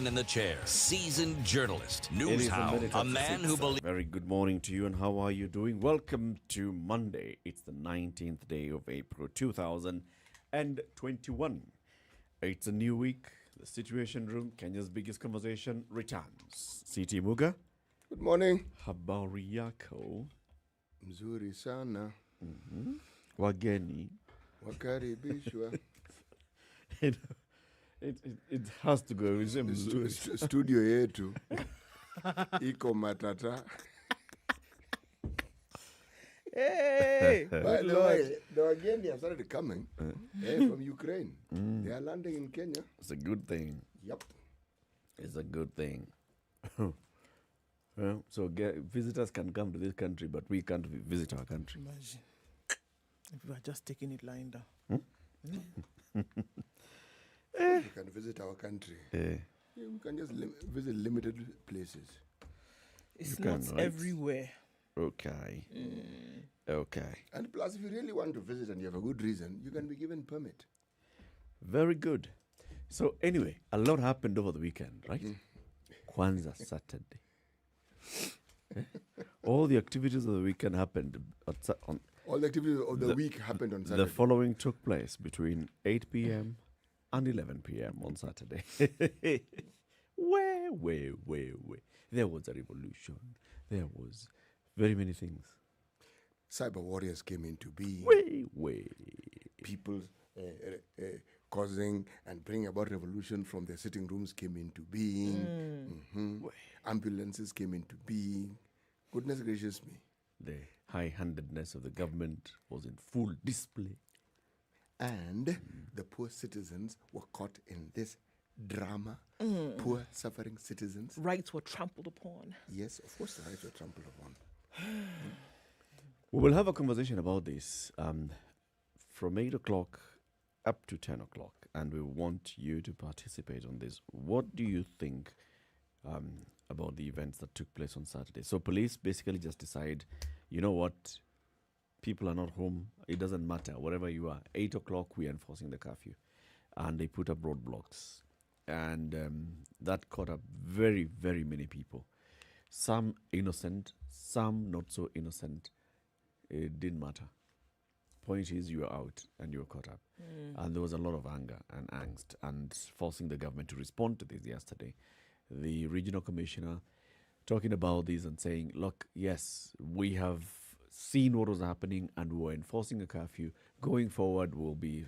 man in the chair, seasoned journalist, news hound, a man who believes... Very good morning to you, and how are you doing? Welcome to Monday. It's the 19th day of April 2021. It's a new week. The Situation Room, Kenya's biggest conversation, returns. CT Muga. Good morning. Habari yako? Mzuri sana. Wageni. Wakaribishwa. It has to go. Studio yetu iko matata. Hey! By the way, the wageni have started coming from Ukraine. They are landing in Kenya. It's a good thing. Yep. It's a good thing. So visitors can come to this country, but we can't visit our country. Imagine if we are just taking it lying down. You can visit our country. Yeah. We can just visit limited places. It's You not can, right? everywhere. Okay. Okay. And plus, if you really want to visit and you have a good reason, you can be given permit. Very good. So anyway, a lot happened over the weekend, right? Kwanzaa Saturday. All the activities of the weekend happened on All the activities of the week happened on Saturday. the following took place between 8 p.m. and 11 p.m. on Saturday. Way. There was a revolution. There was very many things. Cyber warriors came into being. Way. People causing and bringing about revolution from their sitting rooms came into being. Ambulances came into being. Goodness gracious me. The high-handedness of the government was in full display. And the poor citizens were caught in this drama. Poor suffering citizens. Rights were trampled upon. Yes, of course the rights were trampled upon. We will have a conversation about this from 8 o'clock up to 10 o'clock, and we want you to participate on this. What do you think about the events that took place on Saturday? So police basically just decide, you know what, people are not home. It doesn't matter, wherever you are. 8 o'clock, we are enforcing the curfew. And they put up roadblocks. And that caught up very, very many people. Some innocent, some not so innocent. It didn't matter. Point is, you were out and you were caught up. And there was a lot of anger and angst and forcing the government to respond to this yesterday. The regional commissioner talking about this and saying, look, yes, we have seen what was happening and we're enforcing a curfew. Going forward, we'll be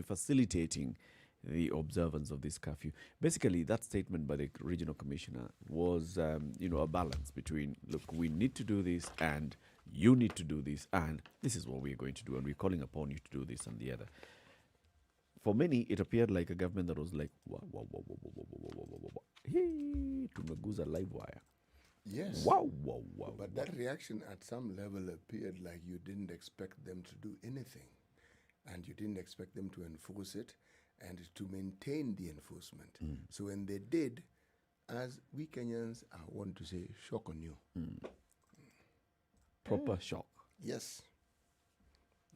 facilitating the observance of this curfew. Basically, that statement by the regional commissioner was, a balance between, look, we need to do this and you need to do this and this is what we're going to do and we're calling upon you to do this and the other. For many, it appeared like a government that was like, hey, tumeguza live wire. Yes. Wow. But that reaction at some level appeared like you didn't expect them to do anything. And you didn't expect them to enforce it and to maintain the enforcement. So when they did, as we Kenyans, I want to say, shock on you. Proper shock. Yes.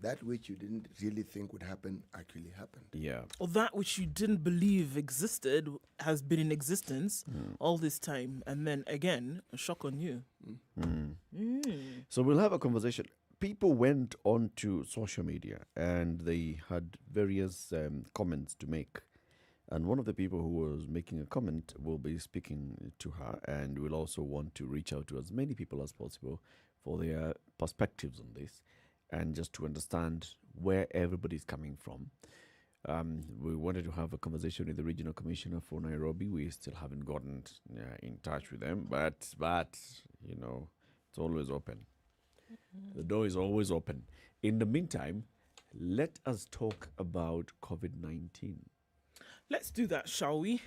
That which you didn't really think would happen actually happened. Yeah. Or that which you didn't believe existed has been in existence all this time. And then again, a shock on you. So we'll have a conversation. People went on to social media and they had various comments to make. And one of the people who was making a comment will be speaking to her, and we'll also want to reach out to as many people as possible for their perspectives on this and just to understand where everybody's coming from. We wanted to have a conversation with the regional commissioner for Nairobi. We still haven't gotten in touch with them, but it's always open. The door is always open. In the meantime, let us talk about COVID-19. Let's do that, shall we?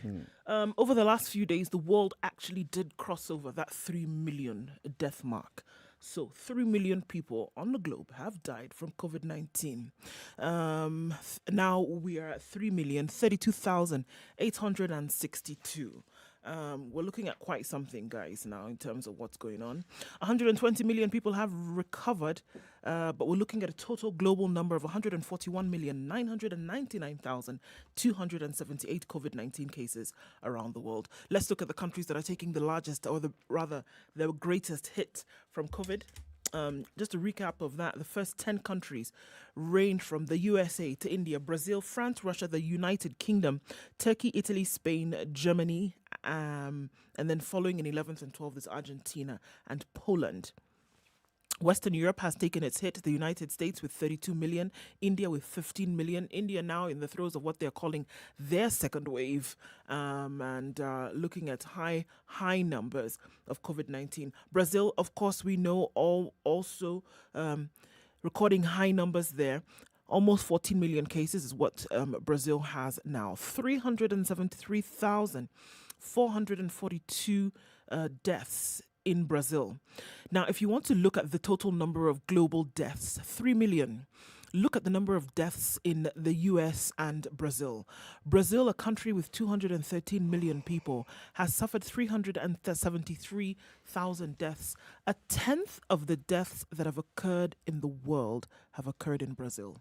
Over the last few days, the world actually did cross over that 3 million death mark. So 3 million people on the globe have died from COVID-19. Now we are at 3,032,862. We're looking at quite something, guys, now in terms of what's going on. 120 million people have recovered, but we're looking at a total global number of 141,999,278 COVID-19 cases around the world. Let's look at the countries that are taking the largest, or the greatest hit from COVID. Just a recap of that, the first 10 countries range from the USA to India, Brazil, France, Russia, the United Kingdom, Turkey, Italy, Spain, Germany, and then following in 11th and 12th is Argentina and Poland. Western Europe has taken its hit, the United States with 32 million, India with 15 million. India now in the throes of what they're calling their second wave, and looking at high numbers of COVID-19. Brazil, of course, we know also recording high numbers there. Almost 14 million cases is what Brazil has now. 373,442 deaths in Brazil. Now, if you want to look at the total number of global deaths, 3 million. Look at the number of deaths in the US and Brazil. Brazil, a country with 213 million people, has suffered 373,000 deaths. A tenth of the deaths that have occurred in the world have occurred in Brazil.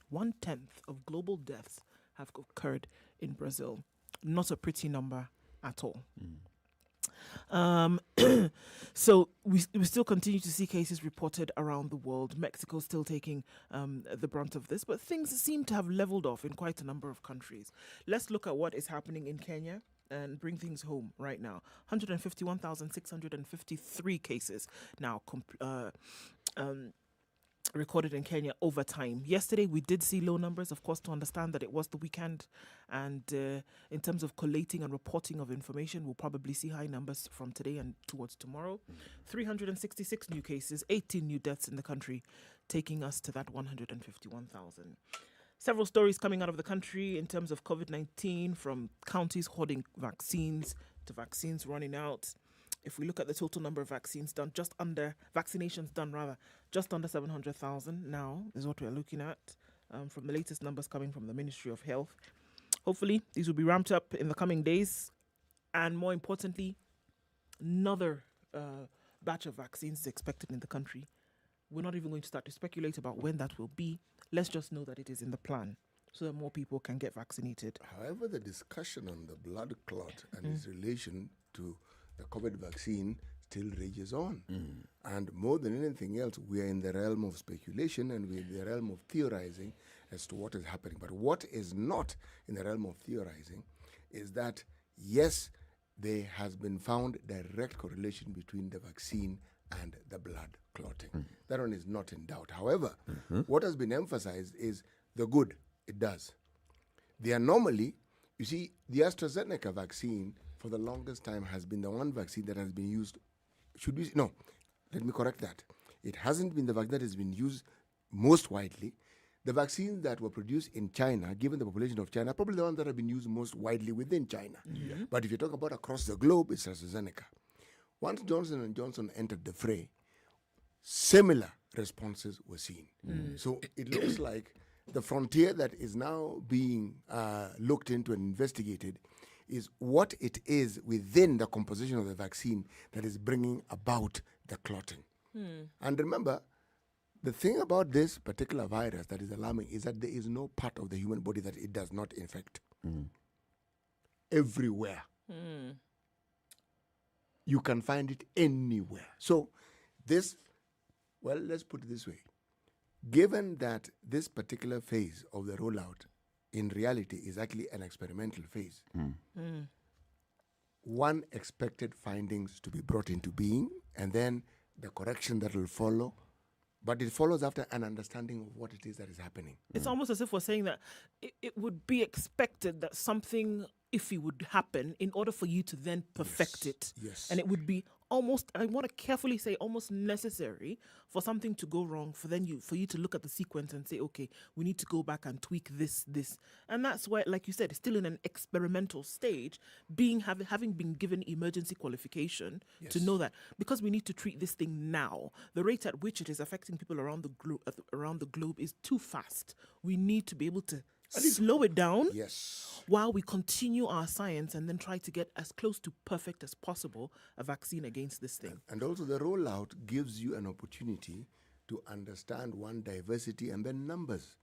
1/10 of global deaths have occurred in Brazil. Not a pretty number at all. So we still continue to see cases reported around the world. Mexico still taking the brunt of this, but things seem to have leveled off in quite a number of countries. Let's look at what is happening in Kenya and bring things home right now. 151,653 cases now recorded in Kenya over time. Yesterday, we did see low numbers, of course, to understand that it was the weekend. And in terms of collating and reporting of information, we'll probably see high numbers from today and towards tomorrow. 366 new cases, 18 new deaths in the country, taking us to that 151,000. Several stories coming out of the country in terms of COVID-19, from counties hoarding vaccines to vaccines running out. If we look at the total number of vaccinations done, just under 700,000 now is what we're looking at, from the latest numbers coming from the Ministry of Health. Hopefully, these will be ramped up in the coming days. And more importantly, another batch of vaccines is expected in the country. We're not even going to start to speculate about when that will be. Let's just know that it is in the plan so that more people can get vaccinated. However, the discussion on the blood clot and its relation to the COVID vaccine still rages on. And more than anything else, we are in the realm of speculation and we're in the realm of theorizing as to what is happening. But what is not in the realm of theorizing is that, yes, there has been found direct correlation between the vaccine and the blood clotting. That one is not in doubt. However, what has been emphasized is the good it does. The anomaly, you see, the AstraZeneca vaccine for the longest time has been the one vaccine that has been used. Let me correct that. It hasn't been the vaccine that has been used most widely. The vaccines that were produced in China, given the population of China, are probably the ones that have been used most widely within China. But if you talk about across the globe, it's AstraZeneca. Once Johnson & Johnson entered the fray, similar responses were seen. So it looks like the frontier that is now being looked into and investigated is what it is within the composition of the vaccine that is bringing about the clotting. And remember, the thing about this particular virus that is alarming is that there is no part of the human body that it does not infect. Everywhere. You can find it anywhere. So this, well, let's put it this way. Given that this particular phase of the rollout in reality is actually an experimental phase, one expected findings to be brought into being and then the correction that will follow. But it follows after an understanding of what it is that is happening. It's almost as if we're saying that it would be expected that something iffy would happen in order for you to then perfect it. Yes. And it would be almost, I want to carefully say, almost necessary for something to go wrong for you to look at the sequence and say, okay, we need to go back and tweak this. And that's why, like you said, it's still in an experimental stage, having been given emergency qualification to know that because we need to treat this thing now, the rate at which it is affecting people around the globe is too fast. We need to be able to slow it down. Yes. While we continue our science and then try to get as close to perfect as possible a vaccine against this thing. And also the rollout gives you an opportunity to understand one, diversity, and then numbers.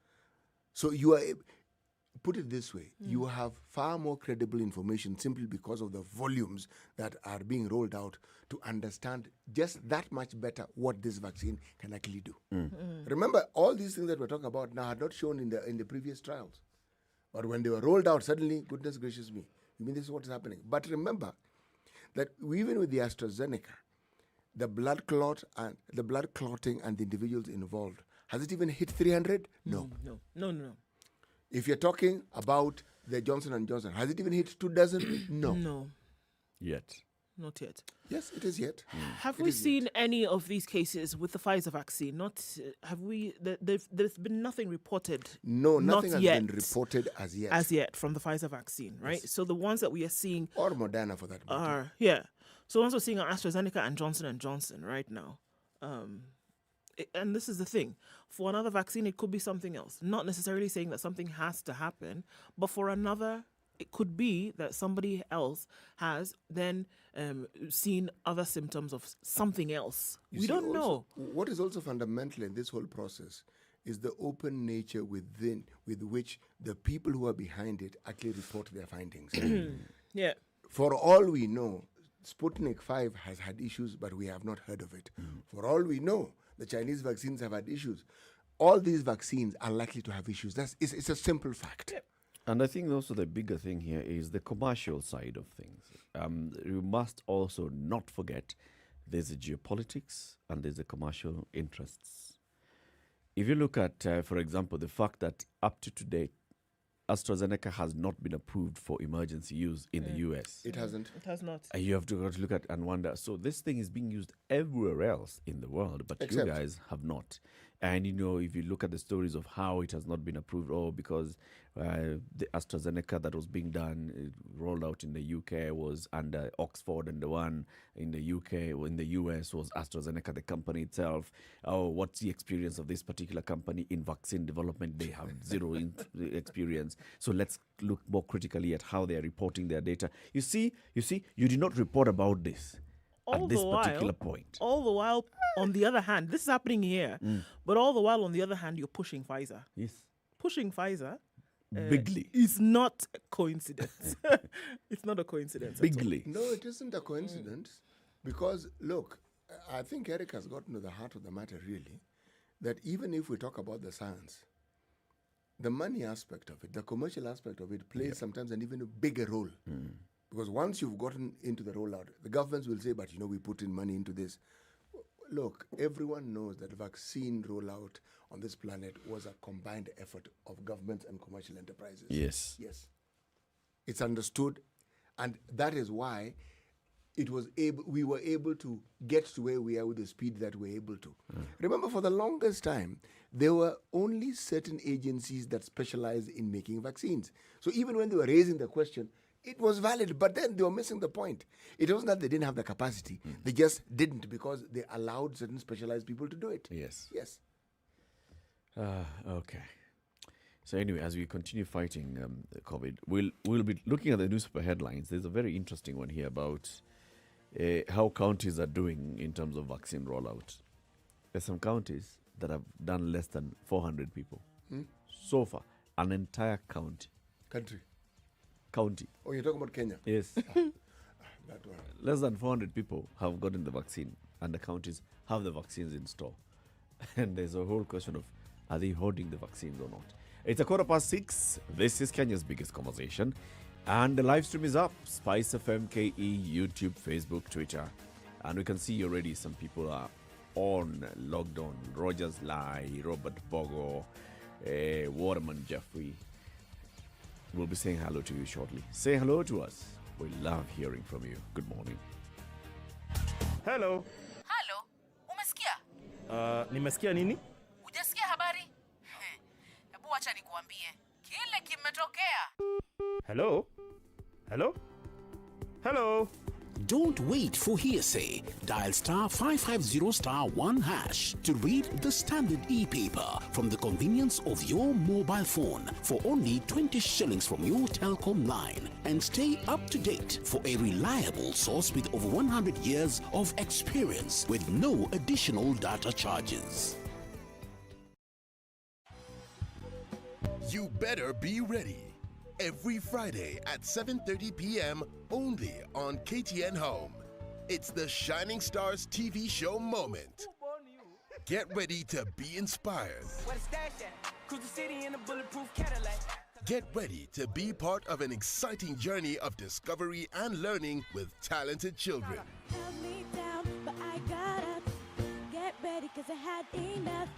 So you are, put it this way, you have far more credible information simply because of the volumes that are being rolled out to understand just that much better what this vaccine can actually do. Remember, all these things that we're talking about now are not shown in the previous trials. But when they were rolled out, suddenly, goodness gracious me, you mean this is what is happening. But remember that even with the AstraZeneca, the blood clotting and the individuals involved, has it even hit 300? No. No. If you're talking about the Johnson & Johnson, has it even hit 24? No. No, Yet. not yet. Yes, it is yet. Have we seen any of these cases with the Pfizer vaccine? Have we? There's been nothing reported. No, nothing not has yet, been reported as yet. As yet from the Pfizer vaccine, right? Yes. So the ones that we are seeing Or Moderna for that matter. So the ones we're seeing are AstraZeneca and Johnson & Johnson right now. And this is the thing. For another vaccine, it could be something else. Not necessarily saying that something has to happen, but for another, it could be that somebody else has then seen other symptoms of something else. We don't also, know. What is also fundamental in this whole process is the open nature with which the people who are behind it actually report their findings. Yeah. For all we know, Sputnik 5 has had issues, but we have not heard of it. For all we know, the Chinese vaccines have had issues. All these vaccines are likely to have issues. It's a simple fact. Yeah. And I think also the bigger thing here is the commercial side of things. You must also not forget there's a geopolitics and there's a commercial interests. If you look at, for example, the fact that up to today, AstraZeneca has not been approved for emergency use in the US. It hasn't. It has not. You have to go to look at and wonder. So this thing is being used everywhere else in the world, but Except. you guys have not. And, if you look at the stories of how it has not been approved, because the AstraZeneca that was being done, rolled out in the UK was under Oxford, and the one in the UK or in the US was AstraZeneca, the company itself. Oh, what's the experience of this particular company in vaccine development? They have zero experience. So let's look more critically at how they are reporting their data. You see, you did not report about this. At this particular point. All the while, on the other hand, this is happening here, but all the while, on the other hand, you're pushing Pfizer. Yes. Pushing Pfizer Bigly. is not a coincidence. It's not a coincidence. at all. Bigly. No, it isn't a coincidence. Because, look, I think Eric has gotten to the heart of the matter, really, that even if we talk about the science, the money aspect of it, the commercial aspect of it plays sometimes an even bigger role. Because once you've gotten into the rollout, the governments will say, but we put in money into this. Look, everyone knows that vaccine rollout on this planet was a combined effort of governments and commercial enterprises. Yes. Yes. It's understood, and that is why we were able to get to where we are with the speed that we're able to. Remember, for the longest time, there were only certain agencies that specialized in making vaccines. So even when they were raising the question, it was valid, but then they were missing the point. It wasn't that they didn't have the capacity. They just didn't because they allowed certain specialized people to do it. Yes. Yes. Okay. So anyway, as we continue fighting COVID, we'll be looking at the newspaper headlines. There's a very interesting one here about how counties are doing in terms of vaccine rollout. There's some counties that have done less than 400 people. So far, an entire county. County. Oh, you're talking about Kenya? Yes. That one. Less than 400 people have gotten the vaccine, and the counties have the vaccines in store. And there's a whole question of, are they hoarding the vaccines or not? It's 6:15. This is Kenya's biggest conversation. And the live stream is up. SpiceFM, KE, YouTube, Facebook, Twitter. And we can see already some people are logged on. Rogers Lai, Robert Bogo, Waterman Jeffrey. We'll be saying hello to you shortly. Say hello to us. We love hearing from you. Good morning. Hello. Halo, umesikia? Nimesikia nini? Hujasikia habari? Hebu wacha nikuambie. Kile kimetokea. Hello? Hello? Hello? Don't wait for hearsay. Dial star 550 star 1 hash to read the standard e-paper from the convenience of your mobile phone for only 20 shillings from your telecom line, and stay up to date for a reliable source with over 100 years of experience with no additional data charges. You better be ready. Every Friday at 7:30 p.m. only on KTN Home. It's the Shining Stars TV show moment. Get ready to be inspired. Get ready to be part of an exciting journey of discovery and learning with talented children. Held me down, but I got up. Get ready, 'cause I had enough.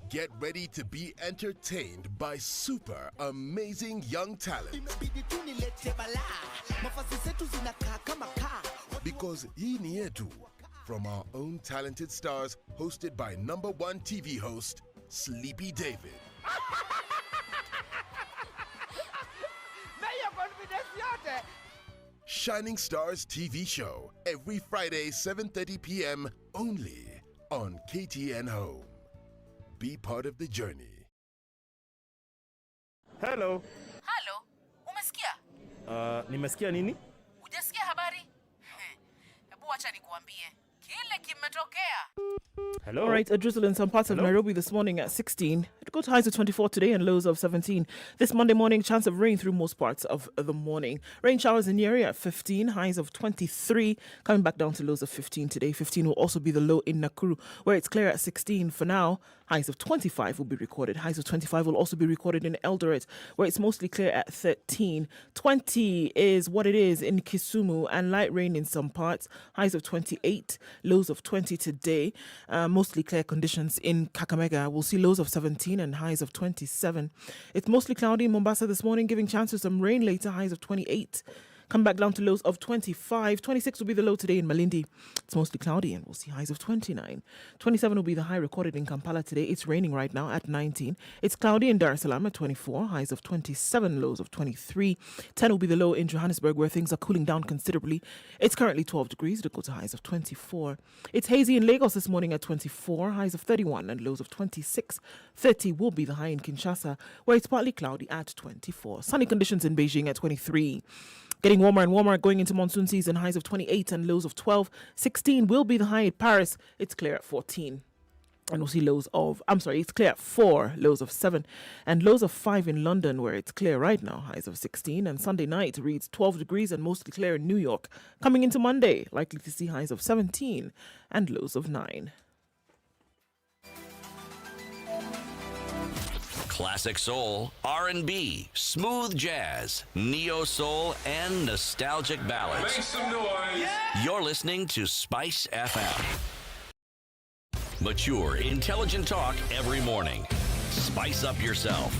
Get ready to be entertained by super amazing young talent. Because hii ni yetu, from our own talented stars, hosted by #1 TV host, Sleepy David. Shining Stars TV show, every Friday, 7:30 p.m. only on KTN Home. Be part of the journey. Hello. Halo, umesikia? Nimesikia nini? Hujasikia habari? Hebu wacha nikuambie. Kile kimetokea. Hello. All right, a drizzle in some parts of Nairobi this morning at 16. It got highs of 24 today and lows of 17. This Monday morning, chance of rain through most parts of the morning. Rain showers in Nyeri at 15, highs of 23, coming back down to lows of 15 today. 15 will also be the low in Nakuru, where it's clear at 16 for now. Highs of 25 will be recorded. Highs of 25 will also be recorded in Eldoret, where it's mostly clear at 13. 20 is what it is in Kisumu, and light rain in some parts. Highs of 28, lows of 20 today. Mostly clear conditions in Kakamega. We'll see lows of 17 and highs of 27. It's mostly cloudy in Mombasa this morning, giving chances of some rain later. Highs of 28. Come back down to lows of 25. 26 will be the low today in Malindi. It's mostly cloudy and we'll see highs of 29. 27 will be the high recorded in Kampala today. It's raining right now at 19. It's cloudy in Dar es Salaam at 24. Highs of 27, lows of 23. 10 will be the low in Johannesburg, where things are cooling down considerably. It's currently 12 degrees. It'll go to highs of 24. It's hazy in Lagos this morning at 24. Highs of 31 and lows of 26. 30 will be the high in Kinshasa, where it's partly cloudy at 24. Sunny conditions in Beijing at 23. Getting warmer and warmer going into monsoon season, highs of 28 and lows of 12. 16 will be the high at Paris. It's clear at 14. And we'll see it's clear at 4, lows of 7. And lows of 5 in London, where it's clear right now, highs of 16. And Sunday night reads 12 degrees and mostly clear in New York. Coming into Monday, likely to see highs of 17 and lows of 9. Classic soul, R&B, smooth jazz, neo soul, and nostalgic ballads. Make some noise. Yeah. You're listening to Spice FM. Mature, intelligent talk every morning. Spice up yourself.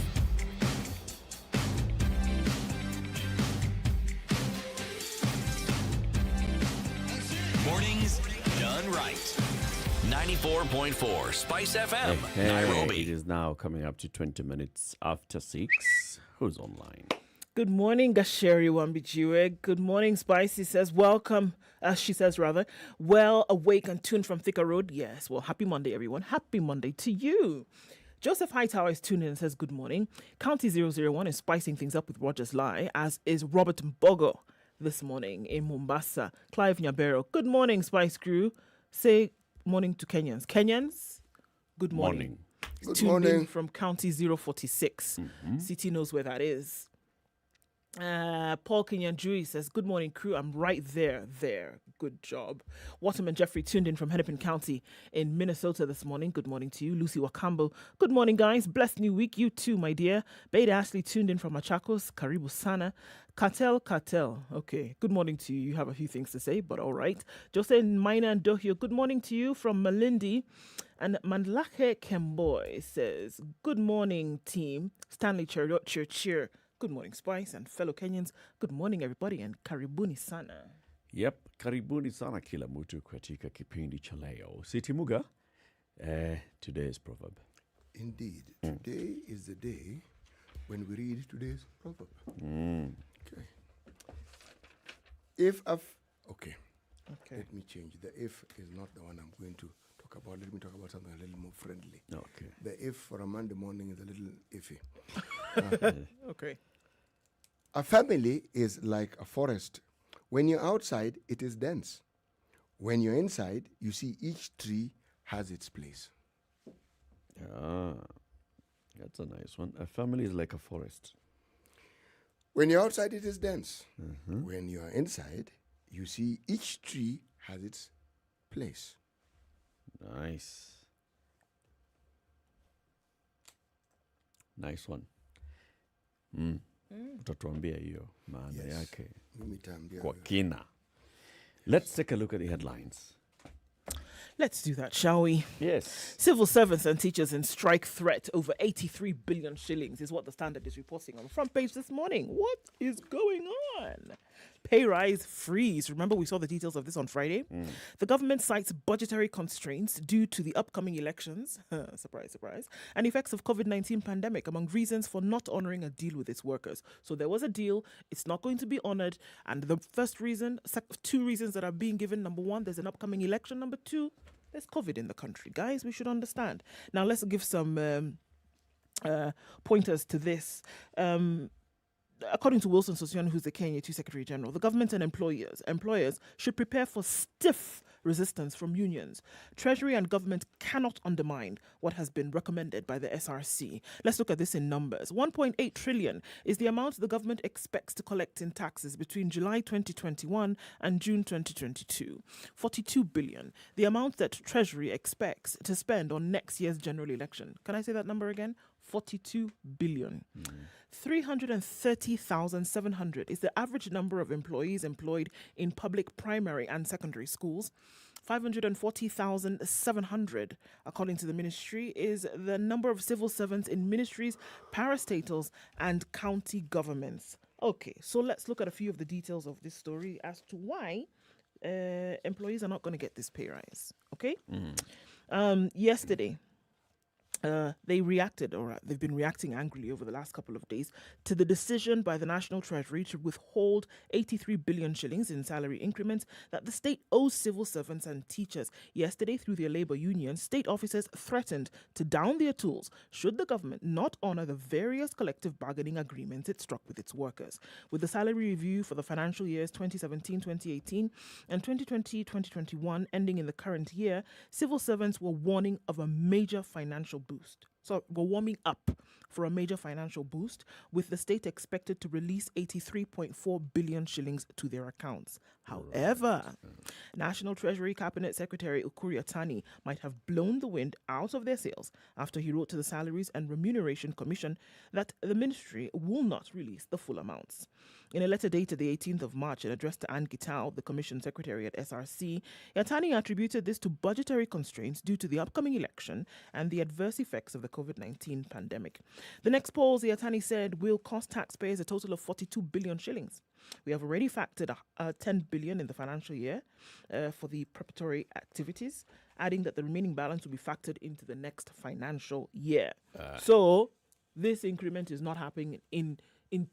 Mornings done right. 94.4 Spice FM, Nairobi. It is now coming up to 20 minutes after 6. Who's online? Good morning, Gasheri Wambijiwe. Good morning, Spice. He says, welcome, she says rather, well awake and tuned from Thika Road. Yes, well, happy Monday, everyone. Happy Monday to you. Joseph Hightower is tuned in and says, good morning. County 001 is spicing things up with Roger's Lie, as is Robert Mbogo this morning in Mombasa. Clive Nyabero, good morning, Spice crew. Say morning to Kenyans. Kenyans, good morning. Good tuned morning. in from County 046. City knows where that is. Paul Kinyanjui says, good morning, crew. I'm right there. Good job. Waterman Jeffrey tuned in from Hennepin County in Minnesota this morning. Good morning to you. Lucy Wakambo. Good morning, guys. Blessed new week. You too, my dear. Beta Ashley tuned in from Machakos. Karibu Sana. Cartel. Okay. Good morning to you. You have a few things to say, but all right. Jose Maina and Dohio. Good morning to you from Malindi. And Mandlake Kemboy says, good morning, team. Stanley Cheer. Good morning, Spice and fellow Kenyans. Good morning, everybody, and karibuni sana. Yep, karibuni sana kila mtu katika kipindi cha leo. Sitimuga, today's proverb. Indeed, today is the day when we read today's proverb. Okay. Okay. Let me change. The if is not the one I'm going to talk about. Let me talk about something a little more friendly. Okay. The if for a Monday morning is a little iffy. Okay. A family is like a forest. When you're outside, it is dense. When you're inside, you see each tree has its place. Ah, that's a nice one. A family is like a forest. When you're outside, it is dense. When you're inside, you see each tree has its place. Nice. Nice one. Utatuambia hiyo maana Yes. yake Mimi nitaambia kwa wewe. kina. Let's take a look at the headlines. Let's do that, shall we? Yes. Civil servants and teachers in strike threat over 83 billion shillings is what the Standard is reporting on the front page this morning. What is going on? Pay rise freeze. Remember, we saw the details of this on Friday. The government cites budgetary constraints due to the upcoming elections. Surprise, surprise. And effects of COVID-19 pandemic among reasons for not honouring a deal with its workers. So there was a deal. It's not going to be honoured. And the first reason, two reasons that are being given. Number one, there's an upcoming election. Number two, there's COVID in the country. Guys, we should understand. Now, let's give some pointers to this. According to Wilson Sossion, who's the Kenya Secretary General, the government and employers should prepare for stiff resistance from unions. Treasury and government cannot undermine what has been recommended by the SRC. Let's look at this in numbers. 1.8 trillion is the amount the government expects to collect in taxes between July 2021 and June 2022. 42 billion, the amount that Treasury expects to spend on next year's general election. Can I say that number again? 42 billion. 330,700 is the average number of employees employed in public primary and secondary schools. 540,700, according to the ministry, is the number of civil servants in ministries, parastatals, and county governments. Okay, so let's look at a few of the details of this story as to why employees are not going to get this pay rise. Okay? Yesterday, they reacted, or they've been reacting angrily over the last couple of days, to the decision by the National Treasury to withhold 83 billion shillings in salary increments that the state owes civil servants and teachers. Yesterday, through their labour union, state officers threatened to down their tools should the government not honour the various collective bargaining agreements it struck with its workers. With the salary review for the financial years 2017-2018 and 2020-2021 ending in the current year, civil servants were warning of a major financial boost. So we're warming up for a major financial boost, with the state expected to release 83.4 billion shillings to their accounts. However, National Treasury Cabinet Secretary Ukuri Yatani might have blown the wind out of their sails after he wrote to the Salaries and Remuneration Commission that the ministry will not release the full amounts. In a letter dated the 18th of March and addressed to Anne Gitao, the Commission Secretary at SRC, Yatani attributed this to budgetary constraints due to the upcoming election and the adverse effects of the COVID-19 pandemic. The next pause, Yatani said, will cost taxpayers a total of 42 billion shillings. We have already factored 10 billion in the financial year for the preparatory activities, adding that the remaining balance will be factored into the next financial year. So this increment is not happening in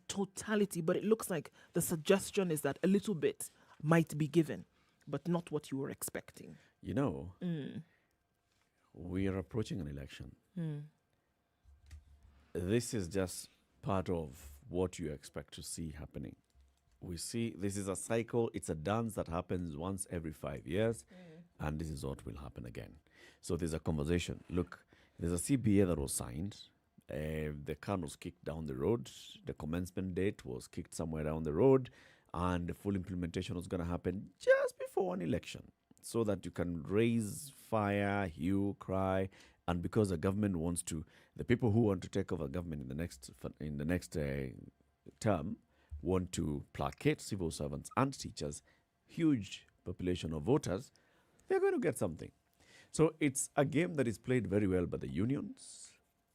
totality, but it looks like the suggestion is that a little bit might be given, but not what you were expecting. You know, we are approaching an election. This is just part of what you expect to see happening. We see this is a cycle. It's a dance that happens once every 5 years, and this is what will happen again. So there's a conversation. Look, there's a CBA that was signed. The can was kicked down the road. The commencement date was kicked somewhere down the road, and the full implementation was going to happen just before an election, so that you can raise fire, hue, cry, and because the government wants to, the people who want to take over government in the next term want to placate civil servants and teachers, huge population of voters, they're going to get something. So it's a game that is played very well by the unions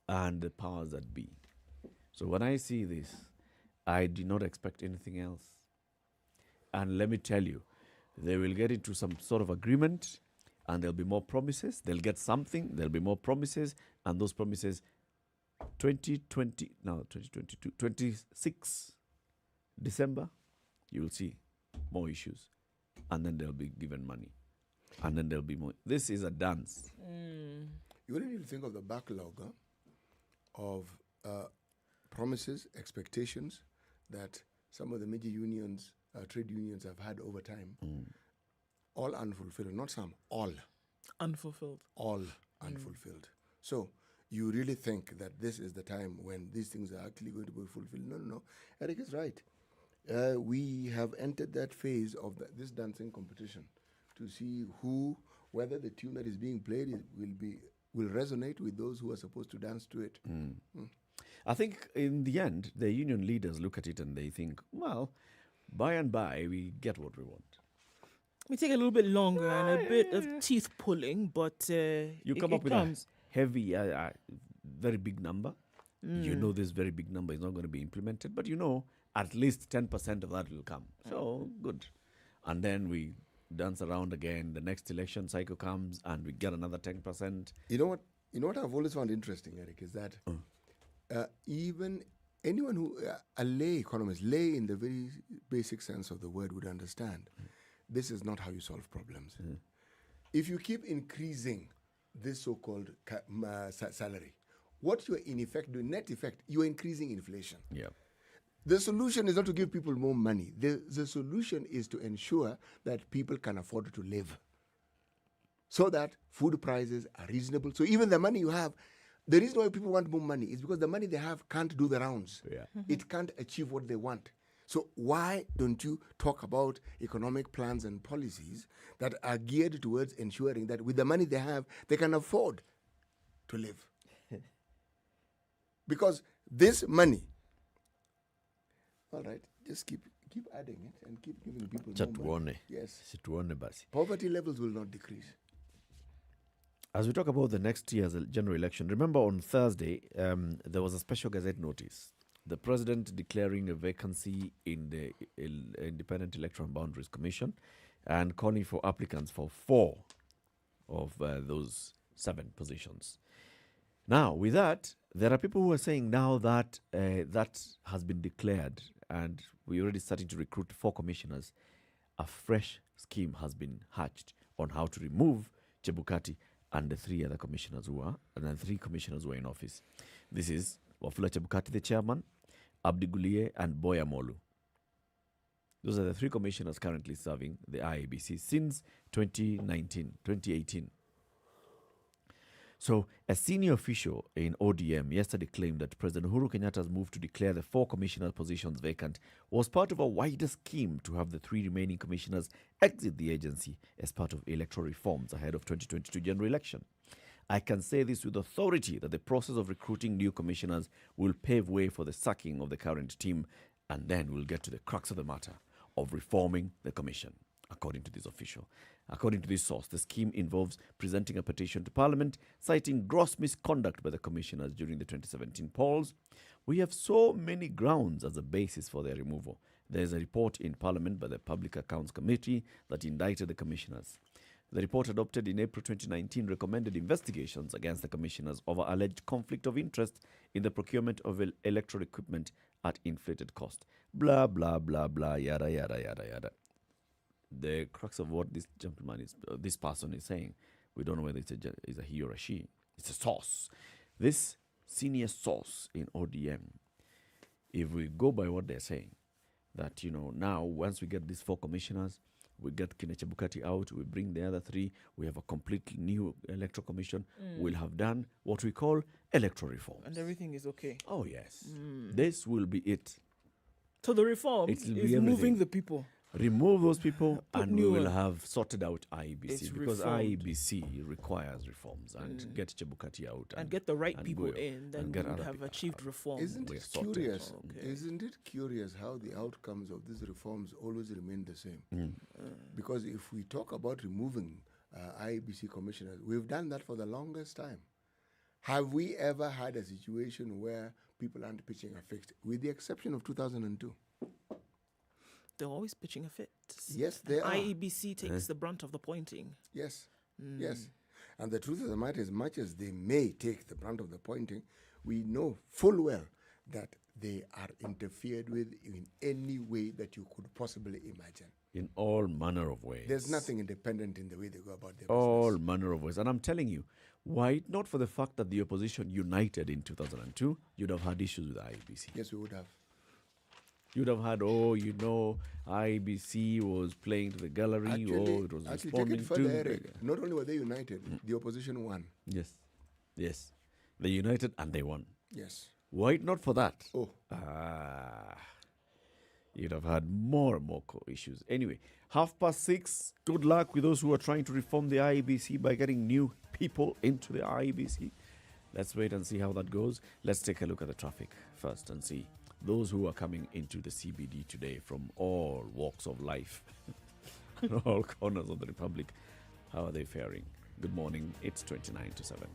and the powers that be. So when I see this, I do not expect anything else. And let me tell you, they will get into some sort of agreement, and there'll be more promises. They'll get something, there'll be more promises, and those promises, 26 December, you will see more issues. and then they'll be given money. And then there'll be more. This is a dance. You only need to think of the backlog of promises, expectations that some of the major unions, trade unions have had over time. All unfulfilled. Not some, all. Unfulfilled. All unfulfilled. So you really think that this is the time when these things are actually going to be fulfilled? No. Eric is right. We have entered that phase of this dancing competition to see whether the tune that is being played will resonate with those who are supposed to dance to it. I think in the end, the union leaders look at it and they think, well, by and by, we get what we want. We take a little bit longer and a bit of teeth pulling, but you come up with a heavy, very big number. You know this very big number is not going to be implemented, but you know at least 10% of that will come. So, good. And then we dance around again. The next election cycle comes and we get another 10%. You know what I've always found interesting, Eric, is that even anyone who, a lay economist, lay in the very basic sense of the word, would understand this is not how you solve problems. If you keep increasing this so-called salary, what you're in effect doing, net effect, you're increasing inflation. Yeah. The solution is not to give people more money. The solution is to ensure that people can afford to live so that food prices are reasonable. So even the money you have, the reason why people want more money is because the money they have can't do the rounds. Yeah. It can't achieve what they want. So why don't you talk about economic plans and policies that are geared towards ensuring that with the money they have, they can afford to live? Because this money, all right, just keep adding it and keep giving people more money. Yes. Poverty levels will not decrease. As we talk about the next year's general election, remember on Thursday, there was a special gazette notice. The president declaring a vacancy in the Independent Electoral Boundaries Commission and calling for applicants for 4 of those 7 positions. Now, with that, there are people who are saying now that that has been declared and we're already starting to recruit 4 commissioners. A fresh scheme has been hatched on how to remove Chebukati and the 3 other commissioners who are, and then 3 commissioners who are in office. This is Wafula Chebukati, the chairman, Abdi Guliye, and Boya Molu. Those are the 3 commissioners currently serving the IEBC since 2018. So, a senior official in ODM yesterday claimed that President Uhuru Kenyatta's move to declare the 4 commissioner positions vacant was part of a wider scheme to have the 3 remaining commissioners exit the agency as part of electoral reforms ahead of 2022 general election. I can say this with authority that the process of recruiting new commissioners will pave way for the sacking of the current team, and then we'll get to the crux of the matter of reforming the commission, according to this official. According to this source, the scheme involves presenting a petition to Parliament citing gross misconduct by the commissioners during the 2017 polls. We have so many grounds as a basis for their removal. There is a report in Parliament by the Public Accounts Committee that indicted the commissioners. The report adopted in April 2019 recommended investigations against the commissioners over alleged conflict of interest in the procurement of electoral equipment at inflated cost. Blah, blah, blah, blah, yada, yada, yada, yada. The crux of what this gentleman is, this person is saying, we don't know whether it's a he or a she. It's a source. This senior source in ODM, if we go by what they're saying, that, now once we get these 4 commissioners, we get Kine Chebukati out, we bring the other 3, we have a completely new electoral commission, we'll have done what we call electoral reforms. And everything is okay. Oh, yes. This will be it. So the reform is moving the people. Remove those people and we will have sorted out IEBC because IEBC requires reforms and get Chebukati out. And get the right people in, then we would have achieved reform. Isn't it curious? Isn't it curious how the outcomes of these reforms always remain the same? Because if we talk about removing IEBC commissioners, we've done that for the longest time. Have we ever had a situation where people aren't pitching a fit, with the exception of 2002? They're always pitching a fit. Yes, they are. IEBC takes the brunt of the pointing. Yes, yes. And the truth of the matter, as much as they may take the brunt of the pointing, we know full well that they are interfered with in any way that you could possibly imagine. In all manner of ways. There's nothing independent in the way they go about their All business. manner of ways. And I'm telling you, were it not for the fact that the opposition united in 2002, you'd have had issues with the IEBC. Yes, we would have. You'd have had, IEBC was playing to the gallery, it was Actually, take responding it further, to... Eric. Not only were they united, the opposition won. Yes. They united and they won. Yes. Were it not for that, Oh. You'd have had more and more issues. Anyway, 6:30. Good luck with those who are trying to reform the IEBC by getting new people into the IEBC. Let's wait and see how that goes. Let's take a look at the traffic first and see those who are coming into the CBD today from all walks of life, all corners of the Republic. How are they faring? Good morning. It's 29 to 7.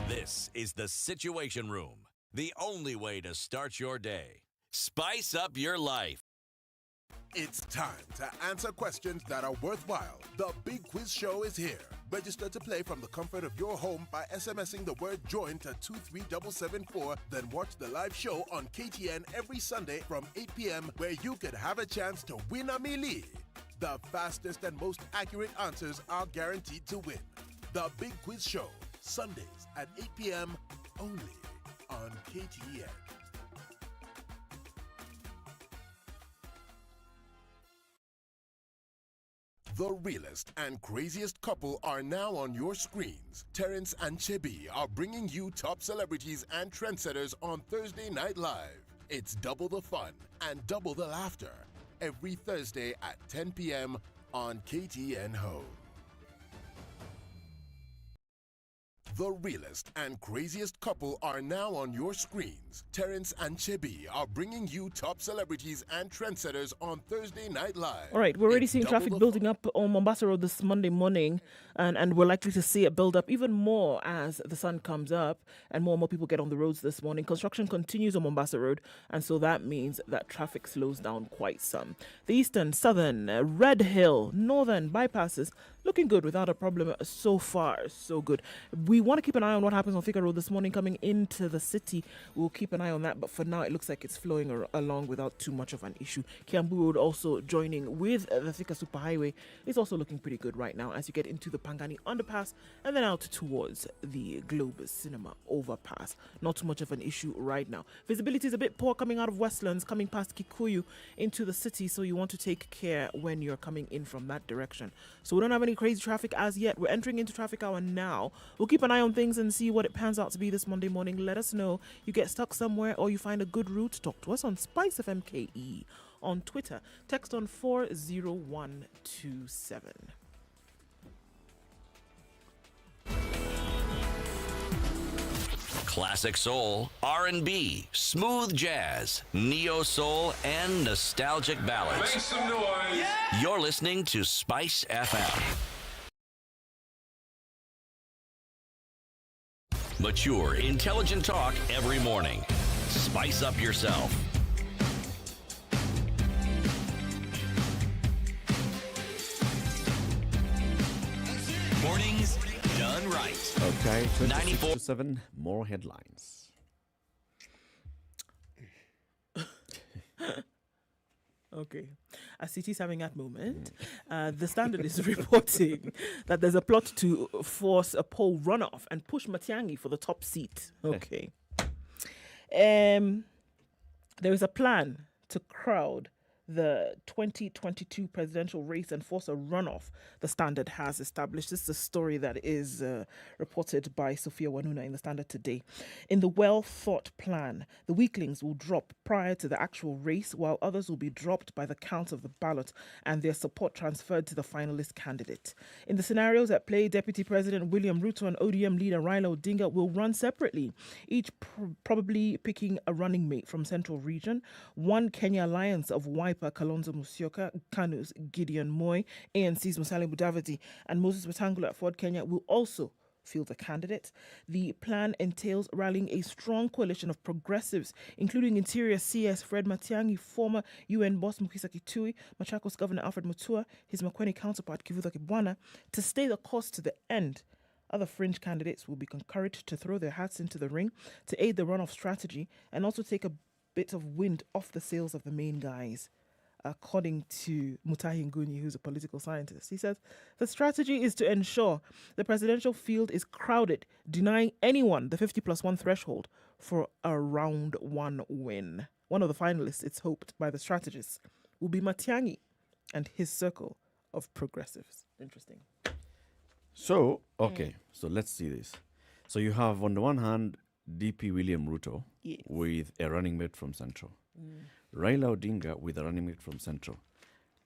This is the Situation Room, the only way to start your day. Spice up your life. It's time to answer questions that are worthwhile. The Big Quiz Show is here. Register to play from the comfort of your home by SMSing the word JOIN to 23774. Then watch the live show on KTN every Sunday from 8 p.m. where you could have a chance to win a melee. The fastest and most accurate answers are guaranteed to win. The Big Quiz Show, Sundays at 8 p.m. only on KTN. The realest and craziest couple are now on your screens. Terrence and Chebi are bringing you top celebrities and trendsetters on Thursday Night Live. It's double the fun and double the laughter every Thursday at 10 p.m. on KTN Home. The realest and craziest couple are now on your screens. Terrence and Chebi are bringing you top celebrities and trendsetters on Thursday Night Live. All right, we're already It's seeing double traffic the building up on Mombasa Road this Monday morning, and we're likely to see it build up even more as the sun comes up and more people get on the roads this morning. Construction continues on Mombasa Road, and so that means that traffic slows down quite some. The eastern, southern, Red Hill, northern bypasses looking good without a problem so far. So good. We want to keep an eye on what happens on Thika Road this morning coming into the city. We'll keep an eye on that, but for now it looks like it's flowing along without too much of an issue. Kiambu Road also joining with the Thika Superhighway. It's also looking pretty good right now as you get into the Pangani underpass and then out towards the Globus Cinema overpass. Not too much of an issue right now. Visibility is a bit poor coming out of Westlands, coming past Kikuyu into the city, so you want to take care when you're coming in from that direction. So we don't have any crazy traffic as yet. We're entering into traffic hour now. We'll keep an eye on things and see what it pans out to be this Monday morning. Let us know you get stuck somewhere or you find a good route. Talk to us on SpiceFM KE on Twitter. Text on 40127. Classic soul, R&B, smooth jazz, neo soul, and nostalgic ballads. Make some noise. Yeah. You're listening to Spice FM. Mature, intelligent talk every morning. Spice up yourself. Mornings done right. Okay, 94 to 7, more headlines. Okay. As City's having that moment, the Standard is reporting that there's a plot to force a poll runoff and push Matiang'i for the top seat. Okay. There is a plan to crowd the 2022 presidential race and force a runoff, the Standard has established. This is a story that is reported by Sophia Wanuna in the Standard today. In the well-thought plan, the weaklings will drop prior to the actual race, while others will be dropped by the count of the ballot and their support transferred to the finalist candidate. In the scenarios at play, Deputy President William Ruto and ODM leader Raila Odinga will run separately, each probably picking a running mate from Central Region. One Kenya Alliance of Wiper, Kalonzo Musyoka, KANU's Gideon Moi, ANC's Musalia Mudavadi, and Moses Wetangula at Ford Kenya will also field a candidate. The plan entails rallying a strong coalition of progressives, including Interior CS Fred Matiang'i, former UN boss Mukisa Kitui, Machakos Governor Alfred Mutua, his Makueni counterpart Kivutha Kibwana, to stay the course to the end Other fringe candidates will be encouraged to throw their hats into the ring to aid the runoff strategy and also take a bit of wind off the sails of the main guys. According to Mutahi Nguni, who's a political scientist, he says the strategy is to ensure the presidential field is crowded, denying anyone the 50+1 threshold for a round one win. One of the finalists, it's hoped by the strategists, will be Matiang'i and his circle of progressives. Interesting. So, okay, so let's see this. So you have, on the one hand, DP William Ruto with a running mate from Central. Raila Odinga with a running mate from Central.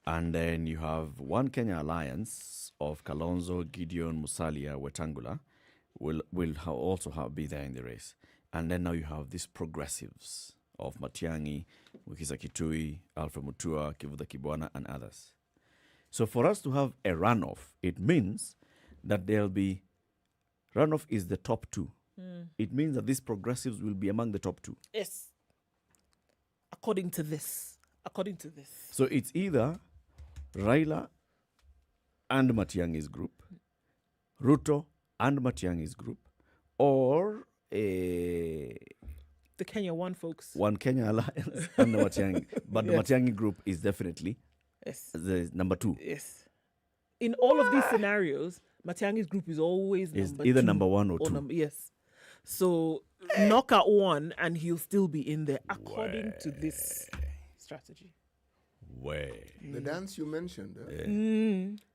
And then you have One Kenya Alliance of Kalonzo, Gideon, Musalia, Wetangula will also be there in the race. And then now you have these progressives of Matiang'i, Wikisa Kitui, Alpha Mutua, Kivuta Kibwana, and others. So for us to have a runoff, it means that there'll be, runoff is the top two. It means that these progressives will be among the top two. Yes. According to this. So it's either Raila and Matiang'i's group, Ruto and Matiang'i's group, or the Kenya One folks. One Kenya Alliance and the Matiang'i. But the Matiang'i group is definitely the number two. Yes. In all of these scenarios, Matiang'i's group is always either number one or two. Yes. So knock out one and he'll still be in there according to this strategy. The dance you mentioned,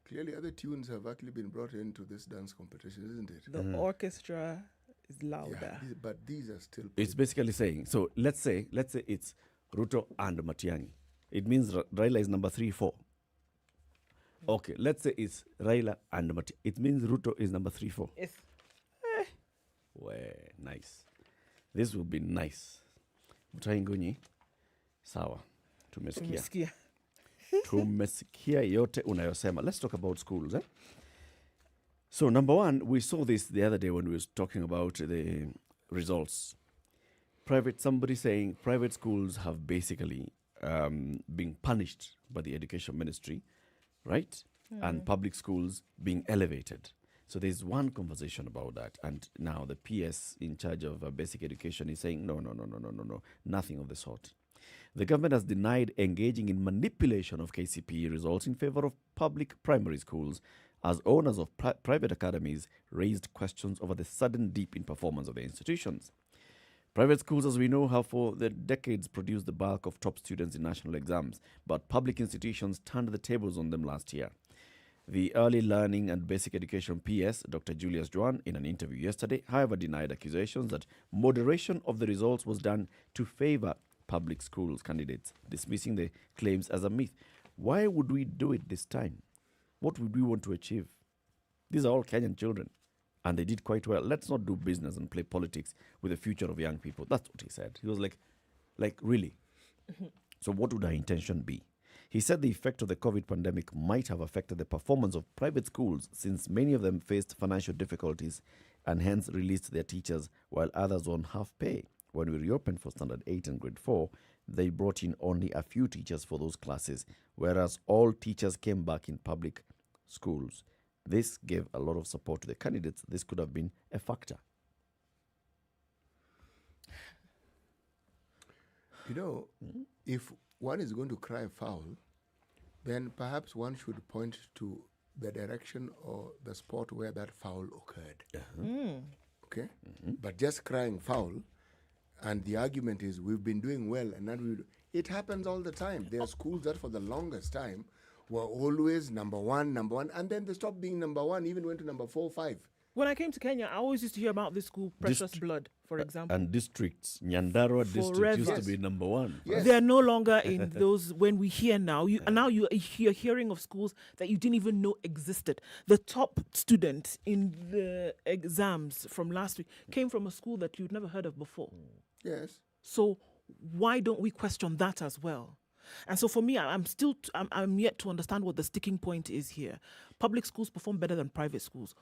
clearly other tunes have actually been brought into this dance competition, isn't it? The orchestra is louder. Yeah, but these are still... It's basically saying, so let's say it's Ruto and Matiang'i. It means Raila is number 3, 4. Okay, let's say it's Raila and Matiang'i. It means Ruto is number 3, 4. Yes. Nice. This will be nice. Mutahi Nguni, sawa. Tumesikia. Tumesikia yote unayosema. Let's talk about schools. So number one, we saw this the other day when we were talking about the results. Somebody saying private schools have basically been punished by the education ministry, right? And public schools being elevated. So there's one conversation about that. And now the PS in charge of basic education is saying, no, nothing of the sort. The government has denied engaging in manipulation of KCPE results in favor of public primary schools as owners of private academies raised questions over the sudden dip in performance of the institutions. Private schools, as we know, have for the decades produced the bulk of top students in national exams, but public institutions turned the tables on them last year. The Early Learning and Basic Education PS, Dr. Julius Juan, in an interview yesterday, however, denied accusations that moderation of the results was done to favor public schools candidates, dismissing the claims as a myth. Why would we do it this time? What would we want to achieve? These are all Kenyan children, and they did quite well. Let's not do business and play politics with the future of young people. That's what he said. He was like really? So what would our intention be? He said the effect of the COVID pandemic might have affected the performance of private schools since many of them faced financial difficulties and hence released their teachers while others were on half pay. When we reopened for Standard 8 and Grade 4, they brought in only a few teachers for those classes, whereas all teachers came back in public schools. This gave a lot of support to the candidates. This could have been a factor. You know, if one is going to cry foul, then perhaps one should point to the direction or the spot where that foul occurred. Okay? But just crying foul, and the argument is we've been doing well, and then it happens all the time. There are schools that for the longest time were always number one, and then they stopped being number one, even went to number 4, 5. When I came to Kenya, I always used to hear about this school, Precious Blood, for example. And districts, Nyandarua district used to be number one. Yes. They're no longer in those, when we hear now, you're hearing of schools that you didn't even know existed. The top student in the exams from last week came from a school that you'd never heard of before. Yes. So why don't we question that as well? And so for me, I'm yet to understand what the sticking point is here. Public schools perform better than private schools.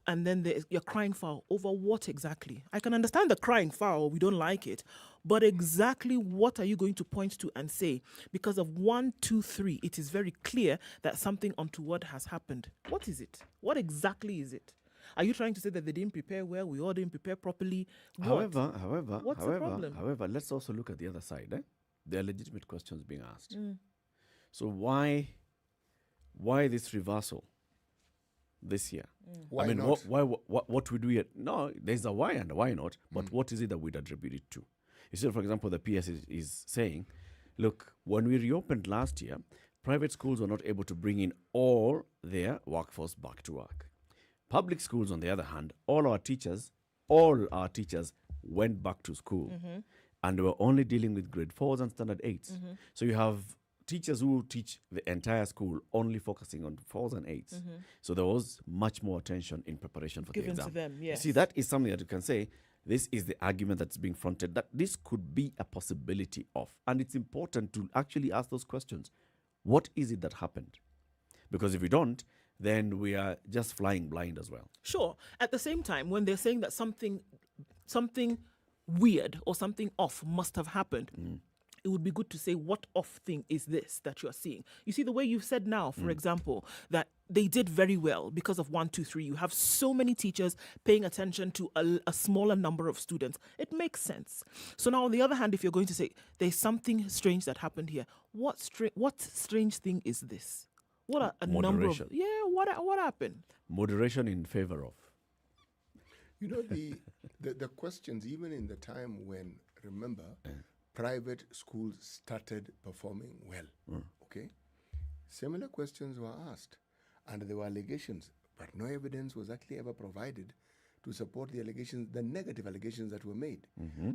And then you're crying foul over what exactly? I can understand the crying foul, we don't like it, but exactly what are you going to point to and say? Because of 1, 2, 3, it is very clear that something untoward has happened. What is it? What exactly is it? Are you trying to say that they didn't prepare well? We all didn't prepare properly? What? What's the problem? However, let's also look at the other side. There are legitimate questions being asked. So why this reversal this year? Why I mean, not? what would we? No, there's a why and a why not. But what is it that we'd attribute it to? You see, for example, the PS is saying, look, when we reopened last year, private schools were not able to bring in all their workforce back to work. Public schools, on the other hand, all our teachers went back to school, and were only dealing with grade 4s and standard 8s. So you have teachers who teach the entire school only focusing on 4s and 8s. So there was much more attention in preparation for Given the exam. to them, yes. You see, that is something that you can say, this is the argument that's being fronted, that this could be a possibility of. And it's important to actually ask those questions. What is it that happened? Because if we don't, then we are just flying blind as well. Sure. At the same time, when they're saying that something weird or something off must have happened, it would be good to say, what off thing is this that you're seeing? You see, the way you've said now, for example, that they did very well because of 1, 2, 3. You have so many teachers paying attention to a smaller number of students. It makes sense. So now, on the other hand, if you're going to say there's something strange that happened here, what strange thing is this? What are a number of... Yeah, what happened? Moderation in favor of. You know, the questions, even in the time when, remember, private schools started performing well, okay? Similar questions were asked, and there were allegations, but no evidence was actually ever provided to support the allegations, the negative allegations that were made.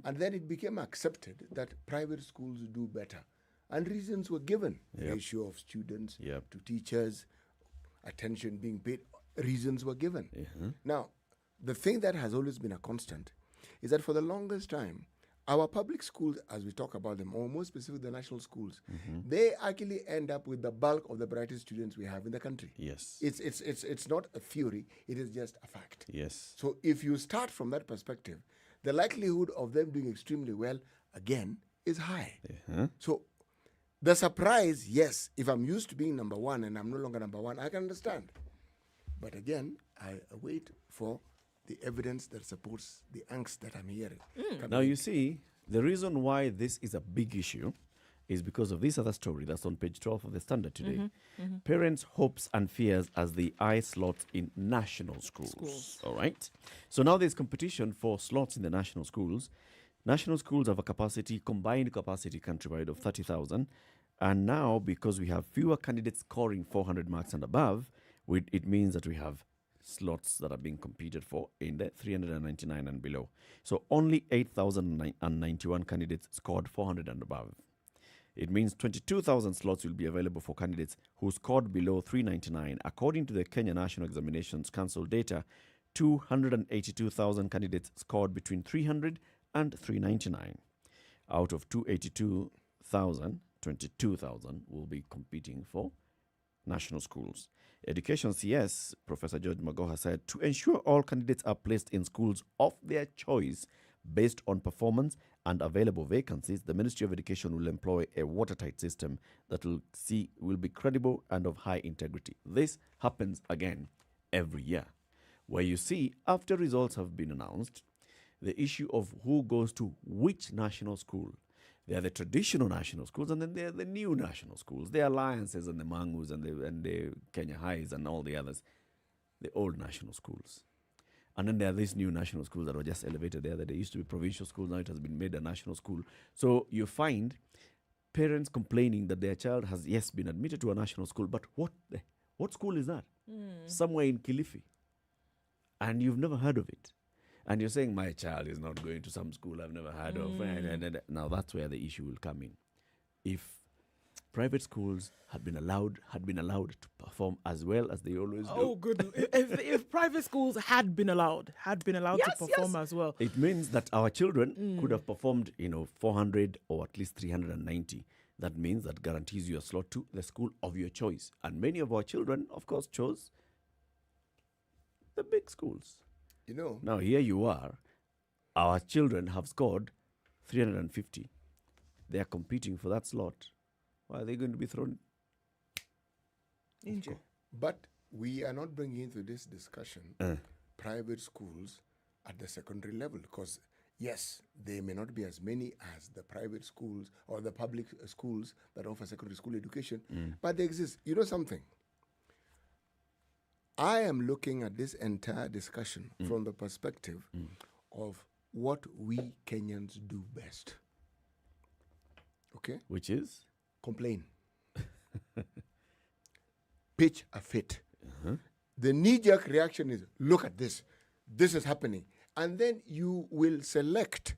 And then it became accepted that private schools do better. And reasons were given. Ratio of students to teachers, attention being paid, reasons were given. Now, the thing that has always been a constant is that for the longest time, our public schools, as we talk about them, or more specifically the national schools, they actually end up with the bulk of the brightest students we have in the country. Yes. It's not a theory, it is just a fact. Yes. So if you start from that perspective, the likelihood of them doing extremely well, again, is high. So the surprise, yes, if I'm used to being number one and I'm no longer number one, I can understand. But again, I wait for the evidence that supports the angst that I'm hearing. Now, you see, the reason why this is a big issue is because of this other story that's on page 12 of the Standard today. Parents' hopes and fears as they eye slots in national schools. All right? So now there's competition for slots in the national schools. National schools have a combined capacity countrywide of 30,000. And now, because we have fewer candidates scoring 400 marks and above, it means that we have slots that are being competed for in the 399 and below. So only 8,091 candidates scored 400 and above. It means 22,000 slots will be available for candidates who scored below 399. According to the Kenya National Examinations Council data, 282,000 candidates scored between 300 and 399. Out of 282,000, 22,000 will be competing for national schools. Education CS, Professor George Magoha said, to ensure all candidates are placed in schools of their choice based on performance and available vacancies, the Ministry of Education will employ a watertight system that will be credible and of high integrity. This happens again every year, where you see, after results have been announced, the issue of who goes to which national school. There are the traditional national schools, and then there are the new national schools, the Alliances and the Mangus and the Kenya Highs and all the others, the old national schools. And then there are these new national schools that were just elevated there. They used to be provincial schools, now it has been made a national school. So you find parents complaining that their child has, yes, been admitted to a national school, but what school is that? Somewhere in Kilifi. And you've never heard of it. And you're saying, my child is not going to some school I've never heard of. Now that's where the issue will come in. If private schools had been allowed to perform as well as they always do. Oh, goodness. if private schools had been allowed to perform as well. It means that our children could have performed, 400 or at least 390. That means that guarantees you a slot to the school of your choice. And many of our children, of course, chose the big schools. Now here you are, our children have scored 350. They are competing for that slot. Why are they going to be thrown? But we are not bringing into this discussion private schools at the secondary level, because yes, they may not be as many as the private schools or the public schools that offer secondary school education, but they exist. You know something? I am looking at this entire discussion from the perspective of what we Kenyans do best. Okay? Which is? Complain. Pitch a fit. The knee-jerk reaction is, look at this. This is happening. And then you will select,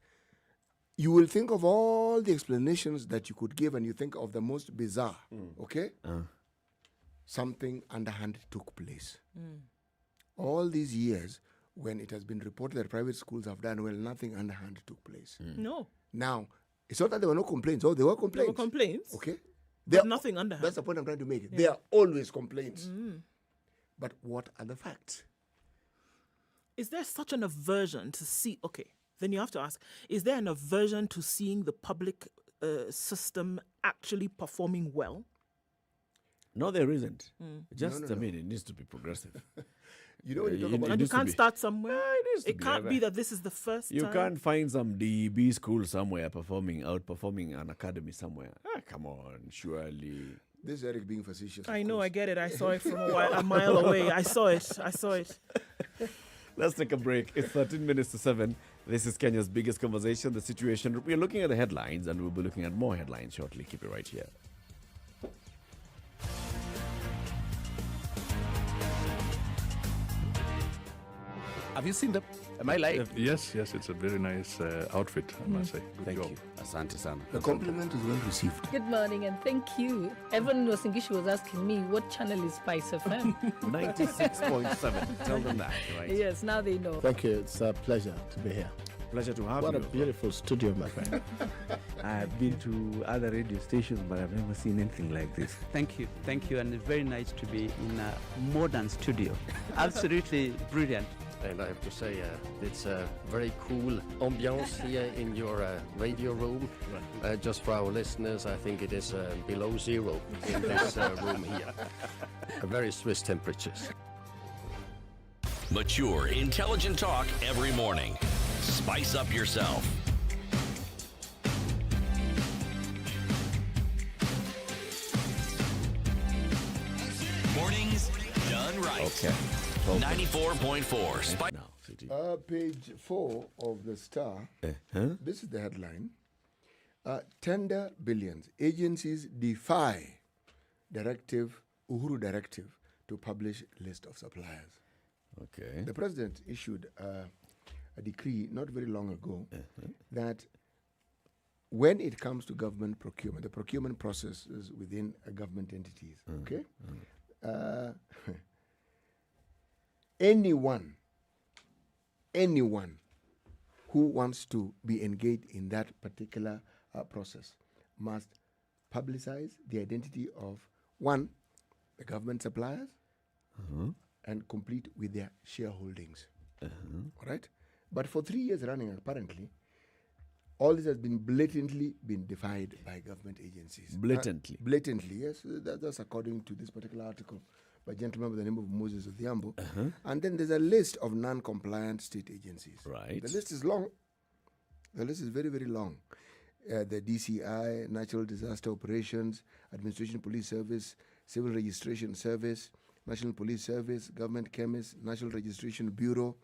you will think of all the explanations that you could give, and you think of the most bizarre. Okay? Something underhand took place. All these years, when it has been reported that private schools have done well, nothing underhand took place. No. Now, it's not that there were no complaints. Oh, there were complaints. There were complaints. Okay? But nothing underhand. That's the point I'm trying to make. There are always complaints. But what are the facts? Is there such an aversion to see... Okay, then you have to ask, is there an aversion to seeing the public system actually performing well? No, there isn't. Just, I mean, it needs to be progressive. You know, when you talk about... And you can't start somewhere. It be can't ever. be that this is the first You time. can't find some DEB school somewhere outperforming an academy somewhere. Come on, surely. This is Eric being facetious. I of know, course. I get it. I saw it from a mile away. I saw it. Let's take a break. It's 13 minutes to 7. This is Kenya's biggest conversation, the situation. We're looking at the headlines, and we'll be looking at more headlines shortly. Keep it right here. Have you seen them? Am I lying? Yes, it's a very nice outfit, I must say. Good Thank job. you. Asante sana. The compliment is well received. Good morning and thank you. Evan Nosingishi was asking me what channel is SpiceFM. 96.7. Tell them that, right? Yes, now they know. Thank you. It's a pleasure to be here. Pleasure to have What you. a beautiful studio, my friend. I've been to other radio stations, but I've never seen anything like this. Thank you, and it's very nice to be in a modern studio. Absolutely brilliant. And I have to say, it's a very cool ambiance here in your radio room. Just for our listeners, I think it is below zero in this room here. Very Swiss temperatures. Mature, intelligent talk every morning. Spice up yourself. Mornings done right. Okay. 94.4. Page 4 of the Star. This is the headline. Tender billions. Agencies defy Uhuru Directive to publish list of suppliers. Okay. The president issued a decree not very long ago that when it comes to government procurement, the procurement processes within government entities, okay? Anyone who wants to be engaged in that particular process must publicize the identity of, one, the government suppliers, and complete with their shareholdings. All right? But for 3 years running, apparently, all this has been blatantly been defied by government agencies. Blatantly? Blatantly, yes. That's according to this particular article by a gentleman by the name of Moses Odhiambo. And then there's a list of non-compliant state agencies. Right. The list is long. The list is very, very long. The DCI, Natural Disaster Operations, Administration Police Service, Civil Registration Service, National Police Service, Government Chemist, National Registration Bureau,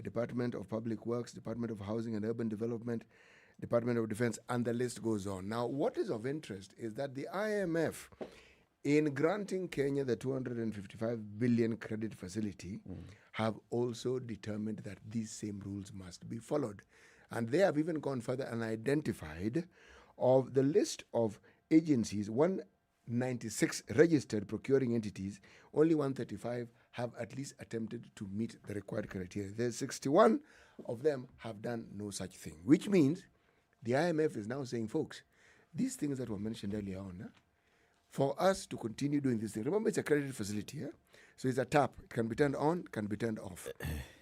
Department of Public Works, Department of Housing and Urban Development, Department of Defense, and the list goes on. Now, what is of interest is that the IMF, in granting Kenya the 255 billion credit facility, have also determined that these same rules must be followed. And they have even gone further and identified of the list of agencies, 196 registered procuring entities, only 135 have at least attempted to meet the required criteria. There's 61 of them have done no such thing, which means the IMF is now saying, folks, these things that were mentioned earlier on, for us to continue doing this thing, remember it's a credit facility, so it's a tap. It can be turned on, can be turned off.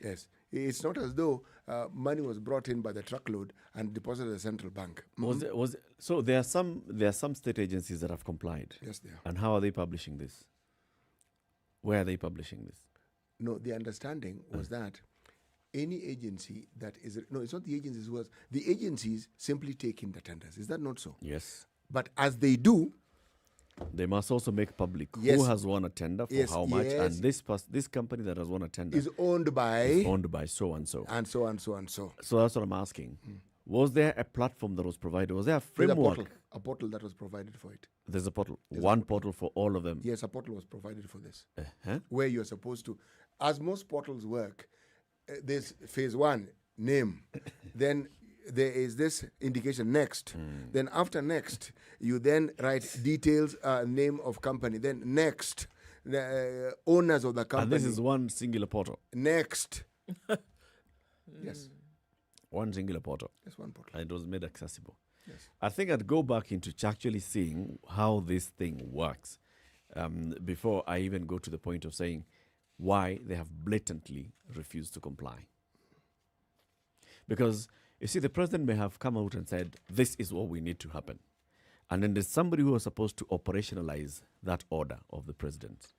Yes. It's not as though money was brought in by the truckload and deposited at the central bank. So there are some state agencies that have complied. Yes, they are. And how are they publishing this? Where are they publishing this? No, the understanding was that any agency that is... No, it's not the agencies who... The agencies simply take in the tenders. Is that not so? Yes. But as they do... They must also make public Yes. who has won a tender for how much, yes. and this company that has won a tender is owned by so and so. And so and so and so. So that's what I'm asking. Was there a platform that was provided? Was there a There's framework? a portal that was provided for it. There's a portal. There's One portal for all of them. Yes, a portal was provided for this. Uh-huh. Where you're supposed to... As most portals work, there's phase 1, name. Then there is this indication, next. Then after next, you then write details, name of company. Then next, the owners of the company. And this is one singular portal. Next. Yes. One singular portal. Yes, one portal. And it was made accessible. Yes. I think I'd go back into actually seeing how this thing works before I even go to the point of saying why they have blatantly refused to comply. Because, you see, the president may have come out and said, this is what we need to happen. And then there's somebody who was supposed to operationalize that order of the president.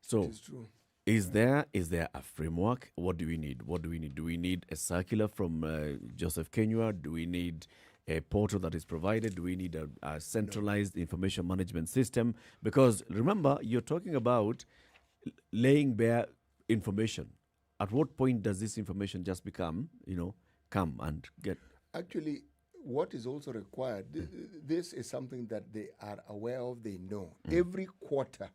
So, It is true. is there a framework? What do we need? What do we need? Do we need a circular from Joseph Kenywa? Do we need a portal that is provided? Do we need a centralized information management system? Because remember, you're talking about laying bare information. At what point does this information just become, come and get... Actually, what is also required, this is something that they are aware of, they know. Every quarter,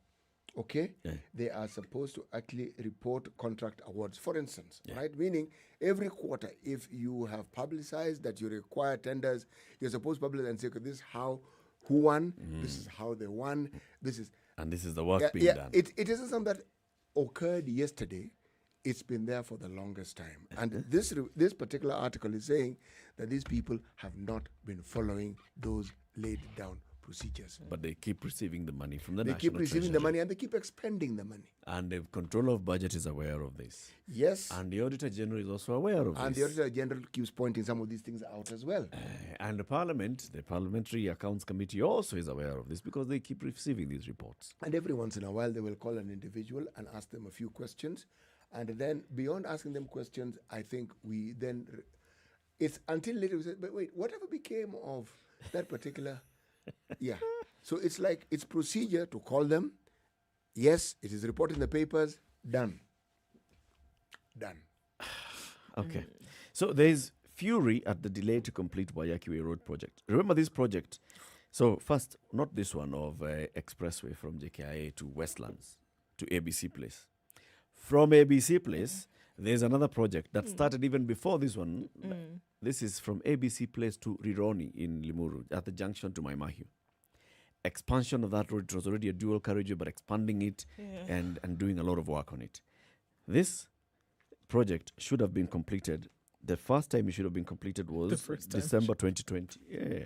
okay, they are supposed to actually report contract awards. For instance, right? Meaning, every quarter, if you have publicized that you require tenders, you're supposed to publish and say, okay, this is who won, this is how they won, this is... And this is the work being done. It isn't something that occurred yesterday. It's been there for the longest time. And this particular article is saying that these people have not been following those laid down procedures. But they keep receiving the money from the They National keep receiving Treasury. the money and they keep expending the money. And the controller of budget is aware of this. Yes. And the Auditor General is also aware of And this. the Auditor General keeps pointing some of these things out as well. And the Parliamentary Accounts Committee also is aware of this because they keep receiving these reports. And every once in a while, they will call an individual and ask them a few questions. And then beyond asking them questions, I think we then... It's until later we say, but wait, whatever became of that particular... Yeah. So it's like, it's procedure to call them. Yes, it is reported in the papers. Done. Okay. So there's fury at the delay to complete Wayakiwe Road project. Remember this project? So first, not this one of expressway from JKIA to Westlands to ABC Place. From ABC Place, there's another project that started even before this one. This is from ABC Place to Rironi in Limuru at the junction to Maimahiu. Expansion of that road, it was already a dual carriageway, but expanding it and doing a lot of work on it. This project should have been completed. The first time it should have been completed was December 2020. Yeah.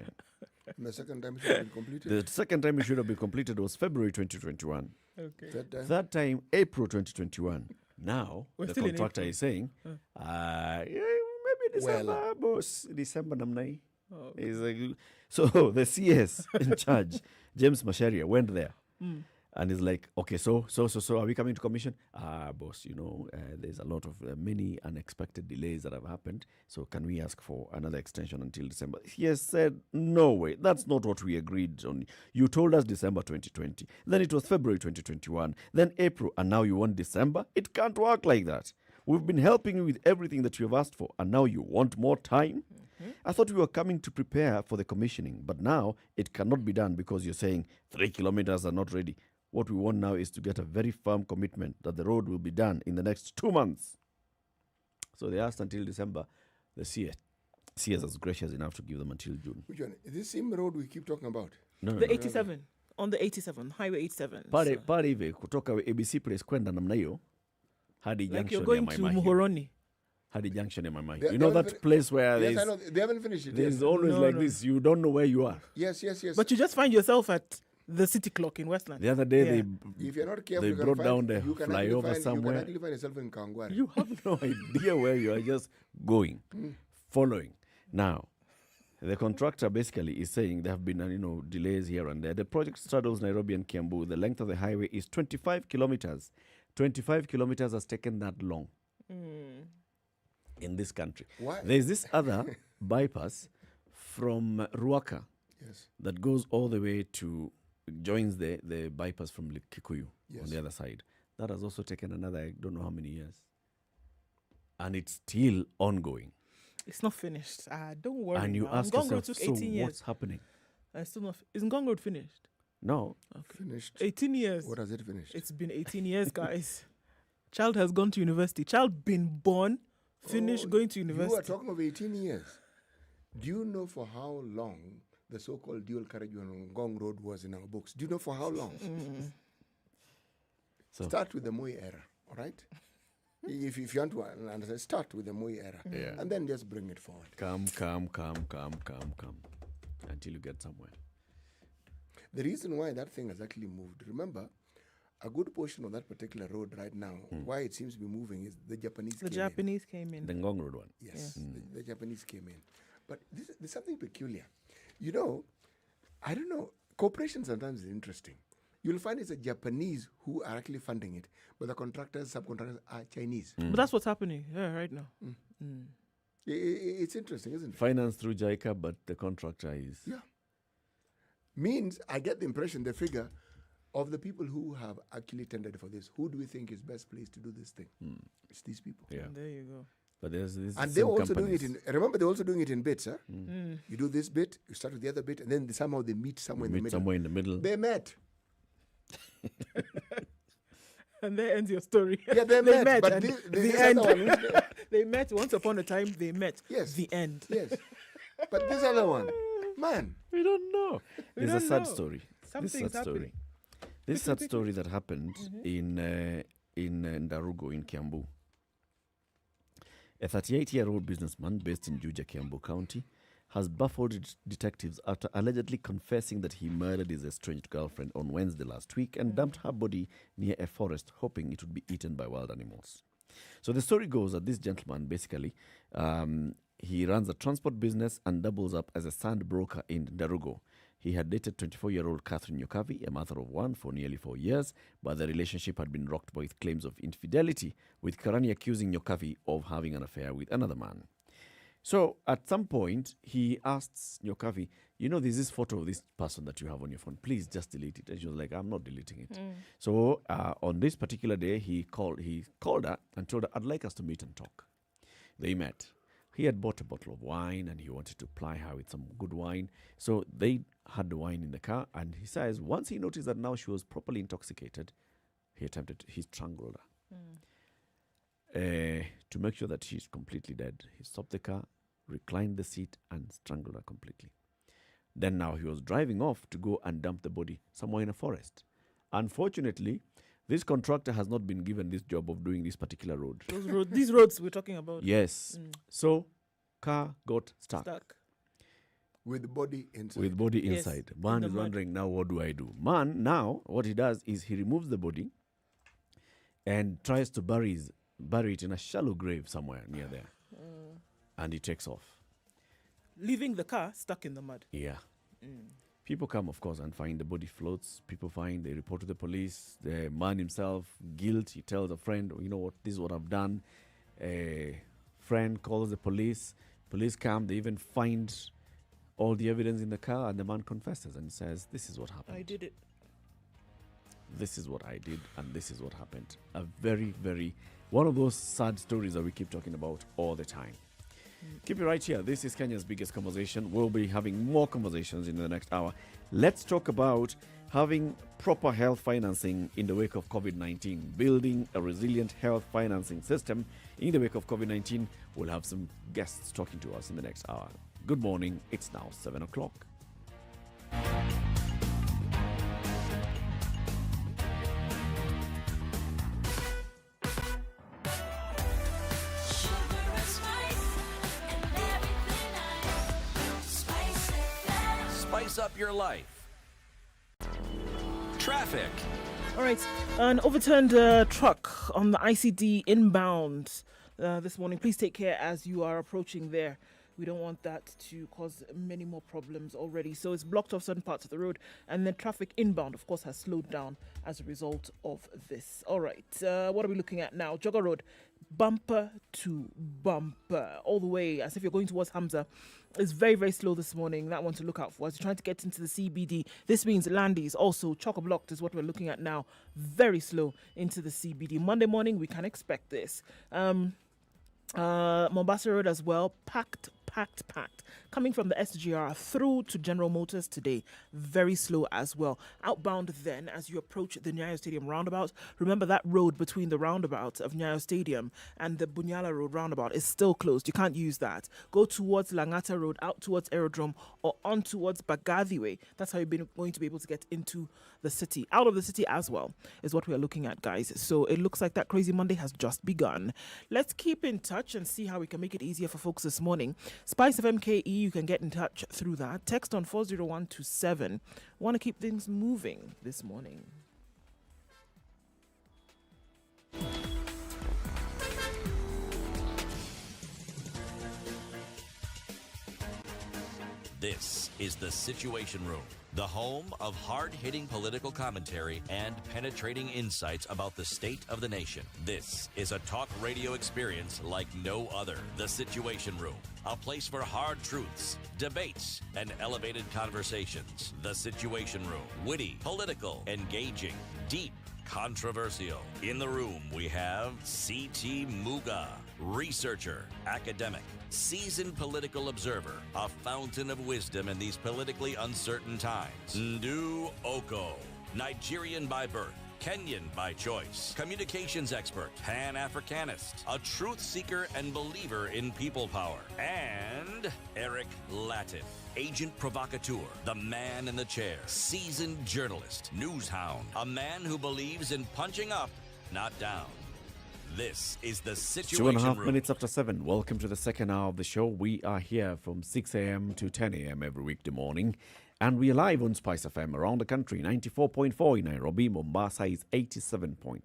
And the second time it should have been completed? The second time it should have been completed was February 2021. Okay. Third time, April 2021. Now, We're the still in contractor April. is saying, maybe December, boss, December namnai. He's like, so the CS in charge, James Masharia, went there. And he's like, okay, so are we coming to commission? Boss, there's a lot of many unexpected delays that have happened. So can we ask for another extension until December? He has said, no way, that's not what we agreed on. You told us December 2020. Then it was February 2021. Then April. And now you want December? It can't work like that. We've been helping you with everything that you have asked for. And now you want more time? I thought we were coming to prepare for the commissioning. But now it cannot be done because you're saying 3 kilometers are not ready. What we want now is to get a very firm commitment that the road will be done in the next 2 months. So they asked until December. The CS is gracious enough to give them until June. Which one? Is this same road we keep talking about? No. The 87. On the 87, Highway 87. Pale hivi kutoka ABC Place kwenda namna hiyo hadi Like junction you're going ya to Maimahiu. Muhoroni. Hadi junction ya Maimahiu. They You know haven't that place where Yes, there's, I know. They haven't finished it. there's Yes. always like this. You don't know where you are. Yes. But you just find yourself at the city clock in Westland. The other day If you're not careful, they you can brought find, down the you can actually flyover find, You somewhere. can actually find yourself in Kangwari. You have no idea where you are, just going, following. Now, the contractor basically is saying there have been delays here and there. The project straddles Nairobi and Kiambu. The length of the highway is 25 kilometers, 25 kilometers has taken that long in this country. Why? There's this other bypass from Ruaka that goes all the way to, joins the bypass from Kikuyu on the other side. That has also taken another, I don't know how many years. And it's still ongoing. It's not finished. Don't worry. And you ask Ngong Road yourself, took so 18 years. what's happening? Still not. Is Ngong Road finished? No. Okay. Finished. 18 years. What has it finished? It's been 18 years, guys. Child has gone to university. Child been born, finished going to university. You are talking of 18 years. Do you know for how long the so-called dual carriage on Ngong Road was in our books? Do you know for how long? So start with the Moi era, all right? If you want to understand, start with the Moi era. Yeah. And then just bring it forward. Come. Until you get somewhere. The reason why that thing has actually moved, remember, a good portion of that particular road right now, why it seems to be moving is the Japanese came in. The Ngong Road one. Yes, the Japanese came in. But there's something peculiar. You know, I don't know, cooperation sometimes is interesting. You'll find it's the Japanese who are actually funding it, but the contractors, subcontractors are Chinese. But that's what's happening right now. It's interesting, isn't it? Finance through JICA, but the contractor is... Yeah. Means, I get the impression, the figure of the people who have actually tendered for this, who do we think is best placed to do this thing? It's these people. Yeah. There you go. But there's this, and they're also doing it in, remember, they're also doing it in bits, huh? You do this bit, you start with the other bit, and then somehow they meet somewhere in the middle. Somewhere in the middle. They met. And there ends your story. Yeah, they met. But the end. They met once upon a time. They met. Yes. The end. Yes. But this other one, man, we don't know. There's a sad story. Something's happening. This sad story that happened in Ndarugo in Kiambu. A 38-year-old businessman based in Juja, Kiambu County, has baffled detectives after allegedly confessing that he murdered his estranged girlfriend on Wednesday last week and dumped her body near a forest, hoping it would be eaten by wild animals. So the story goes that this gentleman, basically, he runs a transport business and doubles up as a sand broker in Ndarugo. He had dated 24-year-old Catherine Nyokavi, a mother of one, for nearly 4 years, but the relationship had been rocked by claims of infidelity, with Karani accusing Nyokavi of having an affair with another man. So at some point, he asks Nyokavi, you know, there's this photo of this person that you have on your phone. Please just delete it. And she was like, I'm not deleting it. So on this particular day, he called her and told her, I'd like us to meet and talk. They met. He had bought a bottle of wine and he wanted to ply her with some good wine. So they had the wine in the car. And he says, once he noticed that now she was properly intoxicated, he strangled her. To make sure that she's completely dead, he stopped the car, reclined the seat, and strangled her completely. Then now he was driving off to go and dump the body somewhere in a forest. Unfortunately, this contractor has not been given this job of doing this particular road. These roads we're talking about. Yes. So, car got stuck. With the body inside. With body inside. Man is wondering, now what do I do? Man, now, what he does is he removes the body and tries to bury it in a shallow grave somewhere near there. And he takes off. Leaving the car stuck in the mud. Yeah. People come, of course, and find the body floats. People they report to the police. The man himself, guilt, he tells a friend, you know what, this is what I've done. A friend calls the police. Police come, they even find all the evidence in the car, and the man confesses and says, this is what happened. I did it. This is what I did, and this is what happened. A very, very, one of those sad stories that we keep talking about all the time. Keep it right here. This is Kenya's biggest conversation. We'll be having more conversations in the next hour. Let's talk about having proper health financing in the wake of COVID-19, building a resilient health financing system in the wake of COVID-19. We'll have some guests talking to us in the next hour. Good morning. It's now 7 o'clock. Spice up your life. Traffic. All right. An overturned truck on the ICD inbound this morning. Please take care as you are approaching there. We don't want that to cause many more problems already. So it's blocked off certain parts of the road, and then traffic inbound, of course, has slowed down as a result of this. All right, what are we looking at now? Jogger Road, bumper to bumper, all the way as if you're going towards Hamza. It's very, very slow this morning. That one to look out for as you're trying to get into the CBD. This means Landy's also chock-a-blocked is what we're looking at now. Very slow into the CBD. Monday morning, we can expect this. Mombasa Road as well, packed. Coming from the SGR through to General Motors today, very slow as well. Outbound then, as you approach the Nyayo Stadium roundabout, remember that road between the roundabout of Nyayo Stadium and the Bunyala Road roundabout is still closed. You can't use that. Go towards Langata Road, out towards Aerodrome, or on towards Bagadi Way. That's how you're going to be able to get into the city. Out of the city as well is what we are looking at, guys. So it looks like that crazy Monday has just begun. Let's keep in touch and see how we can make it easier for folks this morning. SpiceFM KE, you can get in touch through that. Text on 40127. Want to keep things moving this morning. This is The Situation Room, the home of hard-hitting political commentary and penetrating insights about the state of the nation. This is a talk radio experience like no other. The Situation Room, a place for hard truths, debates, and elevated conversations. The Situation Room, witty, political, engaging, deep, controversial. In the room, we have C.T. Muga, researcher, academic, seasoned political observer, a fountain of wisdom in these politically uncertain times. Ndu Oko, Nigerian by birth, Kenyan by choice, communications expert, Pan-Africanist, a truth seeker and believer in people power, and Eric Latin, agent provocateur, the man in the chair, seasoned journalist, news hound, a man who believes in punching up, not down. This is The Situation 2.5 Room. minutes after 7. Welcome to the second hour of the show. We are here from 6 a.m. to 10 a.m. every weekday morning. And we are live on SpiceFM around the country. 94.4 in Nairobi. Mombasa is 87.9.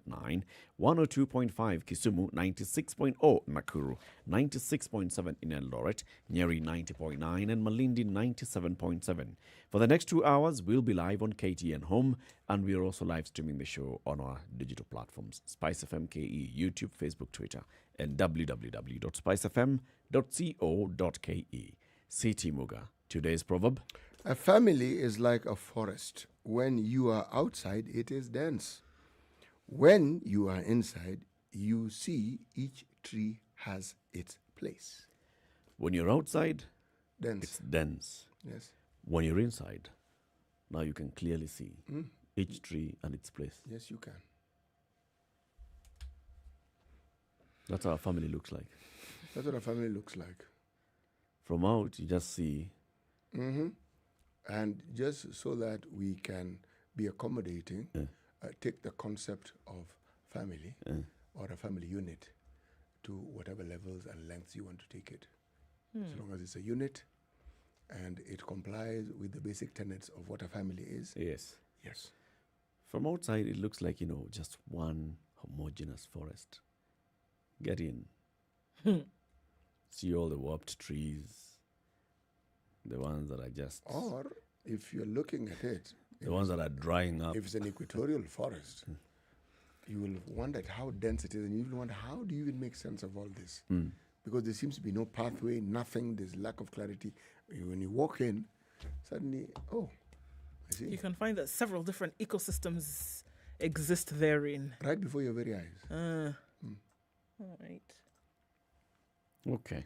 102.5 Kisumu. 96.0 Nakuru. 96.7 in Eldoret. Nyeri 90.9 and Malindi 97.7. For the next 2 hours, we'll be live on KTN Home. And we are also live streaming the show on our digital platforms. SpiceFM KE, YouTube, Facebook, Twitter. And www.spicefm.co.ke. C.T. Muga. Today's proverb. A family is like a forest. When you are outside, it is dense. When you are inside, you see each tree has its place. When you're outside, Dense. it's dense. Yes. When you're inside, now you can clearly see each tree and its place. Yes, you can. That's how a family looks like. That's what a family looks like. From out, you just see. And just so that we can be accommodating, take the concept of family or a family unit to whatever levels and lengths you want to take it. As long as it's a unit and it complies with the basic tenets of what a family is. Yes. Yes. From outside, it looks like, just one homogeneous forest. Get in. See all the warped trees. The ones that are just... Or, if you're looking at it... The ones that are drying up. If it's an equatorial forest, you will wonder how dense it is, and you will wonder, how do you even make sense of all this? Because there seems to be no pathway, nothing, there's lack of clarity. When you walk in, suddenly, I see. You can find that several different ecosystems exist therein. Right before your very eyes. All right. Okay.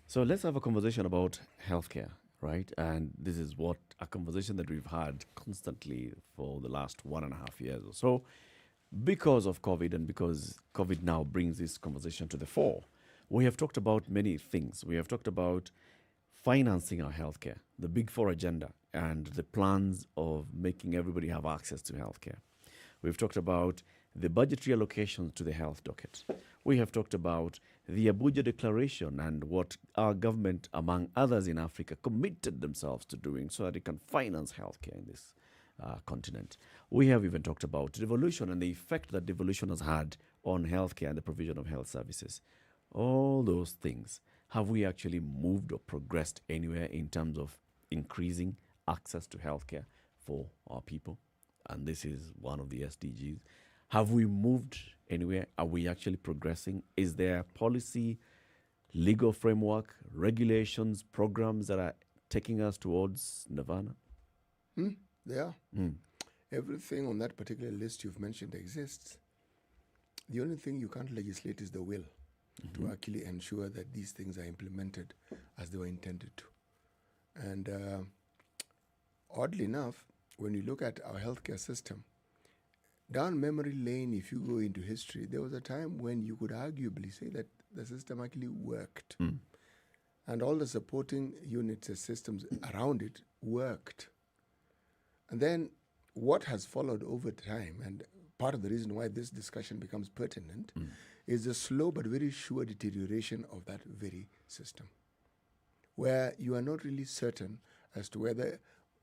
So let's have a conversation about healthcare, right? And this is a conversation that we've had constantly for the last 1.5 years or so because of COVID and because COVID now brings this conversation to the fore. We have talked about many things. We have talked about financing our healthcare, the Big Four agenda, and the plans of making everybody have access to healthcare. We've talked about the budgetary allocations to the health docket. We have talked about the Abuja Declaration and what our government, among others in Africa, committed themselves to doing so that it can finance healthcare in this continent. We have even talked about devolution and the effect that devolution has had on healthcare and the provision of health services. All those things have we actually moved or progressed anywhere in terms of increasing access to healthcare for our people? And this is one of the SDGs. Have we moved anywhere? Are we actually progressing? Is there policy, legal framework, regulations, programs that are taking us towards nirvana? They are. Everything on that particular list you've mentioned exists. The only thing you can't legislate is the will to actually ensure that these things are implemented as they were intended to. And oddly enough, when you look at our healthcare system, down memory lane, if you go into history, there was a time when you could arguably say that the system actually worked. And all the supporting units and systems around it worked. And then what has followed over time, and part of the reason why this discussion becomes pertinent, is the slow but very sure deterioration of that very system, where you are not really certain as to whether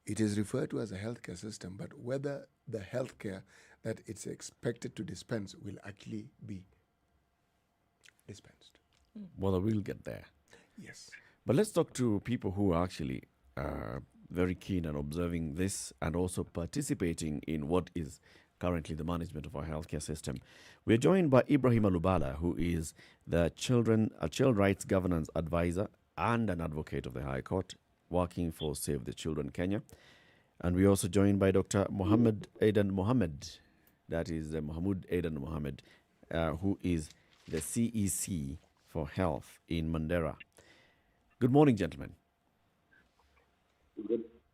it is referred to as a healthcare system, but whether the healthcare that it's expected to dispense will actually be dispensed. Well, we'll get there. Yes. But let's talk to people who are actually very keen on observing this and also participating in what is currently the management of our healthcare system. We're joined by Ibrahim Alubala, who is a child rights governance advisor and an advocate of the High Court, working for Save the Children Kenya. And we're also joined by Dr. Mohammed Aidan Mohammed, that is Mahmoud Aidan Mohammed, who is the CEC for Health in Mandera. Good morning, gentlemen.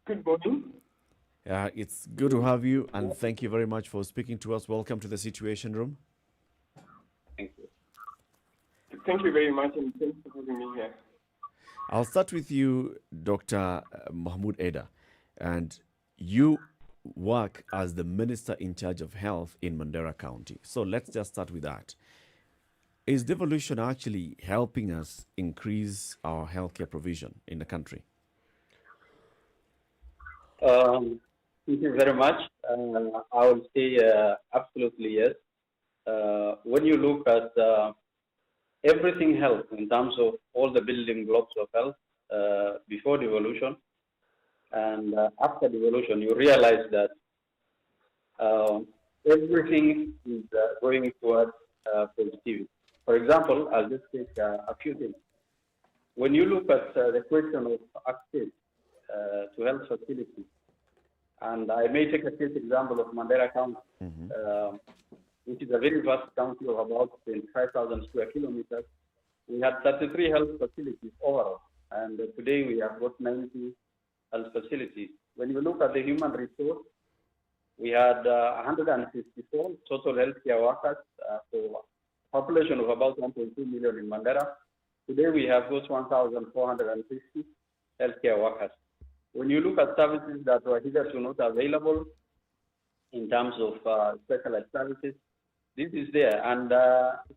Good morning. It's good to have you, and thank you very much for speaking to us. Welcome to the Situation Room. Thank you. Thank you very much, and thanks for having me here. I'll start with you, Dr. Mahmoud Eda, and you work as the Minister in charge of Health in Mandera County. So let's just start with that. Is devolution actually helping us increase our healthcare provision in the country? Thank you very much. I would say absolutely yes. When you look at everything health in terms of all the building blocks of health before devolution and after devolution, you realize that everything is going towards positivity. For example, I'll just take a few things. When you look at the question of access to health facilities, and I may take a case example of Mandera County, which is a very vast county of about 25,000 square kilometers. We had 33 health facilities overall, and today we have got 90 health facilities. When you look at the human resource, we had 154 total healthcare workers for a population of about 1.2 million in Mandera. Today we have got 1,450 healthcare workers. When you look at services that were hitherto not available in terms of specialized services, this is there. And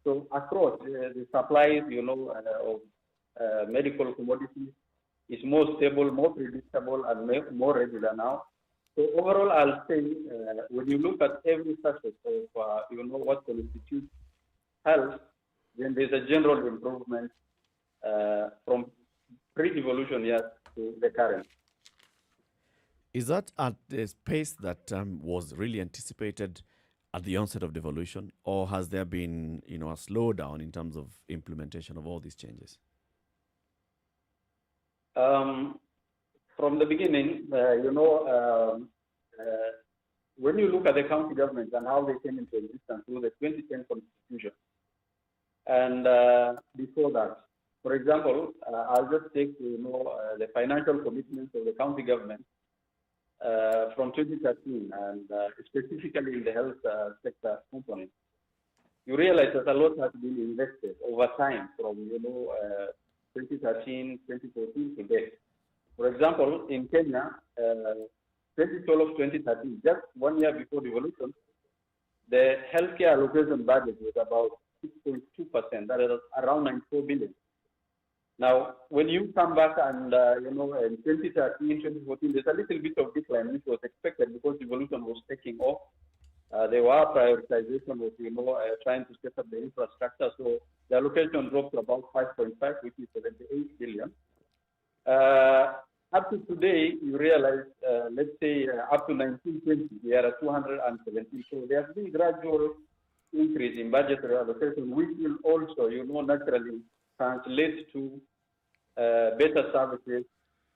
so across the supplies, of medical commodities is more stable, more predictable, and more regular now. So overall, I'll say when you look at every facet of what constitutes health, then there's a general improvement from pre-devolution years to the current. Is that at the pace that was really anticipated at the onset of devolution, or has there been, a slowdown in terms of implementation of all these changes? From the beginning, when you look at the county governments and how they came into existence through the 2010 Constitution, and before that, for example, I'll just take the financial commitments of the county government from 2013, and specifically in the health sector component. You realize that a lot has been invested over time from 2013, 2014 to date. For example, in Kenya, 2012, 2013, just 1 year before devolution, the healthcare allocation budget was about 6.2%, that is around 94 billion. Now, when you come back and, in 2013, 2014, there's a little bit of decline, which was expected because devolution was taking off. There were prioritization of, trying to set up the infrastructure. So the allocation dropped to about 5.5, which is 78 billion. Up to today, you realize, let's say up to 1920, we are at 217. So there has been gradual increase in budgetary allocation, which will also, naturally translate to better services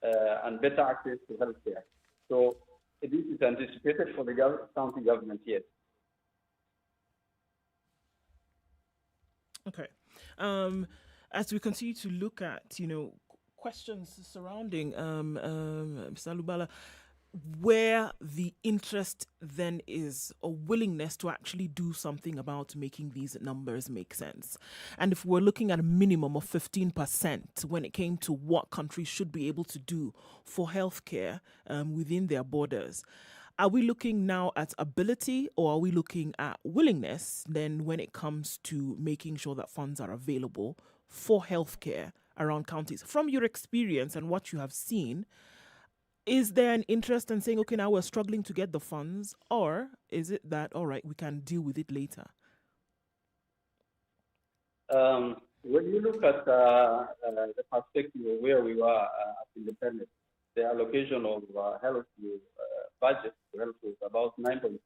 and better access to healthcare. So this is anticipated for the county government, yes. Okay. As we continue to look at, questions surrounding Mr. Lubala, where the interest then is, or willingness to actually do something about making these numbers make sense. And if we're looking at a minimum of 15% when it came to what countries should be able to do for healthcare within their borders, are we looking now at ability, or are we looking at willingness then when it comes to making sure that funds are available for healthcare around counties? From your experience and what you have seen, is there an interest in saying, okay, now we're struggling to get the funds, or is it that, all right, we can deal with it later? When you look at the perspective of where we were at independence, the allocation of health budget to health was about 9.6%.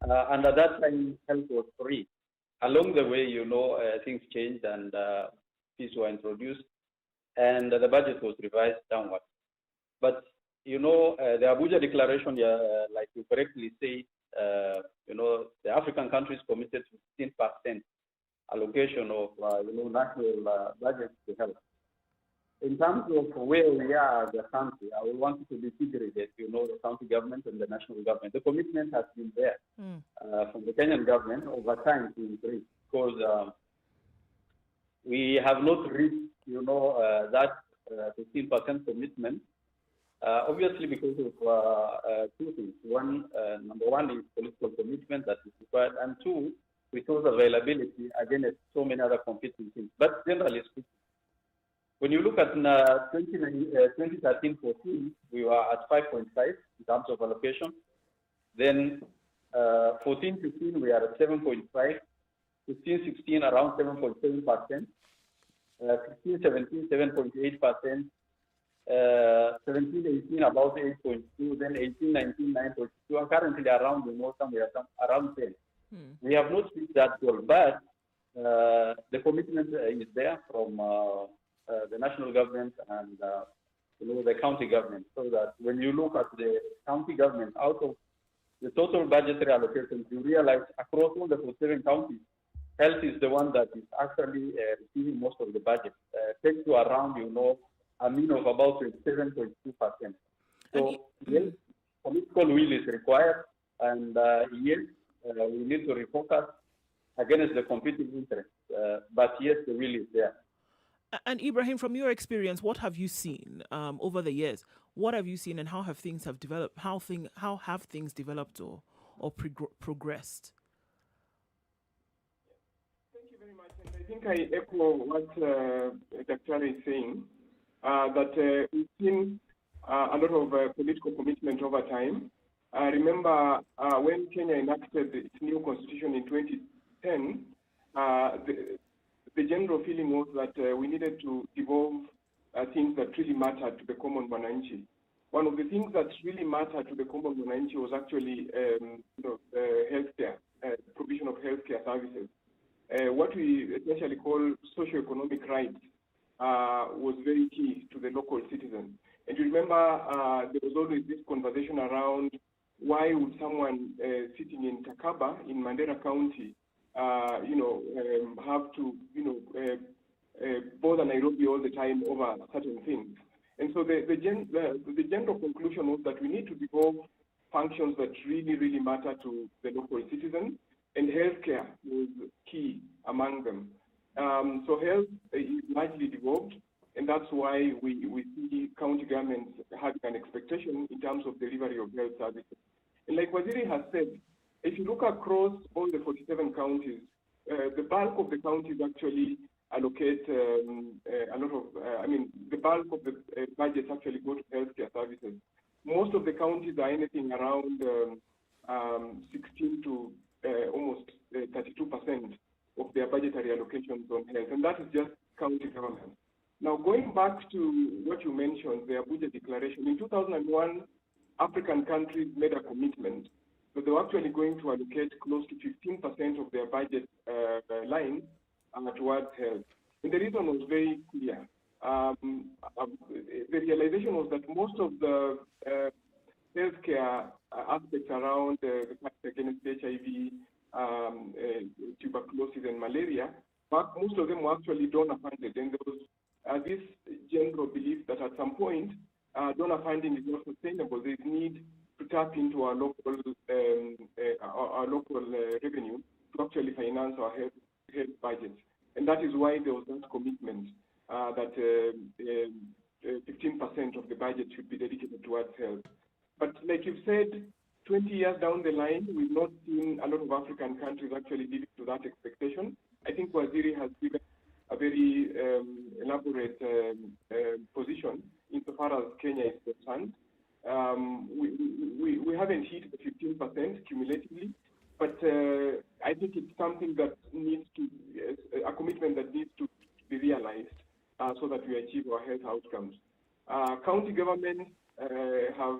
And at that time, health was free. Along the way, things changed and fees were introduced, and the budget was revised downward. But, the Abuja Declaration, like you correctly say, the African countries committed to 15% allocation of, national budgets to health. In terms of where we are as a country, I would want it to be integrated, the county government and the national government. The commitment has been there from the Kenyan government over time to increase, because we have not reached, that 15% commitment. Obviously, because of two things. Number one is political commitment that is required, and two, resource availability against so many other competing things. But generally speaking, when you look at 2013-14, we were at 5.5 in terms of allocation. Then 14-15, we are at 7.5. 15-16, around 7.7%. 16-17, 7.8%. 17-18, about 8.2. Then 18-19, 9.2. And currently around, somewhere around 10. We have not reached that goal, but the commitment is there from the national government and the county government, so that when you look at the county government, out of the total budgetary allocations, you realize across all the 47 counties, health is the one that is actually receiving most of the budget, takes to around, a mean of about 27.2%. So yes, political will is required, and yes, we need to refocus against the competing interests. But yes, the will is there. And Ibrahim, from your experience, what have you seen over the years? What have you seen, and how have things developed? How have things developed or progressed? Thank you very much. And I think I echo what Dr. is saying, that we've seen a lot of political commitment over time. Remember when Kenya enacted its new constitution in 2010, the general feeling was that we needed to devolve things that really mattered to the common Mwananchi. One of the things that really mattered to the common Mwananchi was actually healthcare, provision of healthcare services. What we essentially call socio-economic rights was very key to the local citizen. And you remember there was always this conversation around why would someone sitting in Takaba in Mandera County have to, bother Nairobi all the time over certain things. And so the general conclusion was that we need to devolve functions that really, really matter to the local citizen, and healthcare was key among them. So health is largely devolved, and that's why we see county governments having an expectation in terms of delivery of health services. And like Waziri has said, if you look across all the 47 counties, the bulk of the counties actually allocate a lot of, the bulk of the budgets actually go to healthcare services. Most of the counties are anything around 16 to almost 32% of their their budgetary allocations on health, and that is just county government. Now, going back to what you mentioned, the Abuja Declaration, in 2001, African countries made a commitment that they were actually going to allocate close to 15% of their budget line towards health. And the reason was very clear. The realization was that most of the healthcare aspects around the fight against HIV, tuberculosis, and malaria, but most of them were actually donor funded. And there was this general belief that at some point, donor funding is not sustainable. There is need to tap into our local revenue to actually finance our health budgets. And that is why there was that commitment that 15% of the budget should be dedicated towards health. But like you've said, 20 years down the line, we've not seen a lot of African countries actually living to that expectation. I think Waziri has given a very elaborate position insofar as Kenya is concerned. We haven't hit the 15% cumulatively, but I think it's something that needs to, a commitment that needs to be realized so that we achieve our health outcomes. County governments have,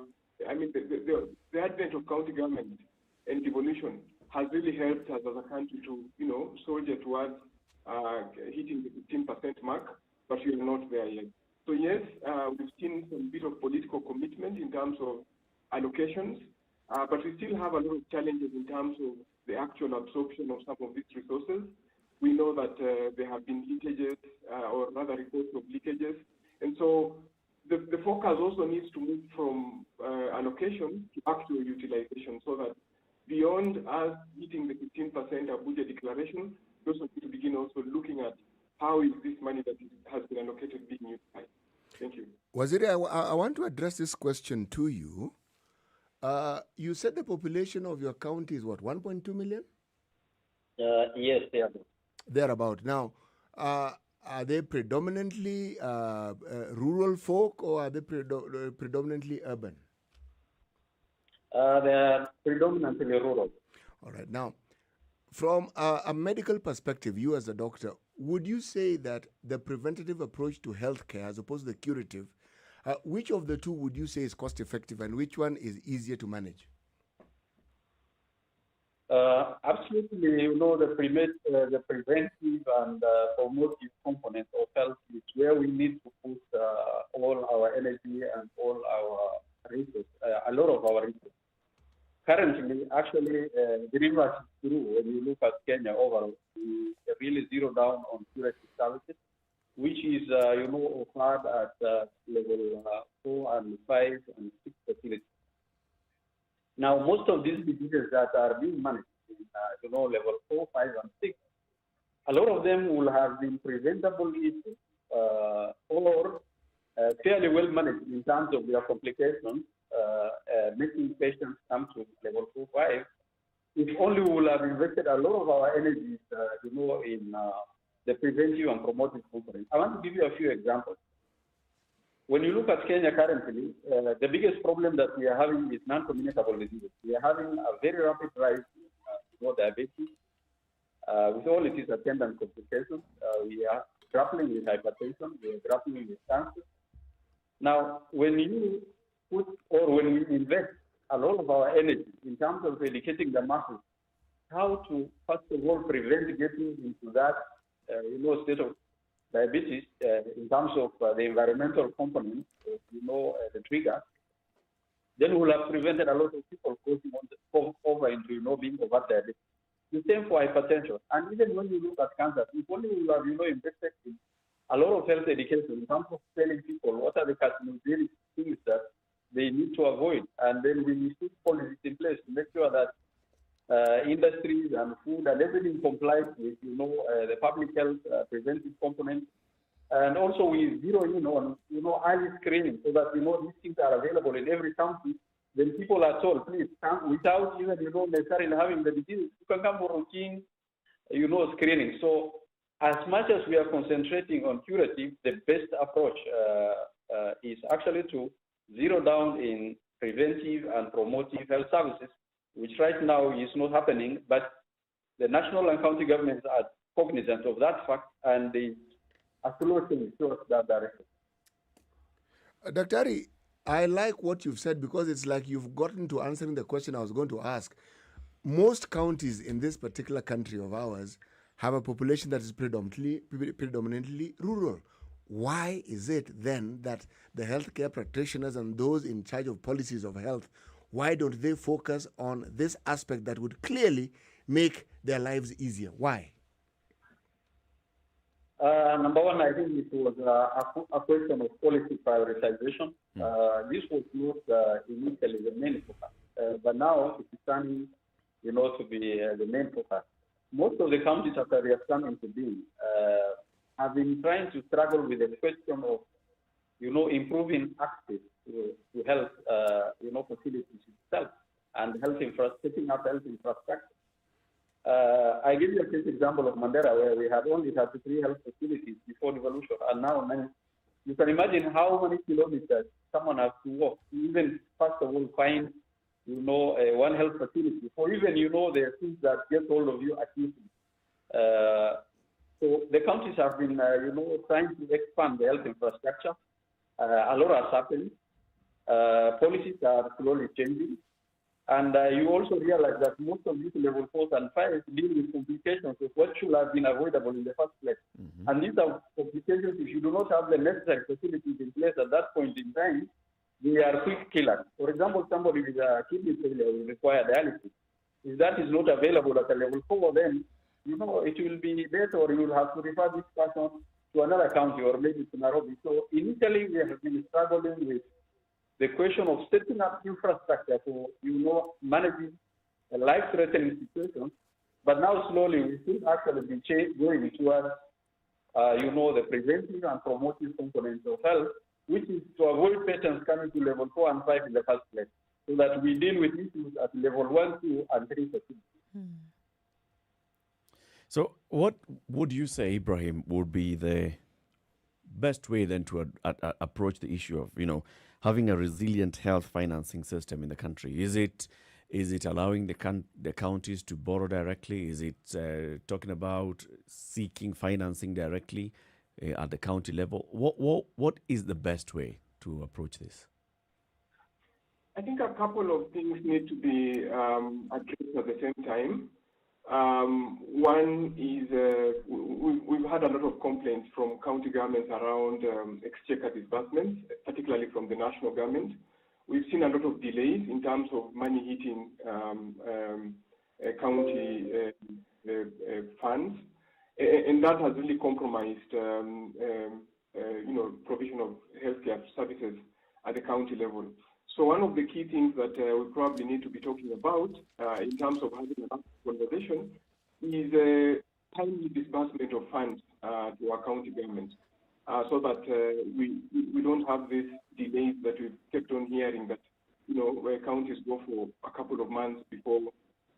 I mean, the advent of county government and devolution has really helped us as a country to, soldier towards hitting the 15% mark, but we are not there yet. So yes, we've seen some bit of political commitment in terms of allocations, but we still have a lot of challenges in terms of the actual absorption of some of these resources. We know that there have been leakages, or rather reports of leakages, and so the focus also needs to move from allocation to actual utilization, so that beyond us hitting the 15% Abuja Declaration, we also need to begin also looking at how is this money that has been allocated being utilized. Thank you. Waziri, I want to address this question to you. You said the population of your county is what, 1.2 million? Yes, they are. Thereabout. Now, are they predominantly rural folk, or are they predominantly urban? They are predominantly rural. All right. Now, from a medical perspective, you as a doctor, would you say that the preventative approach to healthcare as opposed to the curative, which of the two would you say is cost effective and which one is easier to manage? Absolutely, the preventive and promotive component of health is where we need to put all our energy and all our resources, a lot of our resources. Currently, actually, the reverse is true. When you look at Kenya overall, we really zero down on curative services, which is, offered at level 4 and 5 and 6 facilities. Now, most of these diseases that are being managed in, level 4, 5, and 6, a lot of them will have been preventable issues or fairly well managed in terms of their complications, making patients come to level 4, 5. If only we will have invested a lot of our energies, in the preventive and promotive component. I want to give you a few examples. When you look at Kenya currently, the biggest problem that we are having is non-communicable diseases. We are having a very rapid rise in diabetes, with all its attendant complications. We are grappling with hypertension, we are grappling with cancer. Now, when you when we invest a lot of our energy in terms of educating the masses how to, first of all, prevent getting into that, state of diabetes in terms of the environmental component, the trigger, then we'll have prevented a lot of people going over into, being over diabetes. The same for hypertension. And even when you look at cancer, if only we have, invested in a lot of health education in terms of telling people what are the carcinogenic things that they need to avoid. And then we put policies in place to make sure that industries and food and everything complies with, the public health preventive component. And also we zero in on, early screening so that, these things are available in every county. Then people are told, please come without even, necessarily having the disease. You can come for routine, screening. So as much as we are concentrating on curative, the best approach is actually to zero down in preventive and promotive health services, which right now is not happening, but the national and county governments are cognizant of that fact, and the solution towards that direction. Dr. Ari, I like what you've said because it's like you've gotten to answering the question I was going to ask. Most counties in this particular country of ours have a population that is predominantly rural. Why is it then that the healthcare practitioners and those in charge of policies of health, why don't they focus on this aspect that would clearly make their lives easier? Why? Number one, I think it was a question of policy prioritization. This was not initially the main focus, but now it is turning, to be the main focus. Most of the counties after they have come into being have been trying to struggle with the question of, improving access to health, facilities itself and setting up health infrastructure. I give you a case example of Mandera, where we had only 33 health facilities before Devolution, and now you can imagine how many kilometers someone has to walk to even, first of all, find, one health facility, or even, the things that get hold of you acutely. So the counties have been, trying to expand the health infrastructure. A lot has happened. Policies are slowly changing. And you also realize that most of these level 4s and 5s deal with complications of what should have been avoidable in the first place. Mm-hmm. And these are complications, if you do not have the necessary facilities in place at that point in time, they are quick killers. For example, somebody with a kidney failure will require dialysis. If that is not available at a level 4, then, it will be better, or you will have to refer this person to another county or maybe to Nairobi. So initially, we have been struggling with the question of setting up infrastructure for, managing life-threatening situations. But now slowly we should actually be going towards, the preventive and promotive components of health, which is to avoid patients coming to level 4 and 5 in the first place, so that we deal with issues at level 1, 2, and 3 facilities. So what would you say, Ibrahim, would be the best way then to approach the issue of, having a resilient health financing system in the country? Is it allowing the counties to borrow directly? Is it talking about seeking financing directly at the county level? What is the best way to approach this? I think a couple of things need to be addressed at the same time. One is we've had a lot of complaints from county governments around exchequer disbursements, particularly from the national government. We've seen a lot of delays in terms of money hitting county funds, and that has really compromised, provision of healthcare services at the county level. So one of the key things that we probably need to be talking about in terms of having an active conversation is timely disbursement of funds to our county government, so that we don't have these delays that we've kept on hearing, that where counties go for a couple of months before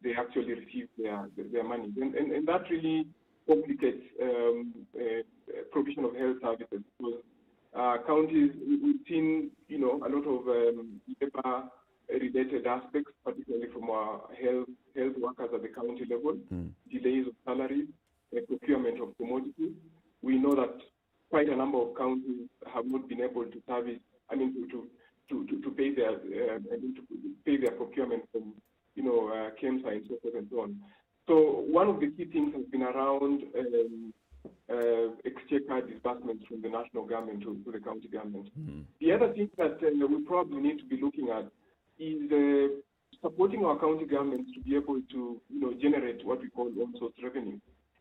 they actually receive their money, and that really complicates provision of health services. Because counties, we've seen, a lot of labor-related aspects, particularly from our health workers at the county level, delays of salaries, procurement of commodities. We know that quite a number of counties have not been able to service, to pay their procurement from, KEMSA and so forth and so on. So one of the key things has been around exchequer disbursements from the national government to the county government. Mm-hmm. The other thing that we probably need to be looking at is supporting our county governments to be able to, generate what we call on-source revenue.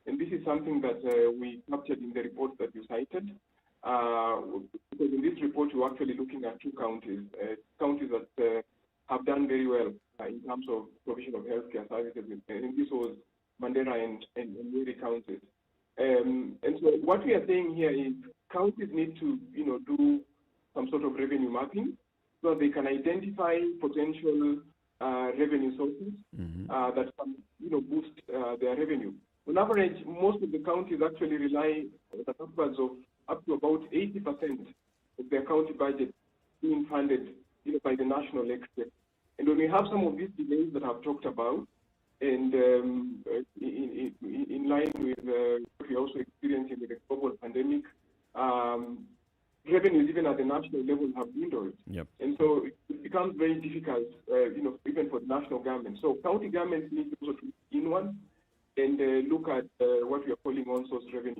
And this is something that we captured in the report that you cited. Because in this report, you're actually looking at two counties that have done very well in terms of provision of healthcare services. And this was Mandera and Nyeri counties. And so what we are saying here is counties need to, do some sort of revenue mapping so they can identify potential revenue sources that can, boost their revenue. On average, most of the counties actually rely on upwards of up to about 80% of their county budget being funded, by the national exchequer. And when we have some of these delays that I've talked about, And in line with what we're also experiencing with the global pandemic, revenues even at the national level have dwindled. Yep. And so it becomes very difficult, even for the national government. So county governments need to also look inward and look at what we are calling on-source revenue.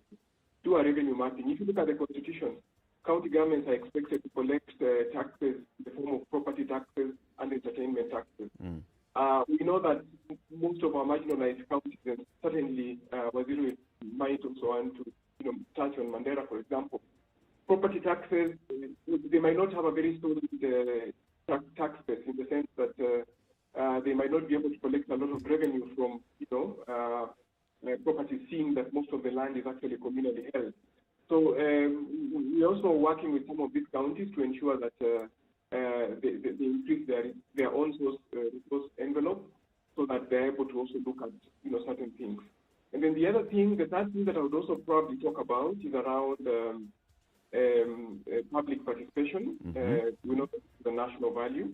Do a revenue mapping. If you look at the Constitution, county governments are expected to collect taxes in the form of property taxes and entertainment taxes. We know that most of our marginalized counties, and certainly Waziri might also want to touch on Mandera, for example. Property taxes, they might not have a very solid tax base in the sense that they might not be able to collect a lot of revenue from property, seeing that most of the land is actually communally held. So we're also working with some of these counties to ensure that they increase their own resource envelope so that they're able to also look at certain things. And then the third thing that I would also probably talk about is around public participation. We know that it's a national value,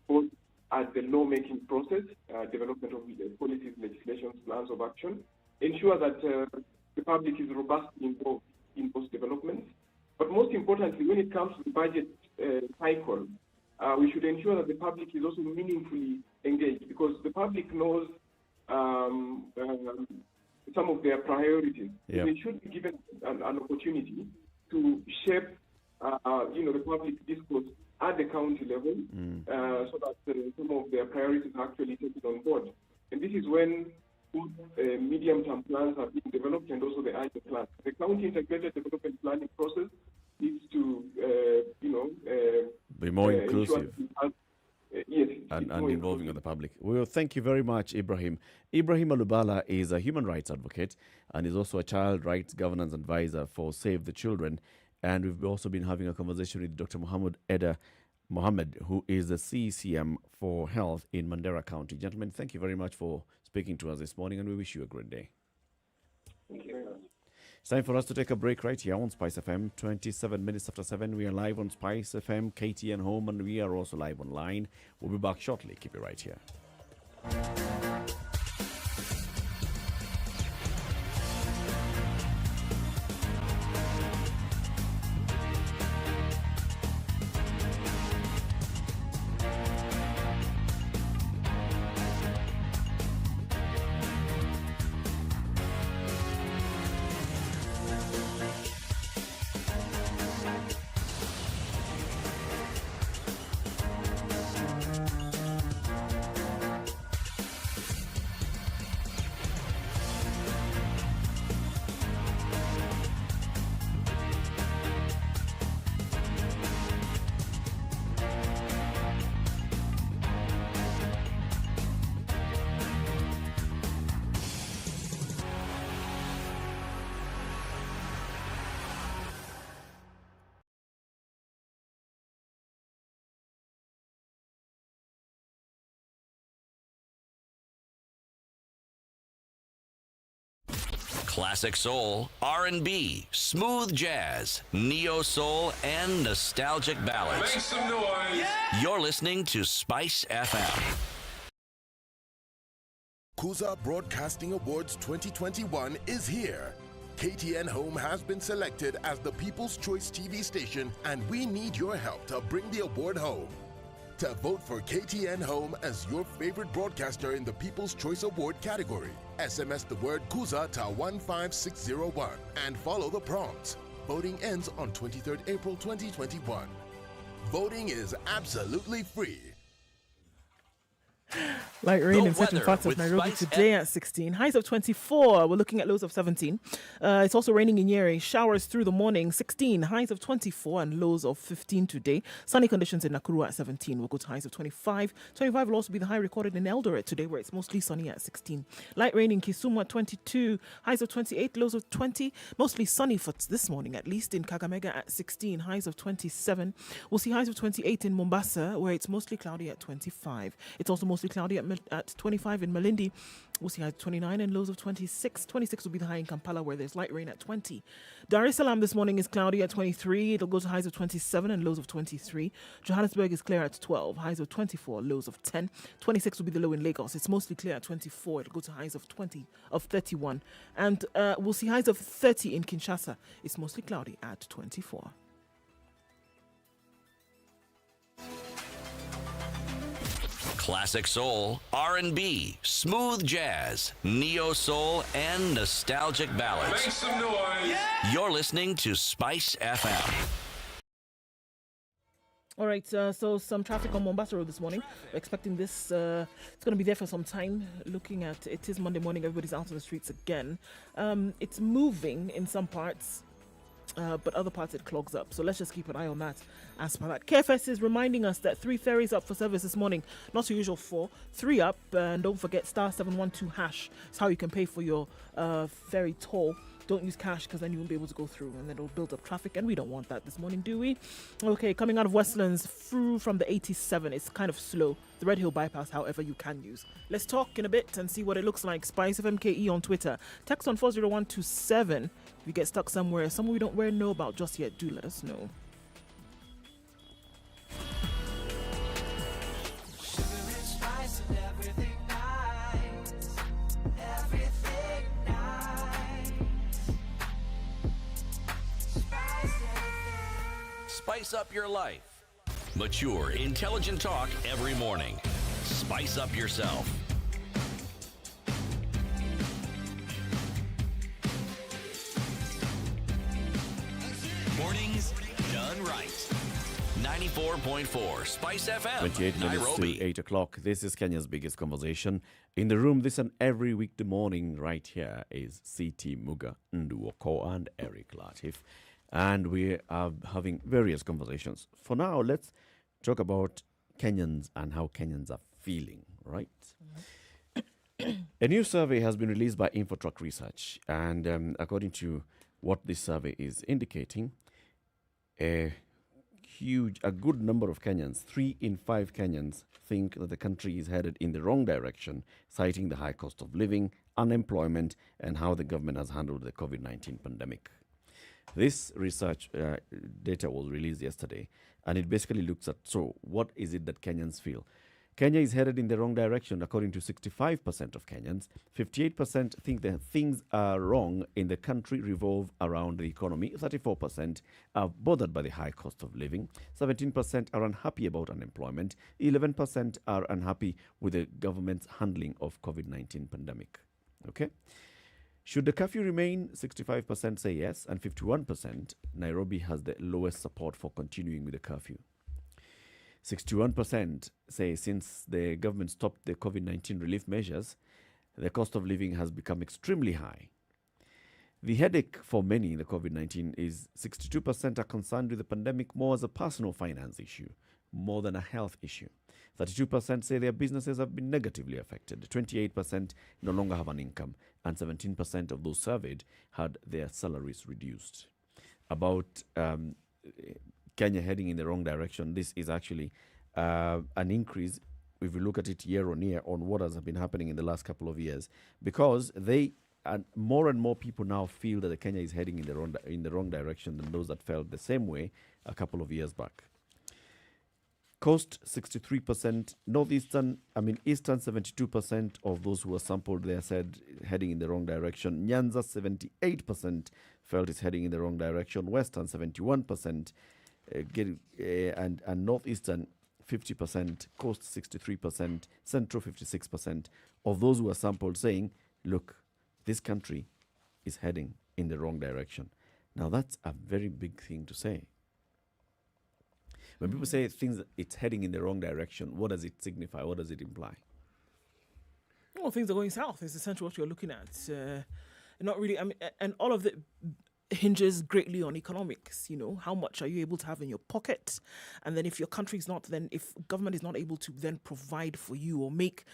both at the lawmaking process, development of policies, legislations, plans of action, ensure that the public is robustly involved in those developments. But most importantly, when it comes to the budget cycle, we should ensure that the public is also meaningfully engaged, because the public knows some of their priorities. Yep. They should be given an opportunity to shape, the public discourse at the county level, so that some of their priorities are actually taken on board. And this is when medium-term plans are being developed and also the IEBC plan. The county integrated development planning process needs to, be more inclusive. Yes, and involving of the public. Well, thank you very much, Ibrahim. Ibrahim Alubala is a human rights advocate and is also a child rights governance advisor for Save the Children. And we've also been having a conversation with Dr. Mohammed Eda Mohammed, who is the CCM for Health in Mandera County. Gentlemen, thank you very much for speaking to us this morning, and we wish you a great day. Thank you very much. It's time for us to take a break right here on Spice FM. 27 minutes after 7, we are live on Spice FM, KTN Home, and we are also live online. We'll be back shortly. Keep it right here. Classic soul, R&B, smooth jazz, neo soul, and nostalgic ballads. Make some noise. Yeah. You're listening to Spice FM. Kuza Broadcasting Awards 2021 is here. KTN Home has been selected as the People's Choice TV station, and we need your help to bring the award home. To vote for KTN Home as your favorite broadcaster in the People's Choice Award category, SMS the word Kuza to 15601 and follow the prompts. Voting ends on 23rd April 2021. Voting is absolutely free. Light rain The in certain weather parts of with Nairobi Spice today at 16. Highs of 24. We're looking at lows of 17. It's also raining in Nyeri. Showers through the morning, 16. Highs of 24 and lows of 15 today. Sunny conditions in Nakuru at 17. We'll go to highs of 25. 25 will also be the high recorded in Eldoret today, where it's mostly sunny at 16. Light rain in Kisumu at 22. Highs of 28, lows of 20. Mostly sunny for this morning, at least in Kakamega at 16. Highs of 27. We'll see highs of 28 in Mombasa, where it's mostly cloudy at 25. It's also mostly cloudy at at 25 in Malindi. We'll see highs of 29 and lows of 26. 26 will be the high in Kampala, where there's light rain at 20. Dar es Salaam this morning is cloudy at 23. It'll go to highs of 27 and lows of 23. Johannesburg is clear at 12. Highs of 24, lows of 10. 26 will be the low in Lagos. It's mostly clear at 24. It'll go to highs of 31. And we'll see highs of 30 in Kinshasa. It's mostly cloudy at 24. Classic soul, R&B, smooth jazz, neo soul, and nostalgic ballads. Make some noise. Yeah. You're listening to Spice FM. All right, so some traffic on Mombasa Road this morning. We're expecting this. It's going to be there for some time. Looking at it is Monday morning. Everybody's out on the streets again. It's moving in some parts. But other parts it clogs up. So let's just keep an eye on that. As per that, KFS is reminding us that 3 ferries up for service this morning. Not the usual 4. 3 up. And don't forget *712# is how you can pay for your ferry toll. Don't use cash because then you won't be able to go through and then it'll build up traffic, and we don't want that this morning, do we? Okay, coming out of Westlands through from the 87, it's kind of slow. The Red Hill bypass, however, you can use. Let's talk in a bit and see what it looks like. SpiceFMKE on Twitter. Text on 40127. If you get stuck somewhere we don't really know about just yet, do let us know. Spice up your life. Mature, intelligent talk every morning. Spice up yourself. Mornings done right. 94.4 Spice FM, 28 minutes Nairobi. to 8 o'clock. This is Kenya's biggest conversation. In the room this and every weekday morning right here is CT Muga, Nduoko, and Eric Latif. And we are having various conversations. For now, let's talk about Kenyans and how Kenyans are feeling, right? Mm-hmm. A new survey has been released by Infotruck Research. And according to what this survey is indicating, a good number of Kenyans, 3 in 5 Kenyans, think that the country is headed in the wrong direction, citing the high cost of living, unemployment, and how the government has handled the COVID-19 pandemic. This research data was released yesterday, and it basically looks at, so what is it that Kenyans feel? Kenya is headed in the wrong direction, according to 65% of Kenyans. 58% think that things are wrong in the country revolve around the economy. 34% are bothered by the high cost of living. 17% are unhappy about unemployment. 11% are unhappy with the government's handling of COVID-19 pandemic. Okay? Should the curfew remain? 65% say yes, and 51%. Nairobi has the lowest support for continuing with the curfew. 61% say since the government stopped the COVID-19 relief measures, the cost of living has become extremely high. The headache for many in the COVID-19 is 62% are concerned with the pandemic more as a personal finance issue, more than a health issue. 32% say their businesses have been negatively affected. 28% no longer have an income. And 17% of those surveyed had their salaries reduced. About Kenya heading in the wrong direction, this is actually an increase, if we look at it year on year, on what has been happening in the last couple of years. Because more and more people now feel that Kenya is heading in the wrong direction than those that felt the same way a couple of years back. Coast 63%, Eastern 72% of those who were sampled there said heading in the wrong direction. Nyanza 78% felt it's heading in the wrong direction. Western 71%, and Northeastern 50%, Coast 63%, Central 56% of those who were sampled saying, look, this country is heading in the wrong direction. Now that's a very big thing to say. When people say it's heading in the wrong direction, what does it signify? What does it imply? Well, things are going south is essentially what you're looking at. Not really, and all of it hinges greatly on economics. How much are you able to have in your pocket? And then if your country is not, then if government is not able to then provide for you or make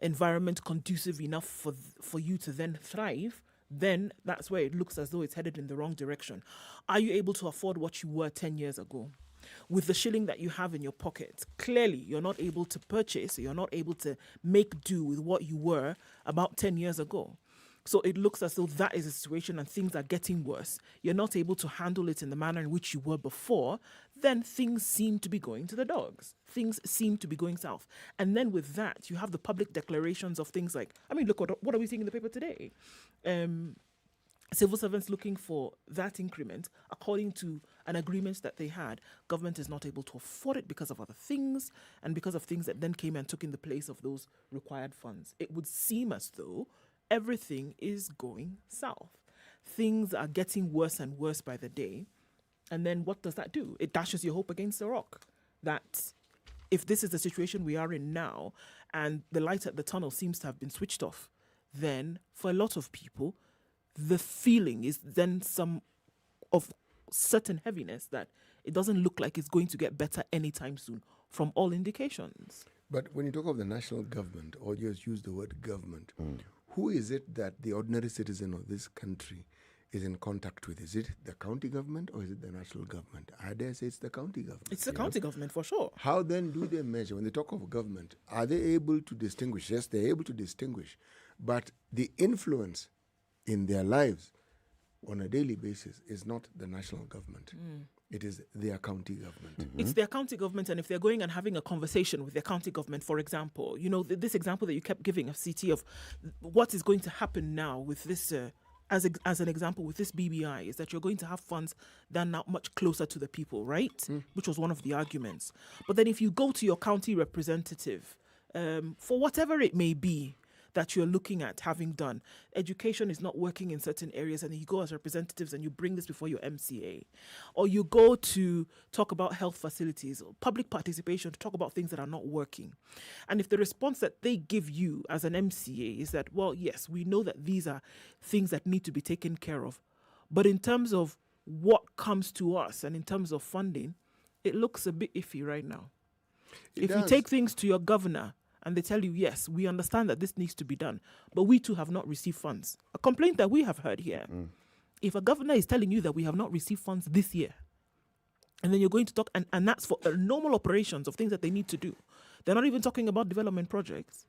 environment conducive enough for you to then thrive, then that's where it looks as though it's headed in the wrong direction. Are you able to afford what you were 10 years ago? with the shilling that you have in your pocket, clearly you're not able to purchase, you're not able to make do with what you were about 10 years ago. So it looks as though that is a situation and things are getting worse. You're not able to handle it in the manner in which you were before. Then things seem to be going to the dogs. Things seem to be going south. And then with that, you have the public declarations of things like, I mean, look, what are we seeing in the paper today? Civil servants looking for that increment, according to an agreement that they had. Government is not able to afford it because of other things and because of things that then came and took in the place of those required funds. It would seem as though everything is going south. Things are getting worse and worse by the day. And then what does that do? It dashes your hope against the rock. That if this is the situation we are in now and the light at the tunnel seems to have been switched off, then for a lot of people, the feeling is then some of certain heaviness that it doesn't look like it's going to get better anytime soon from all indications. But when you talk of the national government, or just use the word government, who is it that the ordinary citizen of this country is in contact with? Is it the county government or is it the national government? I dare say it's the county government. It's the county government for sure. How then do they measure? When they talk of government, are they able to distinguish? Yes, they're able to distinguish. But the influence in their lives on a daily basis is not the national government. It is their county government. It's their county government, and if they're going and having a conversation with their county government, for example, you know, this example that you kept giving of CT of what is going to happen now with this, as an example, with this BBI, is that you're going to have funds that are now much closer to the people, right? Which was one of the arguments. But then if you go to your county representative, for whatever it may be, that you're looking at having done. Education is not working in certain areas, and you go as representatives and you bring this before your MCA. Or you go to talk about health facilities, or public participation, to talk about things that are not working. And if the response that they give you as an MCA is that, well, yes, we know that these are things that need to be taken care of, but in terms of what comes to us and in terms of funding, it looks a bit iffy right now. If you take things to your governor, and they tell you, yes, we understand that this needs to be done, but we too have not received funds. A complaint that we have heard here. If a governor is telling you that we have not received funds this year, and then you're going to talk, and that's for normal operations of things that they need to do. They're not even talking about development projects.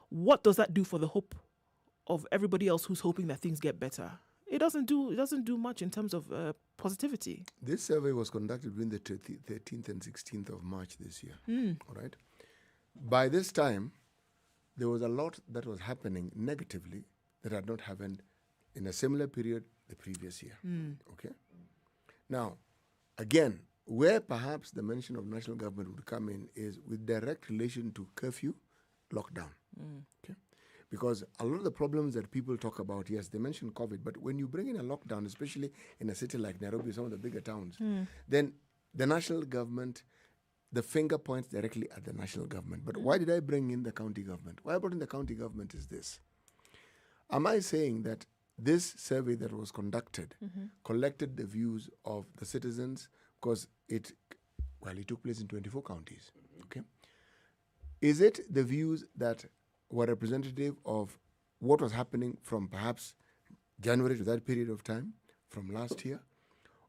What does that do for the hope of everybody else who's hoping that things get better? It doesn't do much in terms of positivity. This survey was conducted between the 13th and 16th of March this year. All right. By this time, there was a lot that was happening negatively that had not happened in a similar period the previous year. Okay. Now, again, where perhaps the mention of national government would come in is with direct relation to curfew, lockdown. Okay. Because a lot of the problems that people talk about, yes, they mention COVID, but when you bring in a lockdown, especially in a city like Nairobi, some of the bigger towns, then the national government, the finger points directly at the national government. But why did I bring in the county government? Why I brought in the county government is this. Am I saying that this survey that was conducted collected the views of the citizens? Because it took place in 24 counties. Okay. Is it the views that were representative of what was happening from perhaps January to that period of time from last year?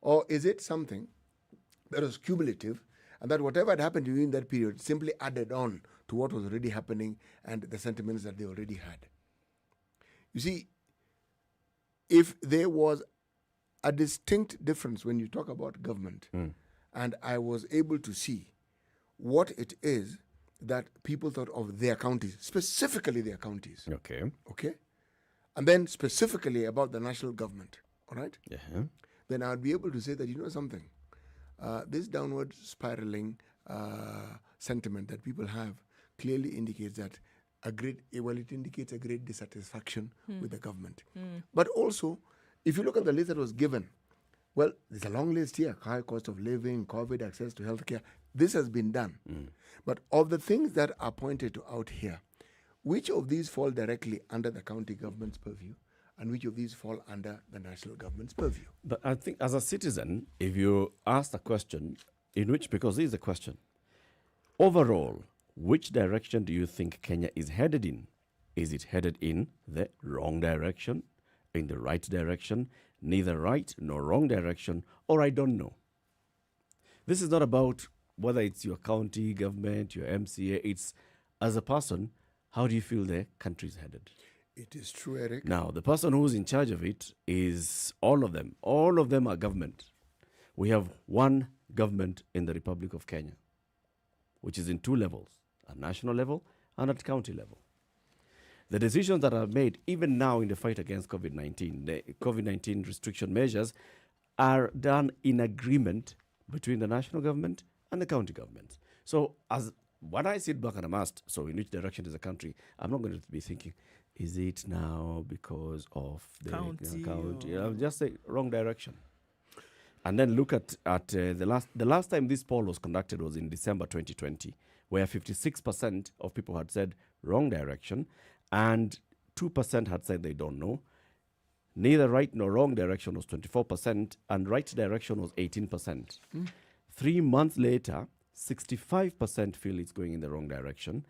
Or is it something that was cumulative and that whatever had happened during that period simply added on to what was already happening and the sentiments that they already had? You see, if there was a distinct difference when you talk about government, and I was able to see what it is that people thought of their counties, specifically their counties. Okay. And then specifically about the national government, all right? Then I would be able to say that, you know something, this downward spiraling sentiment that people have clearly indicates that it indicates a great dissatisfaction with the government. But also, if you look at the list that was given, well, there's a long list here: high cost of living, COVID, access to healthcare. This has been done. But of the things that are pointed out here, which of these fall directly under the county government's purview, and which of these fall under the national government's purview? But I think as a citizen, if you ask the question, because this is a question, overall, which direction do you think Kenya is headed in? Is it headed in the wrong direction, in the right direction, neither right nor wrong direction, or I don't know? This is not about whether it's your county government, your MCA. It's, as a person, how do you feel the country is headed? It is true, Eric. Now, the person who's in charge of it is all of them. All of them are government. We have one government in the Republic of Kenya, which is in two levels, at national level and at county level. The decisions that are made, even now in the fight against COVID-19, the COVID-19 restriction measures are done in agreement between the national government and the county government. So as when I sit back and I'm asked, so in which direction is the country, I'm not going to be thinking, is it now because of the county? I'll just say wrong direction. And then look at the last time this poll was conducted was in December 2020, where 56% of people had said wrong direction, and 2% had said they don't know. Neither right nor wrong direction was 24%, and right direction was 18%. 3 months later, 65% feel it's going in the wrong direction.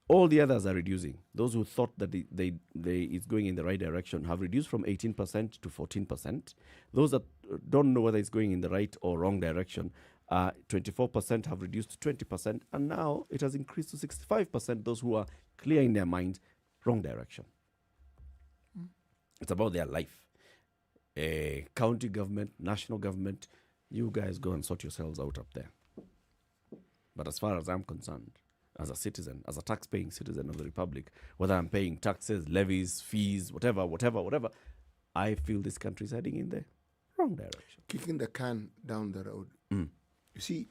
All the others are reducing. Those who thought that it's going in the right direction have reduced from 18% to 14%. Those that don't know whether it's going in the right or wrong direction, 24% have reduced to 20%, and now it has increased to 65%, those who are clear in their mind, wrong direction. It's about their life. County government, national government, you guys go and sort yourselves out up there. But as far as I'm concerned, as a citizen, as a tax-paying citizen of the Republic, whether I'm paying taxes, levies, fees, whatever, I feel this country is heading in the wrong direction. Kicking the can down the road. You see,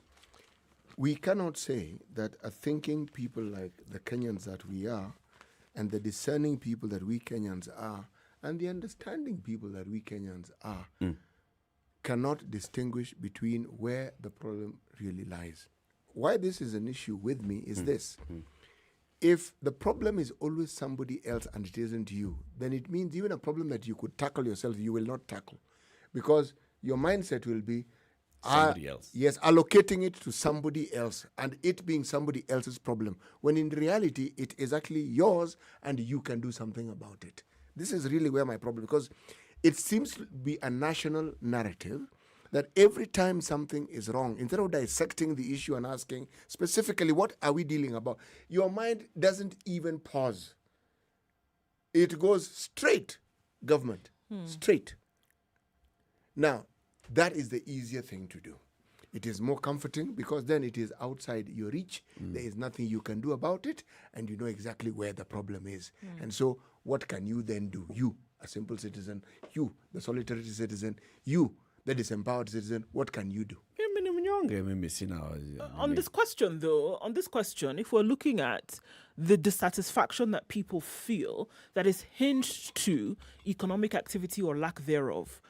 we cannot say that a thinking people like the Kenyans that we are, and the discerning people that we Kenyans are, and the understanding people that we Kenyans are, cannot distinguish between where the problem really lies. Why this is an issue with me is this. If the problem is always somebody else and it isn't you, then it means even a problem that you could tackle yourself, you will not tackle. Because your mindset will be, somebody else. Yes, allocating it to somebody else and it being somebody else's problem, when in reality, it is actually yours and you can do something about it. This is really where my problem, because it seems to be a national narrative that every time something is wrong, instead of dissecting the issue and asking specifically what are we dealing about, your mind doesn't even pause. It goes straight, government, straight. Now, that is the easier thing to do. It is more comforting because then it is outside your reach. There is nothing you can do about it, and you know exactly where the problem is. And so what can you then do? You, a simple citizen, you, the solitary citizen, you, the disempowered citizen, what can you do? On this question, if we're looking at the dissatisfaction that people feel that is hinged to economic activity or lack thereof,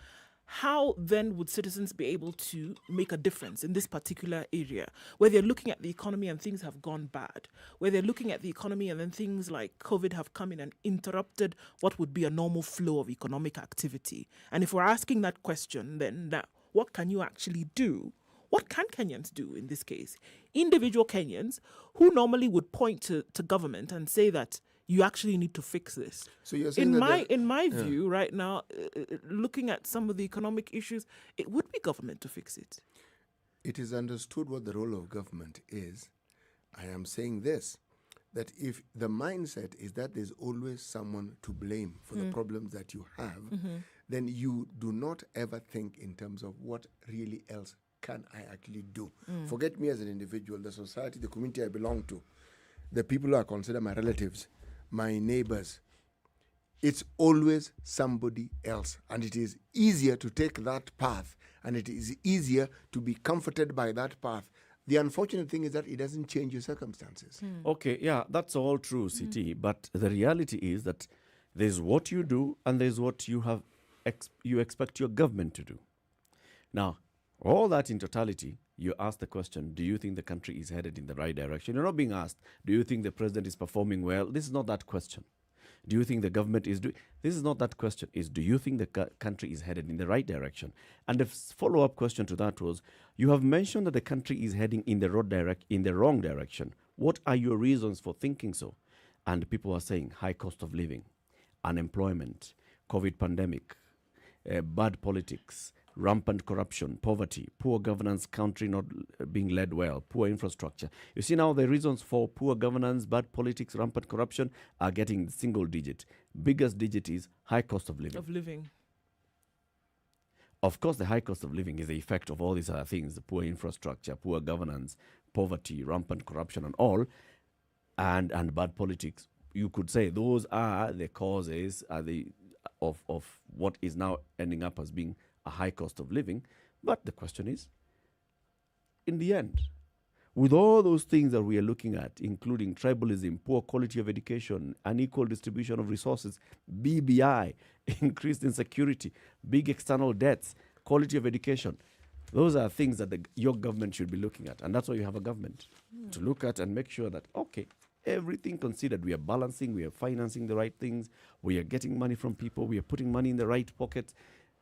how then would citizens be able to make a difference in this particular area where they're looking at the economy and things have gone bad, where they're looking at the economy and then things like COVID have come in and interrupted what would be a normal flow of economic activity? And if we're asking that question, then what can you actually do? What can Kenyans do in this case? Individual Kenyans who normally would point to government and say that you actually need to fix this. So you're saying in my view, right now, looking at some of the economic issues, it would be government to fix it. It is understood what the role of government is. I am saying this, that if the mindset is that there's always someone to blame for the problems that you have, then you do not ever think in terms of what really else can I actually do. Forget me as an individual, the society, the community I belong to, the people who I consider my relatives, my neighbors. It's always somebody else. And it is easier to take that path, and it is easier to be comforted by that path. The unfortunate thing is that it doesn't change your circumstances. Okay, yeah, that's all true, CT. But the reality is that there's what you do and there's what you have you expect your government to do. Now, all that in totality, you ask the question, do you think the country is headed in the right direction? You're not being asked, do you think the president is performing well? This is not that question. Do you think the government is doing... This is not that question. It's, do you think the country is headed in the right direction? And the follow-up question to that was, you have mentioned that the country is heading in the wrong direction. What are your reasons for thinking so? And people are saying high cost of living, unemployment, COVID pandemic, bad politics, rampant corruption, poverty, poor governance, country not being led well, poor infrastructure. You see now the reasons for poor governance, bad politics, rampant corruption are getting single digit. Biggest digit is high cost of living. Of course, the high cost of living is the effect of all these other things, the poor infrastructure, poor governance, poverty, rampant corruption and all, and bad politics. You could say those are the causes of what is now ending up as being a high cost of living. But the question is, in the end, with all those things that we are looking at, including tribalism, poor quality of education, unequal distribution of resources, BBI, increased insecurity, big external debts, quality of education, those are things that your government should be looking at. And that's why you have a government, to look at and make sure that, okay, everything considered, we are balancing, we are financing the right things, we are getting money from people, we are putting money in the right pockets,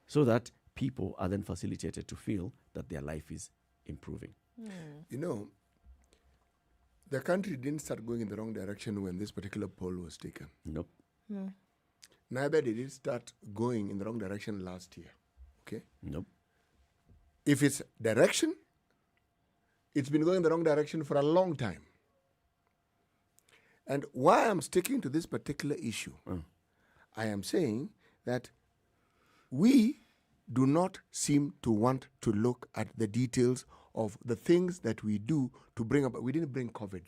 so that people are then facilitated to feel that their life is improving. You know, the country didn't start going in the wrong direction when this particular poll was taken. Nope. No. Neither did it start going in the wrong direction last year. Okay? Nope. If it's direction, it's been going in the wrong direction for a long time. And why I'm sticking to this particular issue, I am saying that we do not seem to want to look at the details of the things that we do to bring about. We didn't bring COVID.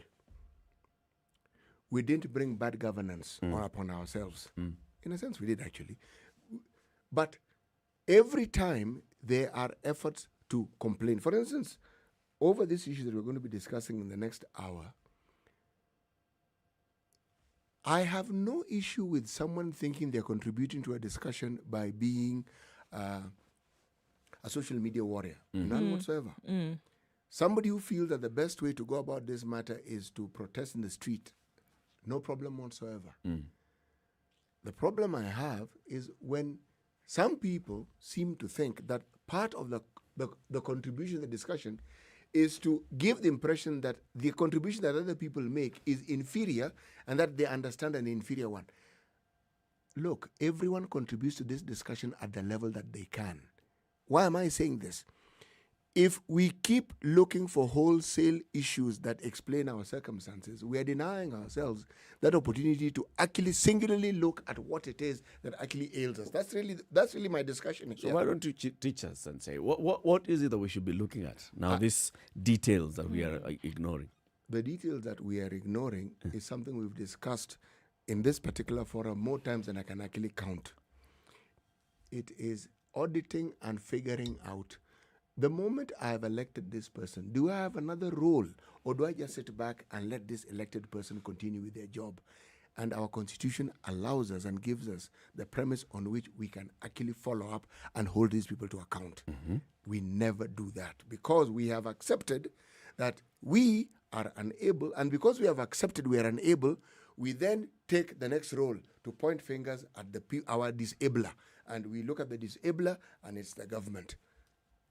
We didn't bring bad governance upon ourselves. In a sense, we did actually. But every time there are efforts to complain, for instance, over this issue that we're going to be discussing in the next hour, I have no issue with someone thinking they're contributing to a discussion by being a social media warrior. None whatsoever. Somebody who feels that the best way to go about this matter is to protest in the street, no problem whatsoever. The problem I have is when some people seem to think that part of the contribution to the discussion is to give the impression that the contribution that other people make is inferior and that they understand an inferior one. Look, everyone contributes to this discussion at the level that they can. Why am I saying this? If we keep looking for wholesale issues that explain our circumstances, we are denying ourselves that opportunity to actually singularly look at what it is that actually ails us. That's really my discussion here. So why don't you teach us and say, what is it that we should be looking at? Now, these details that we are ignoring. The details that we are ignoring is something we've discussed in this particular forum more times than I can actually count. It is auditing and figuring out, the moment I have elected this person, do I have another role, or do I just sit back and let this elected person continue with their job? And our constitution allows us and gives us the premise on which we can actually follow up and hold these people to account. We never do that because we have accepted that we are unable, and because we have accepted we are unable, we then take the next role to point fingers at our disabler. And we look at the disabler and it's the government.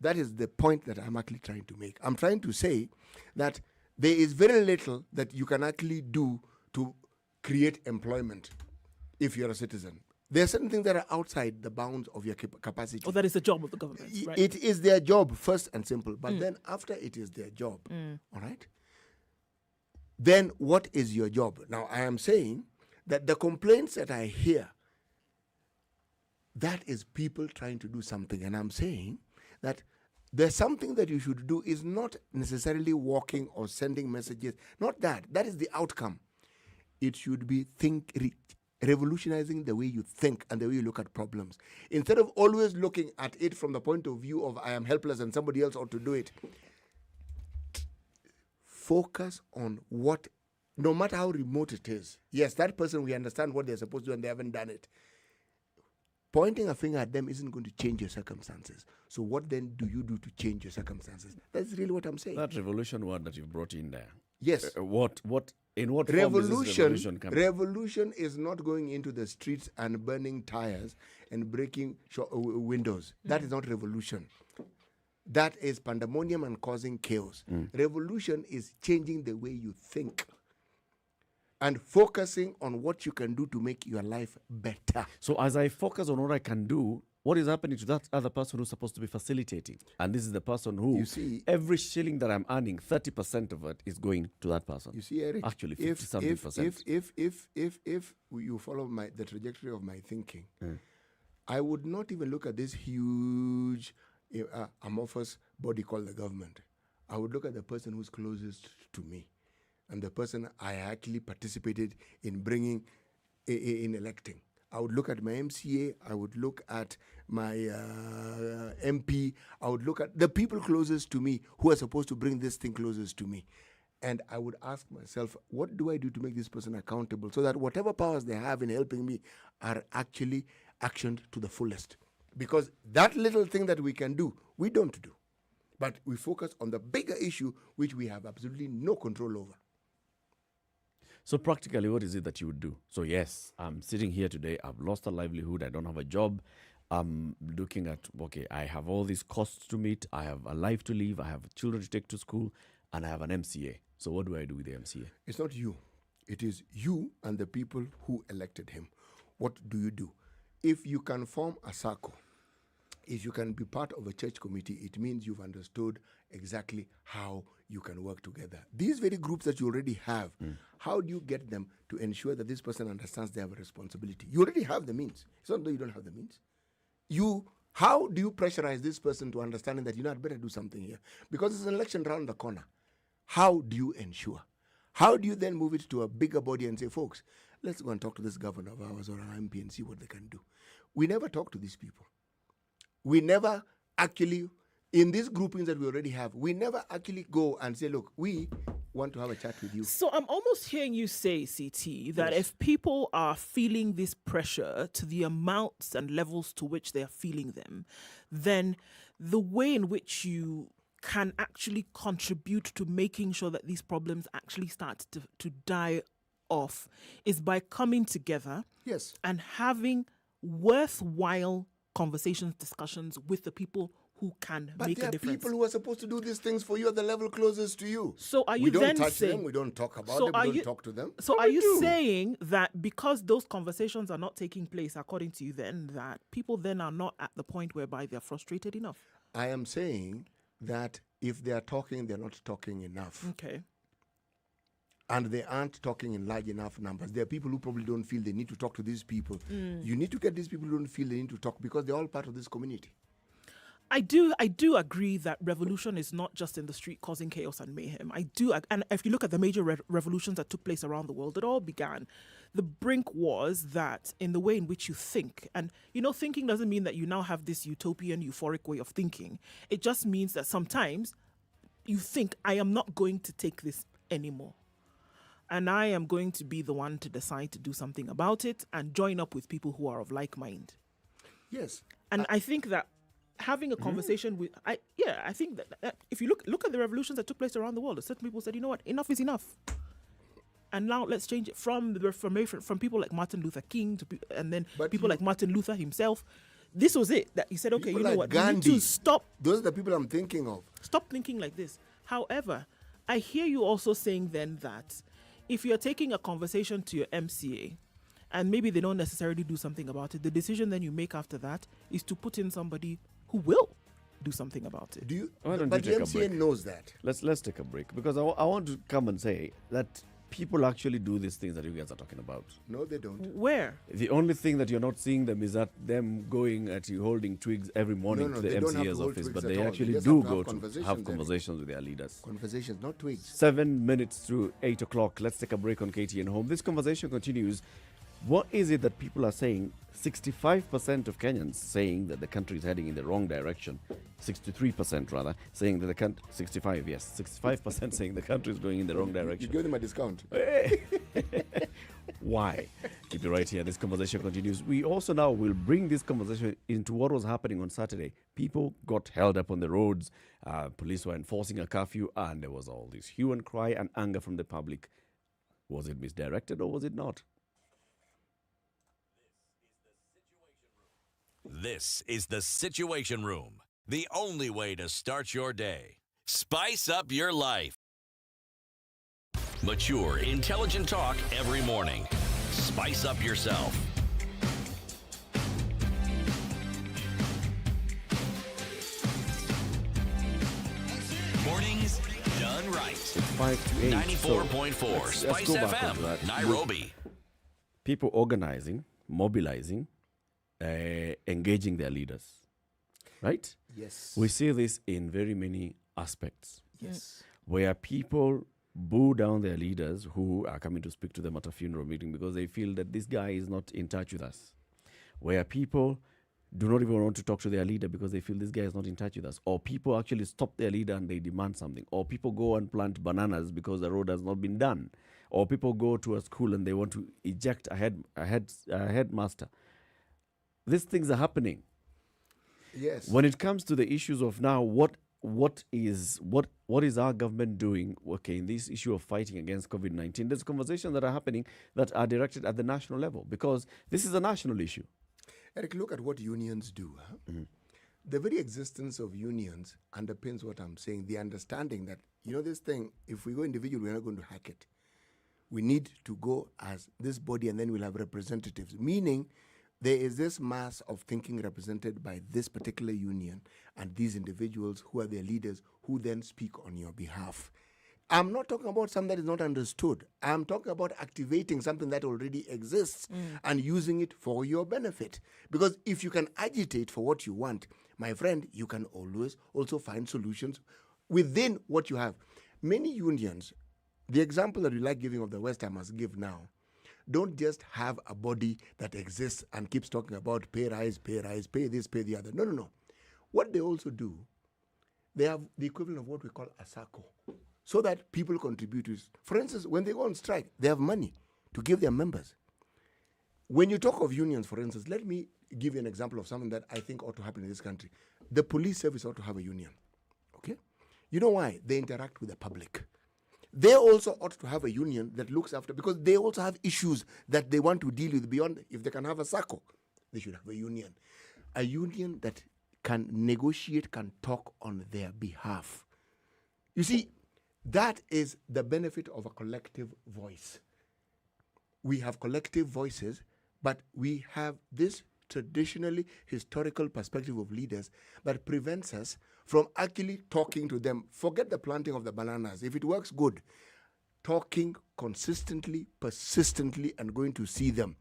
That is the point that I'm actually trying to make. I'm trying to say that there is very little that you can actually do to create employment if you're a citizen. There are certain things that are outside the bounds of your capacity. Oh, that is the job of the government, right? It is their job, first and simple. But then after it is their job, all right? Then what is your job? Now, I am saying that the complaints that I hear, that is people trying to do something. And I'm saying that there's something that you should do is not necessarily walking or sending messages. Not that. That is the outcome. It should be revolutionizing the way you think and the way you look at problems. Instead of always looking at it from the point of view of I am helpless and somebody else ought to do it, focus on what, no matter how remote it is. Yes, that person, we understand what they're supposed to do and they haven't done it. Pointing a finger at them isn't going to change your circumstances. So what then do you do to change your circumstances? That's really what I'm saying. That revolution word that you've brought in there. Yes. In what form is this revolution coming? Revolution is not going into the streets and burning tires and breaking windows. That is not revolution. That is pandemonium and causing chaos. Revolution is changing the way you think and focusing on what you can do to make your life better. So as I focus on what I can do what is happening to that other person who's supposed to be facilitating? And this is the person who, You see, every shilling that I'm earning, 30% of it is going to that person. You see, Eric, Actually, 50-something%. If you follow the trajectory of my thinking, I would not even look at this huge amorphous body called the government. I would look at the person who's closest to me and the person I actually participated in bringing, in electing. I would look at my MCA, I would look at my MP, I would look at the people closest to me who are supposed to bring this thing closest to me. And I would ask myself, what do I do to make this person accountable so that whatever powers they have in helping me are actually actioned to the fullest? Because that little thing that we can do, we don't do. But we focus on the bigger issue, which we have absolutely no control over. So practically, what is it that you would do? So yes, I'm sitting here today. I've lost a livelihood. I don't have a job. I'm looking at, okay, I have all these costs to meet. I have a life to live. I have children to take to school. And I have an MCA. So what do I do with the MCA? It's not you. It is you and the people who elected him. What do you do? If you can form a circle, if you can be part of a church committee, it means you've understood exactly how you can work together. These very groups that you already have, how do you get them to ensure that this person understands they have a responsibility? You already have the means. It's not that you don't have the means. How do you pressurize this person to understanding that, I'd better do something here? Because it's an election around the corner. How do you ensure? How do you then move it to a bigger body and say, folks, let's go and talk to this governor of ours or our MP and see what they can do? We never talk to these people. We never actually, in these groupings that we already have, we never actually go and say, look, we want to have a chat with you. So I'm almost hearing you say, CT, that if people are feeling this pressure to the amounts and levels to which they are feeling them, then the way in which you can actually contribute to making sure that these problems actually start to die off is by coming together and having worthwhile conversations, discussions with the people who can make a difference. But there are people who are supposed to do these things for you at the level closest to you. So are you we don't then touch saying, them, we don't talk about them, we don't talk to them. So are you saying that because those conversations are not taking place, according to you then, that people then are not at the point whereby they're frustrated enough? I am saying that if they are talking, they're not talking enough. Okay. And they aren't talking in large enough numbers. There are people who probably don't feel they need to talk to these people. You need to get these people who don't feel they need to talk because they're all part of this community. I do agree that revolution is not just in the street causing chaos and mayhem. And if you look at the major revolutions that took place around the world, it all began. The brink was that in the way in which you think, and thinking doesn't mean that you now have this utopian, euphoric way of thinking. It just means that sometimes you think, I am not going to take this anymore. And I am going to be the one to decide to do something about it and join up with people who are of like mind. Yes. And I think that having a conversation with, I think that if you look at the revolutions that took place around the world, certain people said, you know what, enough is enough. And now let's change it from the Reformation, from people like Martin Luther King and then people like Martin Luther himself. This was it, that he said, okay, you know what, Gandhi, we need to stop. Those are the people I'm thinking of. Stop thinking like this. However, I hear you also saying then that if you're taking a conversation to your MCA and maybe they don't necessarily do something about it, the decision then you make after that is to put in somebody who will do something about it. Why don't but you the take a MCA break? knows that. Let's take a break because I want to come and say that people actually do these things that you guys are talking about. No, they don't. Where? The only thing that you're not seeing them is that them going at you holding twigs every morning to the MCA's office, but they actually do go to have conversations with their leaders. Conversations, not twigs. 7 minutes through 8 o'clock. Let's take a break on KTN Home. This conversation continues. What is it that people are saying? 65% of Kenyans saying that the country is heading in the wrong direction. 63% rather saying that the country, 65, yes, 65% saying the country is going in the wrong direction. You give them a discount. Why? Keep it right here. This conversation continues. We also now will bring this conversation into what was happening on Saturday. People got held up on the roads. Police were enforcing a curfew, and there was all this hue and cry and anger from the public. Was it misdirected or was it not? This is the Situation Room, the only way to start your day. Spice up your life. Mature, intelligent talk every morning. Spice up yourself. done right. It's 5 to 8. 94.4 let's Spice go back FM, on that. Nairobi. People organizing, mobilizing, engaging their leaders. Right? Yes. We see this in very many aspects. Yes. Where people boo down their leaders who are coming to speak to them at a funeral meeting because they feel that this guy is not in touch with us. Where people do not even want to talk to their leader because they feel this guy is not in touch with us. Or people actually stop their leader and they demand something. Or people go and plant bananas because the road has not been done. Or people go to a school and they want to eject a headmaster. These things are happening. Yes. When it comes to the issues of now, what is our government doing, okay, in this issue of fighting against COVID-19? There's conversations that are happening that are directed at the national level because this is a national issue. Eric, look at what unions do. Huh? Mm-hmm. The very existence of unions underpins what I'm saying, the understanding that, this thing, if we go individual, we're not going to hack it. We need to go as this body and then we'll have representatives, meaning there is this mass of thinking represented by this particular union and these individuals who are their leaders who then speak on your behalf. I'm not talking about something that is not understood. I'm talking about activating something that already exists and using it for your benefit. Because if you can agitate for what you want, my friend, you can always also find solutions within what you have. Many unions, the example that we like giving of the West, I must give now, don't just have a body that exists and keeps talking about pay rise, pay this, pay the other. No. What they also do, they have the equivalent of what we call a SACCO, so that people contribute to it. For instance, when they go on strike, they have money to give their members. When you talk of unions, for instance, let me give you an example of something that I think ought to happen in this country. The police service ought to have a union, okay? You know why? They interact with the public. They also ought to have a union that looks after, because they also have issues that they want to deal with beyond. If they can have a SACCO, they should have a union. A union that can negotiate, can talk on their behalf. You see, that is the benefit of a collective voice. We have collective voices, but we have this traditionally historical perspective of leaders that prevents us from actually talking to them. Forget the planting of the bananas. If it works, good. Talking consistently, persistently, and going to see them.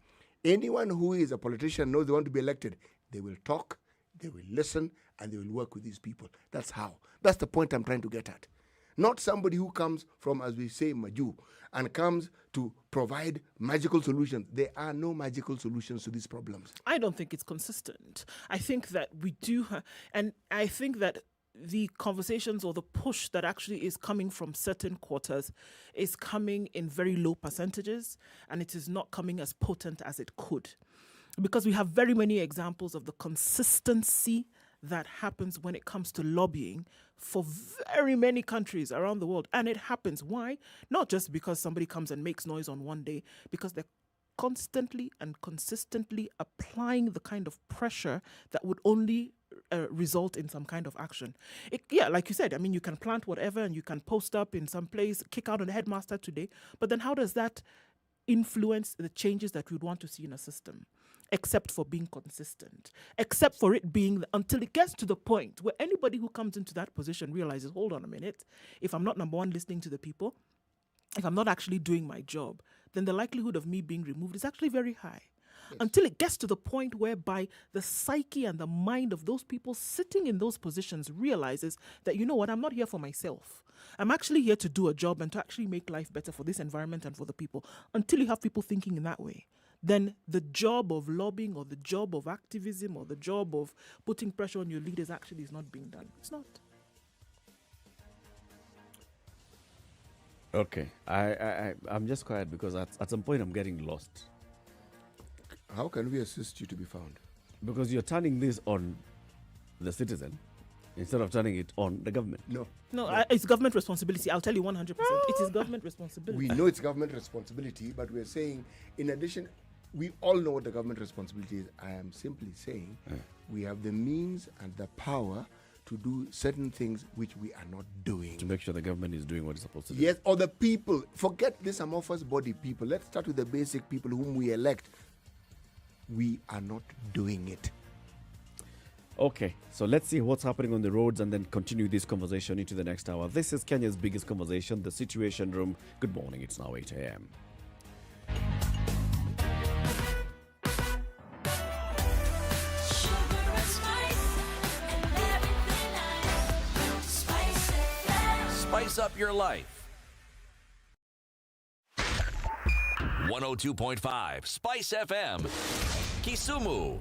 Anyone who is a politician knows they want to be elected. They will talk, they will listen, and they will work with these people. That's how. That's the point I'm trying to get at. Not somebody who comes from, as we say, Maju, and comes to provide magical solutions. There are no magical solutions to these problems. I don't think it's consistent. I think that we do, and I think that the conversations or the push that actually is coming from certain quarters is coming in very low percentages, and it is not coming as potent as it could. Because we have very many examples of the consistency that happens when it comes to lobbying for very many countries around the world. And it happens. Why? Not just because somebody comes and makes noise on one day, because they're constantly and consistently applying the kind of pressure that would only result in some kind of action. Like you said, I mean, you can plant whatever and you can post up in some place, kick out a headmaster today, but then how does that influence the changes that we would want to see in a system? Except for being consistent, except for it being until it gets to the point where anybody who comes into that position realizes, hold on a minute, if I'm not number one listening to the people, if I'm not actually doing my job, then the likelihood of me being removed is actually very high. Yes. Until it gets to the point whereby the psyche and the mind of those people sitting in those positions realizes that, you know what, I'm not here for myself. I'm actually here to do a job and to actually make life better for this environment and for the people. Until you have people thinking in that way, then the job of lobbying or the job of activism or the job of putting pressure on your leaders actually is not being done. It's not. Okay. I'm just quiet because at some point I'm getting lost. How can we assist you to be found? Because you're turning this on the citizen instead of turning it on the government. No, it's government responsibility. I'll tell you 100%. It is government responsibility. We know it's government responsibility, but we're saying, in addition, we all know what the government responsibility is. I am simply saying we have the means and the power to do certain things which we are not doing. To make sure the government is doing what it's supposed to do. Yes, or the people. Forget this amorphous body people. Let's start with the basic people whom we elect. We are not doing it. Okay, so let's see what's happening on the roads and then continue this conversation into the next hour. This is Kenya's biggest conversation, the Situation Room. Good morning, it's now 8 a.m. Spice up your life. 102.5 Spice FM, Kisumu.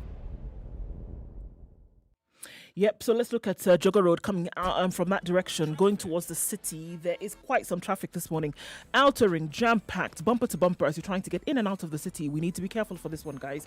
Yep, so let's look at Jogger Road coming out from that direction, going towards the city. There is quite some traffic this morning. Outer ring, jam-packed, bumper to bumper as you're trying to get in and out of the city. We need to be careful for this one, guys,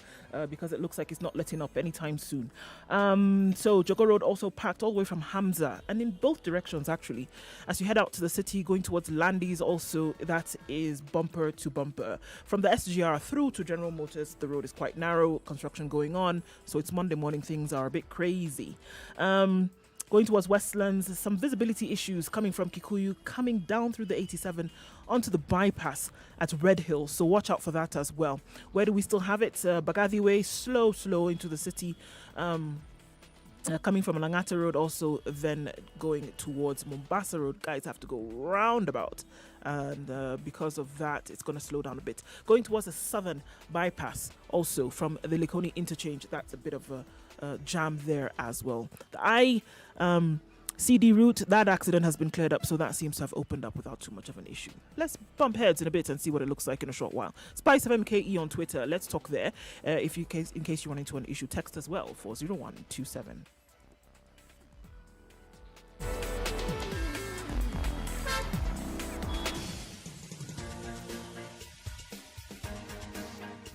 because it looks like it's not letting up anytime soon. So Jogger Road also packed all the way from Hamza, and in both directions, actually. As you head out to the city, going towards Landis also, that is bumper to bumper. From the SGR through to General Motors, the road is quite narrow, construction going on, so it's Monday morning, things are a bit crazy. Going towards Westlands, some visibility issues coming from Kikuyu, coming down through the 87 onto the bypass at Red Hill. So watch out for that as well. Where do we still have it? Bagathi Way, slow into the city. Coming from Langata Road, also then going towards Mombasa Road. Guys have to go roundabout. And because of that, it's going to slow down a bit. Going towards the southern bypass, also from the Likoni interchange, that's a bit of a jam there as well. The CD route, that accident has been cleared up, so that seems to have opened up without too much of an issue. Let's bump heads in a bit and see what it looks like in a short while. SpiceFM KE on Twitter, let's talk there. In case you run into an issue, text as well, 40127.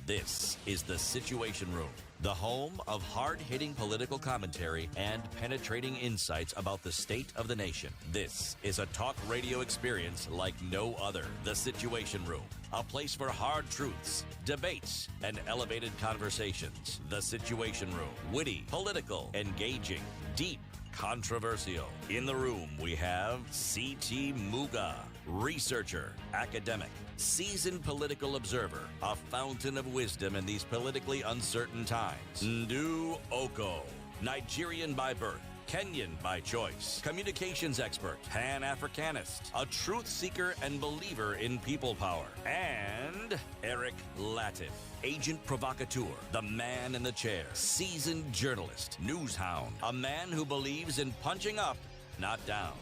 This is the Situation Room, the home of hard-hitting political commentary and penetrating insights about the state of the nation. This is a talk radio experience like no other. The Situation Room, a place for hard truths, debates, and elevated conversations. The Situation Room, witty, political, engaging, deep, controversial. In the room, we have C.T. Muga, researcher, academic, seasoned political observer, a fountain of wisdom in these politically uncertain times. Ndu Oko, Nigerian by birth, Kenyan by choice, communications expert, Pan-Africanist, a truth seeker and believer in people power, and Eric Latif, agent provocateur, the man in the chair, seasoned journalist, news hound, a man who believes in punching up, not down.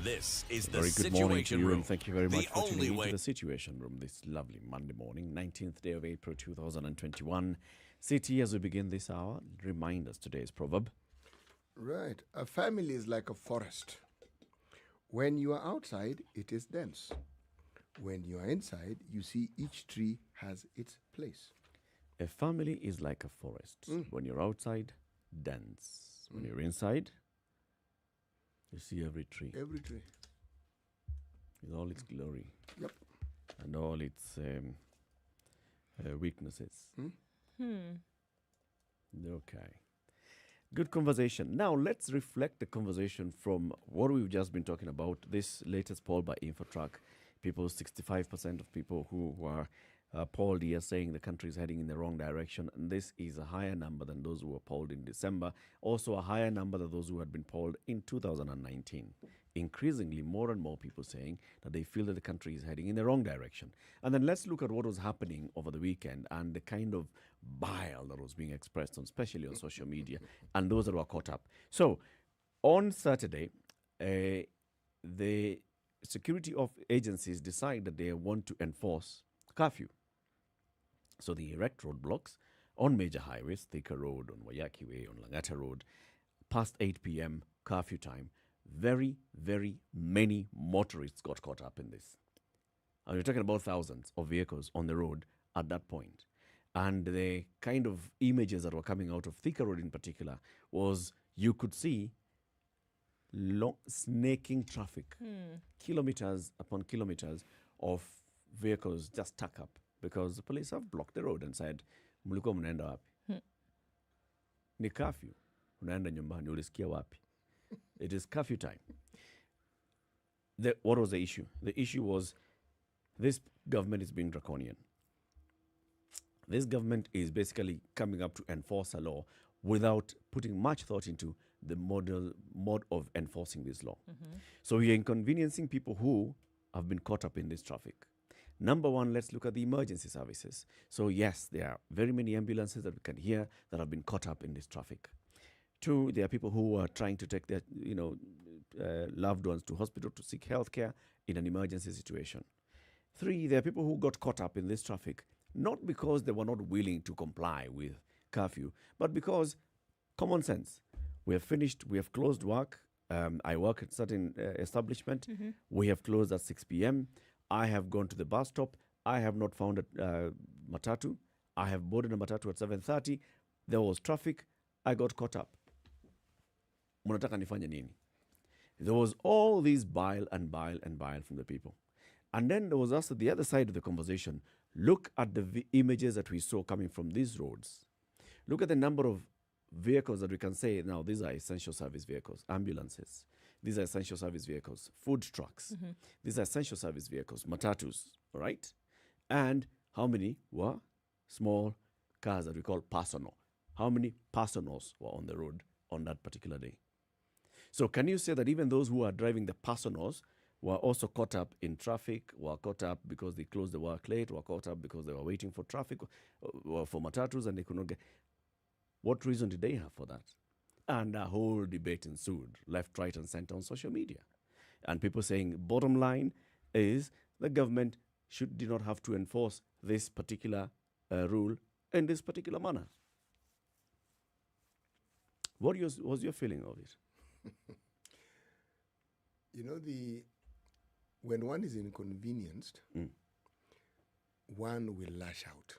This is the Very good morning to Situation you, Room. and thank you very much for tuning way. into the Situation Room this lovely Monday morning, 19th day of April 2021. City, as we begin this hour, remind us today's proverb. Right. A family is like a forest. When you are outside, it is dense. When you are inside, you see each tree has its place. A family is like a forest. When you're outside, dense. When you're inside, you see every tree. Every tree. With all its glory. Yep. And all its weaknesses. Okay. Good conversation. Now, let's reflect the conversation from what we've just been talking about. This latest poll by Infotrack, 65% of people who are polled here saying the country is heading in the wrong direction. And this is a higher number than those who were polled in December. Also a higher number than those who had been polled in 2019. Increasingly, more and more people saying that they feel that the country is heading in the wrong direction. And then let's look at what was happening over the weekend and the kind of bile that was being expressed, especially on social media, and those that were caught up. So, on Saturday, the security agencies decide that they want to enforce curfew. So they erect roadblocks on major highways, Thika Road, on Wayaki Way, on Langata Road, past 8 p.m. curfew time. Very, very many motorists got caught up in this. And we're talking about thousands of vehicles on the road at that point. And the kind of images that were coming out of Thika Road in particular was you could see snaking traffic, kilometers upon kilometers of vehicles just stuck up because the police have blocked the road and said, mlikuwa mnaenda wapi? Ni curfew. Unaenda nyumbani, ulisikia wapi? It is curfew time. What was the issue? The issue was this government is being draconian. This government is basically coming up to enforce a law without putting much thought into the mode of enforcing this law. So we are inconveniencing people who have been caught up in this traffic. Number one, let's look at the emergency services. So yes, there are very many ambulances that we can hear that have been caught up in this traffic. Two, there are people who are trying to take their loved ones to hospital to seek health care in an emergency situation. Three, there are people who got caught up in this traffic, not because they were not willing to comply with curfew, but because common sense. We have finished, we have closed work. I work at certain establishment. We have closed at 6 p.m. I have gone to the bus stop. I have not found a matatu. I have boarded a matatu at 7:30. There was traffic. I got caught up. Munataka nifanye nini? There was all these bile and bile and bile from the people. And then there was also the other side of the conversation. Look at the images that we saw coming from these roads. Look at the number of vehicles that we can say, now these are essential service vehicles, ambulances. These are essential service vehicles, food trucks. These are essential service vehicles, matatus, right? And how many were small cars that we call personal? How many personals were on the road on that particular day? So can you say that even those who are driving the personals were also caught up in traffic, were caught up because they closed the work late, were caught up because they were waiting for traffic, or for matatus and they could not get... What reason did they have for that? And a whole debate ensued, left, right, and center on social media. And people saying, bottom line is the government did not have to enforce this particular rule in this particular manner. What was your feeling of it? You know, when one is inconvenienced, one will lash out.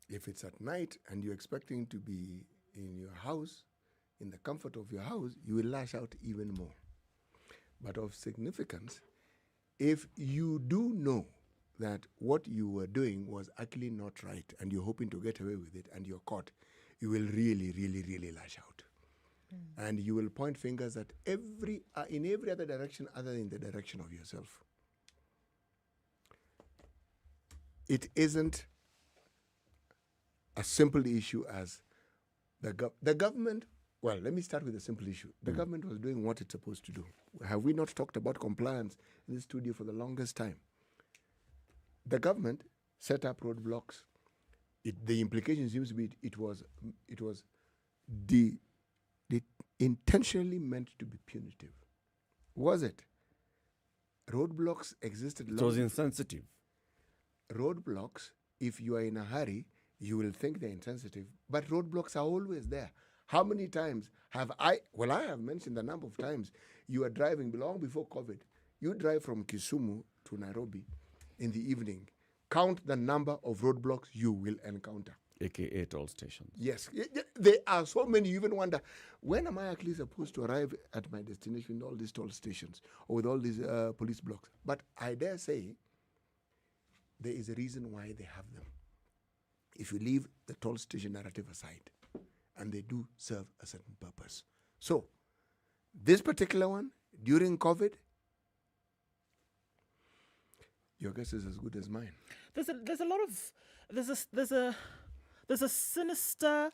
If it's at night and you're expecting to be in your house, in the comfort of your house, you will lash out even more. But of significance, if you do know that what you were doing was actually not right and you're hoping to get away with it and you're caught, you will really, really, really lash out. And you will point fingers at in every other direction other than the direction of yourself. It isn't a simple issue as the government. Well, let me start with a simple issue. The government was doing what it's supposed to do. Have we not talked about compliance in this studio for the longest time? The government set up roadblocks. The implication seems to be it was intentionally meant to be punitive. Was it? Roadblocks existed long. It was insensitive. Roadblocks, if you are in a hurry, you will think they're insensitive, but roadblocks are always there. How many times have I have mentioned the number of times you are driving long before COVID. You drive from Kisumu to Nairobi in the evening. Count the number of roadblocks you will encounter. AKA toll stations. Yes. There are so many. You even wonder, when am I actually supposed to arrive at my destination with all these toll stations or with all these police blocks? But I dare say there is a reason why they have them. If you leave the toll station narrative aside, and they do serve a certain purpose. So, this particular one, during COVID, your guess is as good as mine. There's a sinister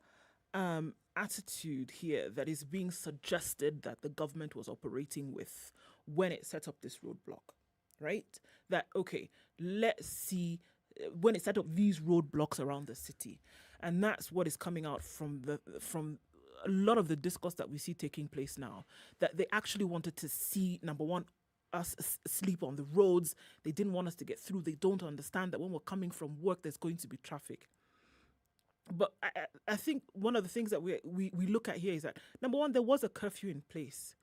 attitude here that is being suggested that the government was operating with when it set up this roadblock, right? That, okay, let's see, when it set up these roadblocks around the city. And that's what is coming out from a lot of the discourse that we see taking place now, that they actually wanted to see, number one, us sleep on the roads. They didn't want us to get through. They don't understand that when we're coming from work, there's going to be traffic. But I think one of the things that we look at here is that, number one, there was a curfew in place.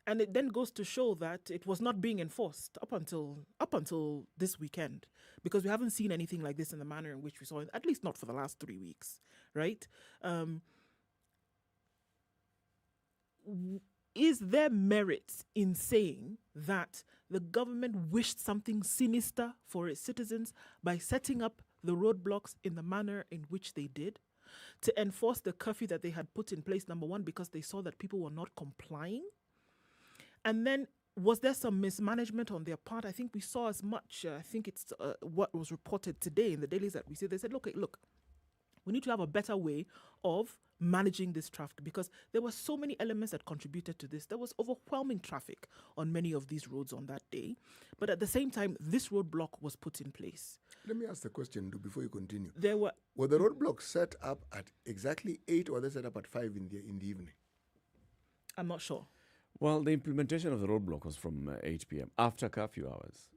And it then goes to show that it was not being enforced up until this weekend, because we haven't seen anything like this in the manner in which we saw it, at least not for the last 3 weeks, right? Is there merit in saying that the government wished something sinister for its citizens by setting up the roadblocks in the manner in which they did, to enforce the curfew that they had put in place, number one, because they saw that people were not complying? And then, was there some mismanagement on their part? I think we saw as much. I think it's what was reported today in the dailies that we see. They said, look, We need to have a better way of managing this traffic because there were so many elements that contributed to this. There was overwhelming traffic on many of these roads on that day. But at the same time, this roadblock was put in place. Let me ask the question before you continue. Were the roadblocks set up at exactly 8 or were they set up at 5 in the evening? I'm not sure. Well, the implementation of the roadblock was from 8 p.m. after curfew hours.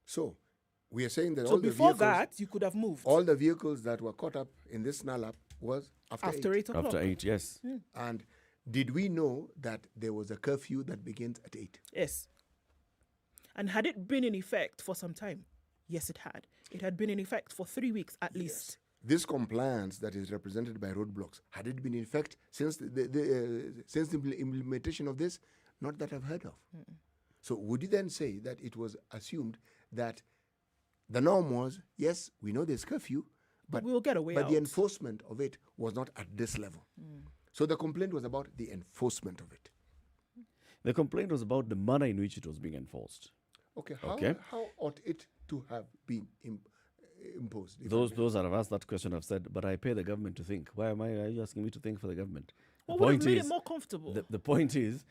So, we are saying that so all the before vehicles... that, you could have moved. All the vehicles that were caught up in this snarl-up was after 8 o'clock. After 8, yes. And did we know that there was a curfew that begins at 8? Yes. And had it been in effect for some time? Yes, it had. It had been in effect for 3 weeks at least. This compliance that is represented by roadblocks, had it been in effect since the implementation of this? Not that I've heard of. So would you then say that it was assumed that the norm was, yes, we know there's curfew, but we'll get away But out. the enforcement of it was not at this level. So the complaint was about the enforcement of it. The complaint was about the manner in which it was being enforced. Okay, how ought it to have been imposed? Those that have asked that question have said, but I pay the government to think. Why are you asking me to think for the government? What would have made it more comfortable? The point is,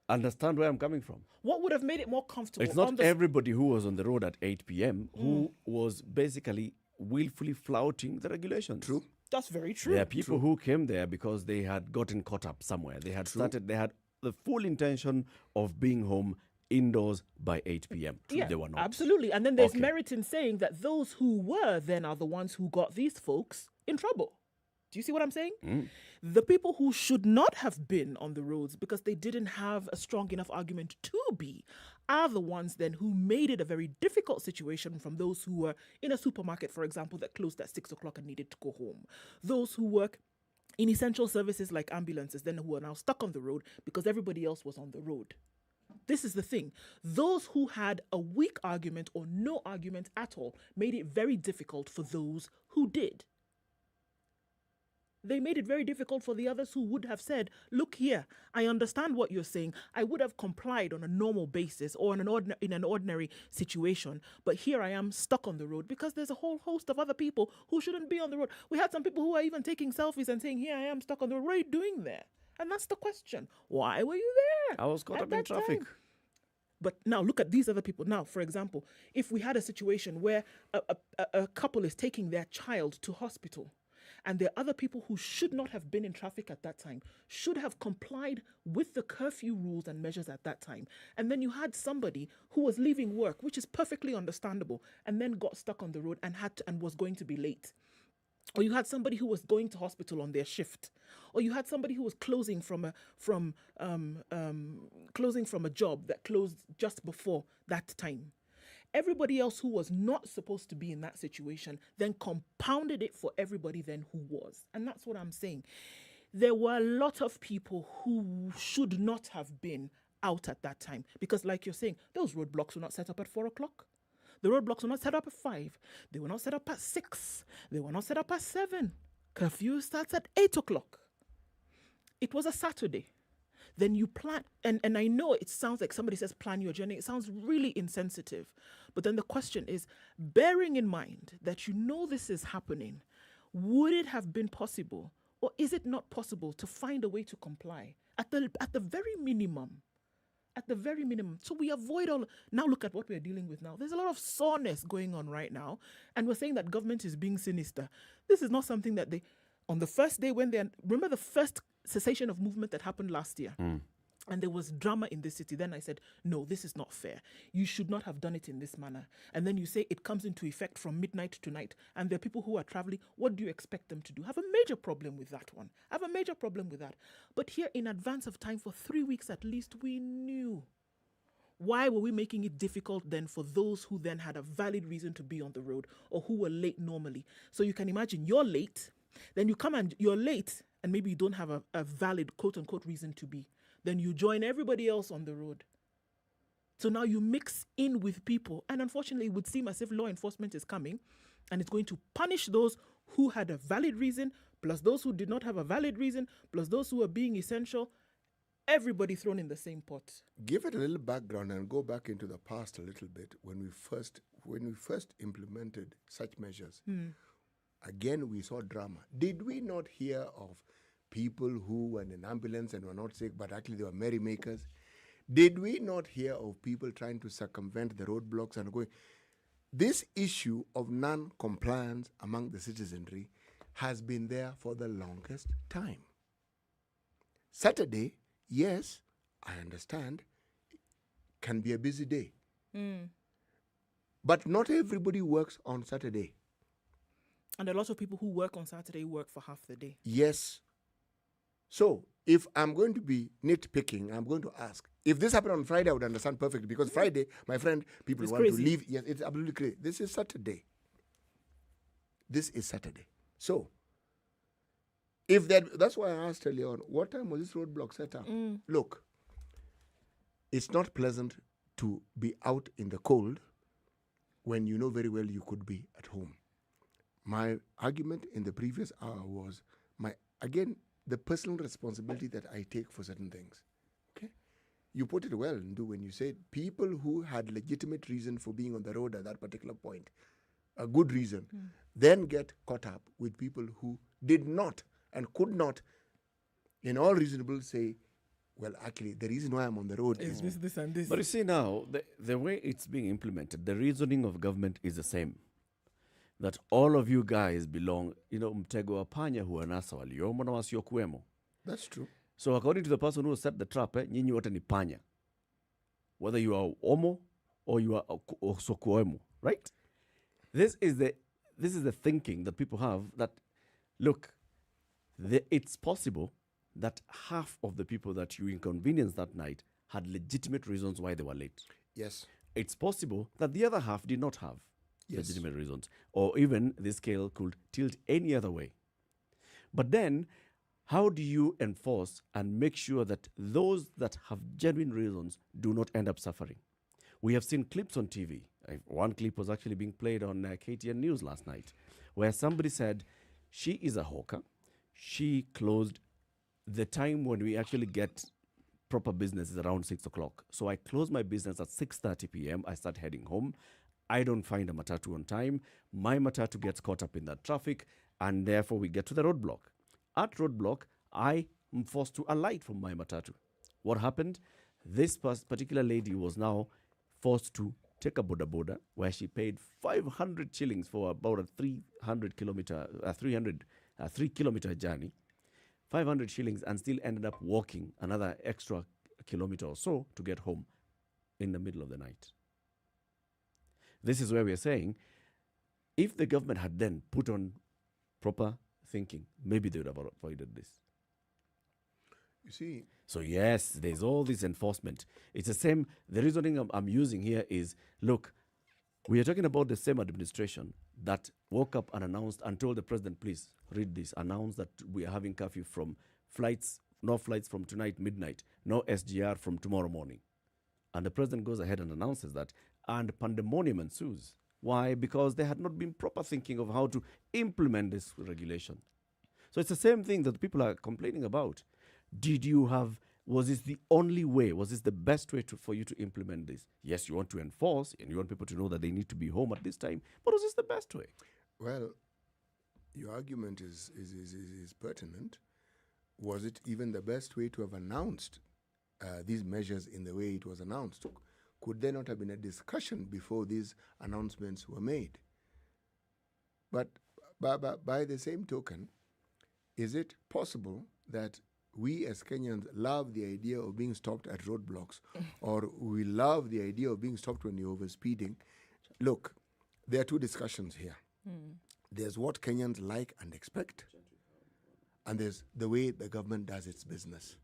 understand where I'm coming from. What would have made it more comfortable? It's not everybody who was on the road at 8 p.m. who was basically willfully flouting the regulations. True. That's very true. There are people who came there because they had gotten caught up somewhere. They had they had the full intention of being home indoors by 8 p.m. Yeah, they were not. Absolutely. And then there's merit in saying that those who were then are the ones who got these folks in trouble. Do you see what I'm saying? The people who should not have been on the roads because they didn't have a strong enough argument to be are the ones then who made it a very difficult situation from those who were in a supermarket, for example, that closed at 6 o'clock and needed to go home. Those who work in essential services like ambulances then who are now stuck on the road because everybody else was on the road. This is the thing. Those who had a weak argument or no argument at all made it very difficult for those who did. They made it very difficult for the others who would have said, look here, I understand what you're saying. I would have complied on a normal basis or in an ordinary situation. But here I am stuck on the road because there's a whole host of other people who shouldn't be on the road. We had some people who are even taking selfies and saying, here I am stuck on the road. What are you doing there? And that's the question. Why were you there? I was caught up in traffic. Time? But now look at these other people. Now, for example, if we had a situation where a couple is taking their child to hospital, and there are other people who should not have been in traffic at that time, should have complied with the curfew rules and measures at that time. And then you had somebody who was leaving work, which is perfectly understandable, and then got stuck on the road and was going to be late. Or you had somebody who was going to hospital on their shift. Or you had somebody who was closing from a job that closed just before that time. Everybody else who was not supposed to be in that situation then compounded it for everybody then who was. And that's what I'm saying. There were a lot of people who should not have been out at that time. Because like you're saying, those roadblocks were not set up at 4 o'clock. The roadblocks were not set up at 5. They were not set up at 6. They were not set up at 7. Curfew starts at 8 o'clock. It was a Saturday. Then you plan, and I know it sounds like somebody says plan your journey. It sounds really insensitive. But then the question is, bearing in mind that you know this is happening, would it have been possible, or is it not possible to find a way to comply at the very minimum? At the very minimum. So we avoid all... Now look at what we're dealing with now. There's a lot of soreness going on right now. And we're saying that government is being sinister. This is not something that they... On the first day when they... Remember the first cessation of movement that happened last year? And there was drama in the city. Then I said, no, this is not fair. You should not have done it in this manner. And then you say it comes into effect from midnight to night. And there are people who are traveling. What do you expect them to do? Have a major problem with that one. Have a major problem with that. But here in advance of time, for 3 weeks at least, we knew. Why were we making it difficult then for those who then had a valid reason to be on the road or who were late normally? So you can imagine you're late. Then you come and you're late and maybe you don't have a valid quote unquote reason to be. Then you join everybody else on the road. So now you mix in with people. And unfortunately, it would seem as if law enforcement is coming and it's going to punish those who had a valid reason, plus those who did not have a valid reason, plus those who are being essential. Everybody thrown in the same pot. Give it a little background and go back into the past a little bit when we first implemented such measures. again we saw drama. Did we not hear of people who were in an ambulance and were not sick, but actually they were merrymakers? Did we not hear of people trying to circumvent the roadblocks and going? This issue of non-compliance among the citizenry has been there for the longest time. Saturday, yes, I understand, can be a busy day. But not everybody works on Saturday. And a lot of people who work on Saturday work for half the day. Yes. So if I'm going to be nitpicking, I'm going to ask. If this happened on Friday, I would understand perfectly. Because Friday, my friend, people want to leave. Yes, it's absolutely crazy. This is Saturday. This is Saturday. So if that's why I asked earlier on, what time was this roadblock set up? Look, it's not pleasant to be out in the cold when you know very well you could be at home. My argument in the previous hour was, the personal responsibility that I take for certain things. Okay? You put it well, Ndu, when you said people who had legitimate reason for being on the road at that particular point, a good reason, then get caught up with people who did not and could not, in all reasonable, say, well, actually, the reason why I'm on the road is this and this. But you see now, the way it's being implemented, the reasoning of government is the same. That all of you guys belong, mtego wa panya huanasa waliomo na wasiokuwemo. That's true. So according to the person who set the trap, nyinyi wote ni panya. Whether you are omo or you are osokuwemo, right? This is the thinking that people have that, look, it's possible that half of the people that you inconvenienced that night had legitimate reasons why they were late. Yes. It's possible that the other half did not have legitimate reasons. Or even the scale could tilt any other way. But then, how do you enforce and make sure that those that have genuine reasons do not end up suffering? We have seen clips on TV. One clip was actually being played on KTN News last night, where somebody said, she is a hawker. She closed the time when we actually get proper business is around 6 o'clock. So I close my business at 6:30 p.m. I start heading home. I don't find a matatu on time. My matatu gets caught up in that traffic, and therefore we get to the roadblock. At roadblock, I am forced to alight from my matatu. What happened? This particular lady was now forced to take a boda where she paid 500 shillings for about a 3 kilometer journey. 500 shillings, and still ended up walking another extra kilometer or so to get home in the middle of the night. This is where we are saying, if the government had then put on proper thinking, maybe they would have avoided this. You see. So yes, there's all this enforcement. It's the same. The reasoning I'm using here is, look, we are talking about the same administration that woke up and announced and told the president, please read this, announced that we are having curfew from no flights from tonight midnight, no SGR from tomorrow morning. And the president goes ahead and announces that, and pandemonium ensues. Why? Because there had not been proper thinking of how to implement this regulation. So it's the same thing that people are complaining about. Was this the only way? Was this the best way for you to implement this? Yes, you want to enforce, and you want people to know that they need to be home at this time, but was this the best way? Well, your argument is pertinent. Was it even the best way to have announced these measures in the way it was announced? Could there not have been a discussion before these announcements were made? But by the same token, is it possible that we as Kenyans love the idea of being stopped at roadblocks, or we love the idea of being stopped when you're overspeeding? Look, there are two discussions here. There's what Kenyans like and expect, and there's the way the government does its business.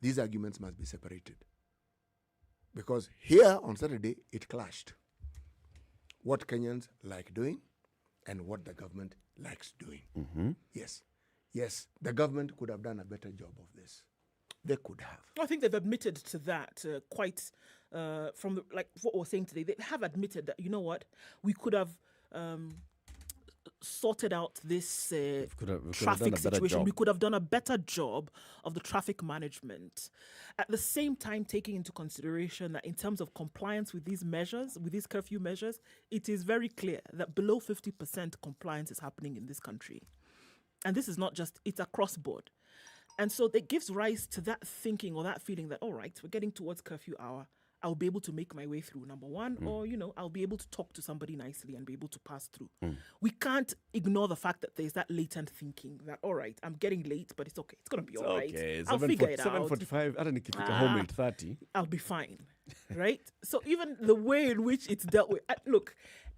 These arguments must be separated. Because here on Saturday, it clashed. What Kenyans like doing and what the government likes doing. Mm-hmm. Yes, the government could have done a better job of this. They could have. I think they've admitted to that quite from what we're saying today. They have admitted that, you know what, we could have sorted out this could have done traffic a better situation, job. we could have done a better job of the traffic management. At the same time, taking into consideration that in terms of compliance with these measures, with these curfew measures, it is very clear that below 50% compliance is happening in this country. And this is not just, it's across board. And so it gives rise to that thinking or that feeling that, all right, we're getting towards curfew hour. I'll be able to make my way through, number one, or, I'll be able to talk to somebody nicely and be able to pass through. We can't ignore the fact that there's that latent thinking that, all right, I'm getting late, but it's okay. It's going to be all right. Okay, I'll figure it out. 7:45, hata nikifika home 8:30. I'll be fine, right? So even the way in which it's dealt with, look,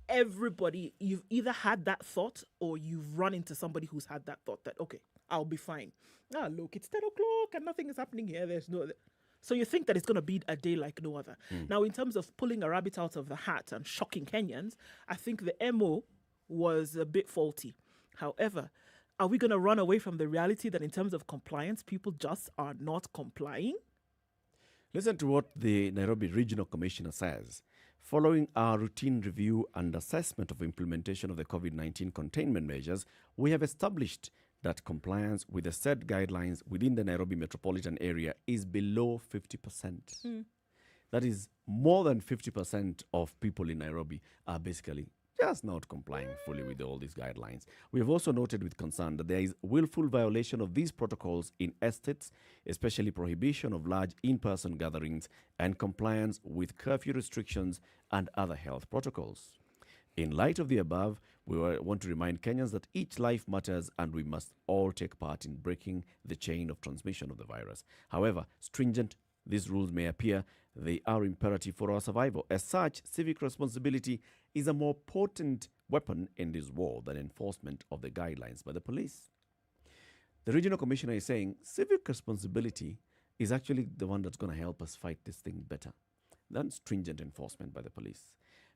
everybody, you've either had that thought or you've run into somebody who's had that thought that, okay, I'll be fine. Look, it's 10 o'clock and nothing is happening here. There's no... So you think that it's going to be a day like no other. Now, in terms of pulling a rabbit out of the hat and shocking Kenyans, I think the MO was a bit faulty. However, are we going to run away from the reality that in terms of compliance, people just are not complying? Listen to what the Nairobi Regional Commissioner says. Following our routine review and assessment of implementation of the COVID-19 containment measures, we have established that compliance with the said guidelines within the Nairobi metropolitan area is below 50%. That is, more than 50% of people in Nairobi are basically just not complying fully with all these guidelines. We have also noted with concern that there is willful violation of these protocols in estates, especially prohibition of large in-person gatherings and compliance with curfew restrictions and other health protocols. In light of the above, we want to remind Kenyans that each life matters and we must all take part in breaking the chain of transmission of the virus. However, stringent these rules may appear, they are imperative for our survival. As such, civic responsibility is a more potent weapon in this war than enforcement of the guidelines by the police. The regional commissioner is saying civic responsibility is actually the one that's going to help us fight this thing better than stringent enforcement by the police.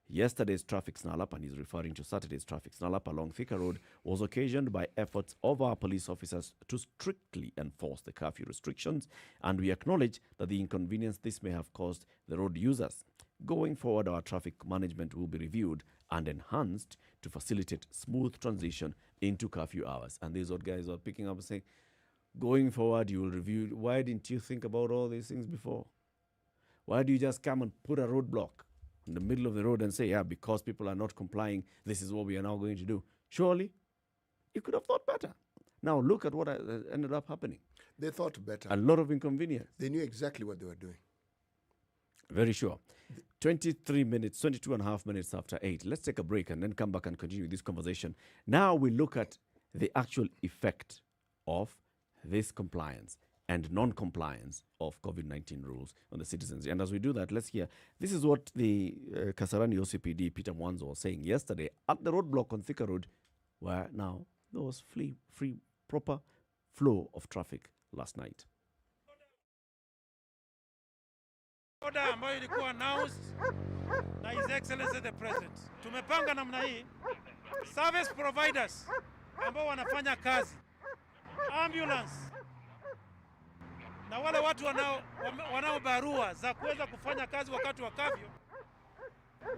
Yesterday's traffic snarl-up, and he's referring to Saturday's traffic snarl-up along Thika Road, was occasioned by efforts of our police officers to strictly enforce the curfew restrictions, and we acknowledge that the inconvenience this may have caused the road users. Going forward, our traffic management will be reviewed and enhanced to facilitate smooth transition into curfew hours. And these old guys are picking up and saying, going forward, you will review. Why didn't you think about all these things before? Why do you just come and put a roadblock in the middle of the road and say, yeah, because people are not complying, this is what we are now going to do? Surely, you could have thought better. Now, look at what ended up happening. They thought better. A lot of inconvenience. They knew exactly what they were doing. Very sure. 22 and a half minutes after 8. Let's take a break and then come back and continue this conversation. Now we look at the actual effect of this compliance and non-compliance of COVID-19 rules on the citizens. And as we do that, let's hear. This is what the Kasarani OCPD, Peter Mwanzo, was saying yesterday at the roadblock on Thika Road, where now there was free, proper flow of traffic last night. Order ambayo ilikuwa announced na His Excellency the President. Tumepanga namna hii, service providers ambao wanafanya kazi, ambulance, na wale watu wanao barua za kuweza kufanya kazi wakati wa curfew,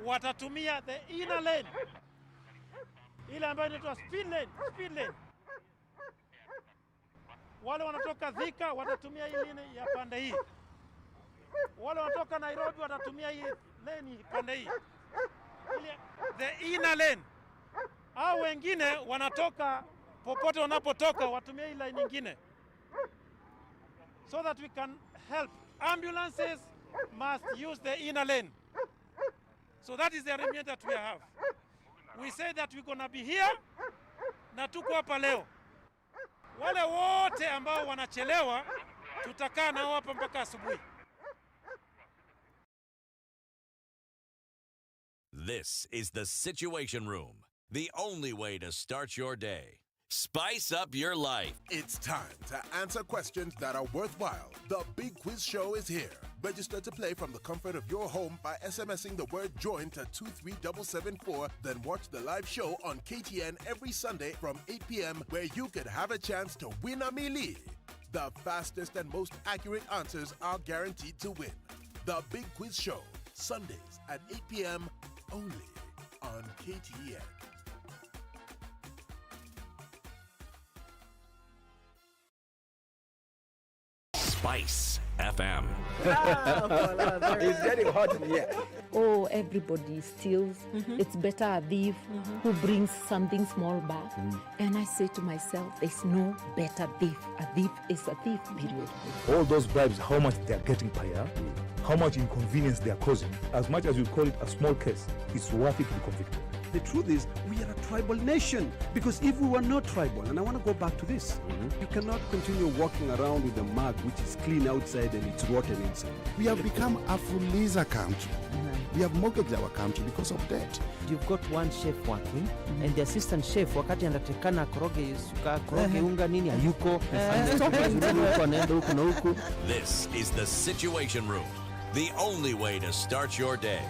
watatumia the inner lane, ile ambayo inaitwa speed lane. Wale wanatoka Thika watatumia hii lane ya pande hii. Wale wanatoka Nairobi watatumia hii lane pande hii, the inner lane. Hao wengine wanatoka popote wanapotoka watumie hii line nyingine, so that we can help. Ambulances must use the inner lane. So that is the arrangement that we have. We say that we're going to be here na tuko hapa leo. Wale wote ambao wanachelewa tutakaa nao hapa mpaka asubuhi. This is the Situation Room, the only way to start your day. Spice up your life. It's time to answer questions that are worthwhile. The Big Quiz Show is here. Register to play from the comfort of your home by SMSing the word JOIN to 23774. Then watch the live show on KTN every Sunday from 8 p.m. where you could have a chance to win a melee. The fastest and most accurate answers are guaranteed to win. The Big Quiz Show, Sundays at 8 p.m. only on KTN. Spice FM. It's getting hot in here. Oh, everybody steals. It's better a thief who brings something small back. And I say to myself, there's no better thief. A thief is a thief, period. All those bribes, how much they're getting per year, how much inconvenience they're causing, as much as you call it a small case, it's worth it to be convicted. The truth is, we are a tribal nation. Because if we were not tribal, and I want to go back to this, you cannot continue walking around with a mug which is clean outside and it's rotten inside. We have become a fuliza country. We have mortgaged our country because of debt. You've got one chef working and the assistant chef wakati anatakana koroge unga nini hayuko. This is the Situation Room, the only way to start your day.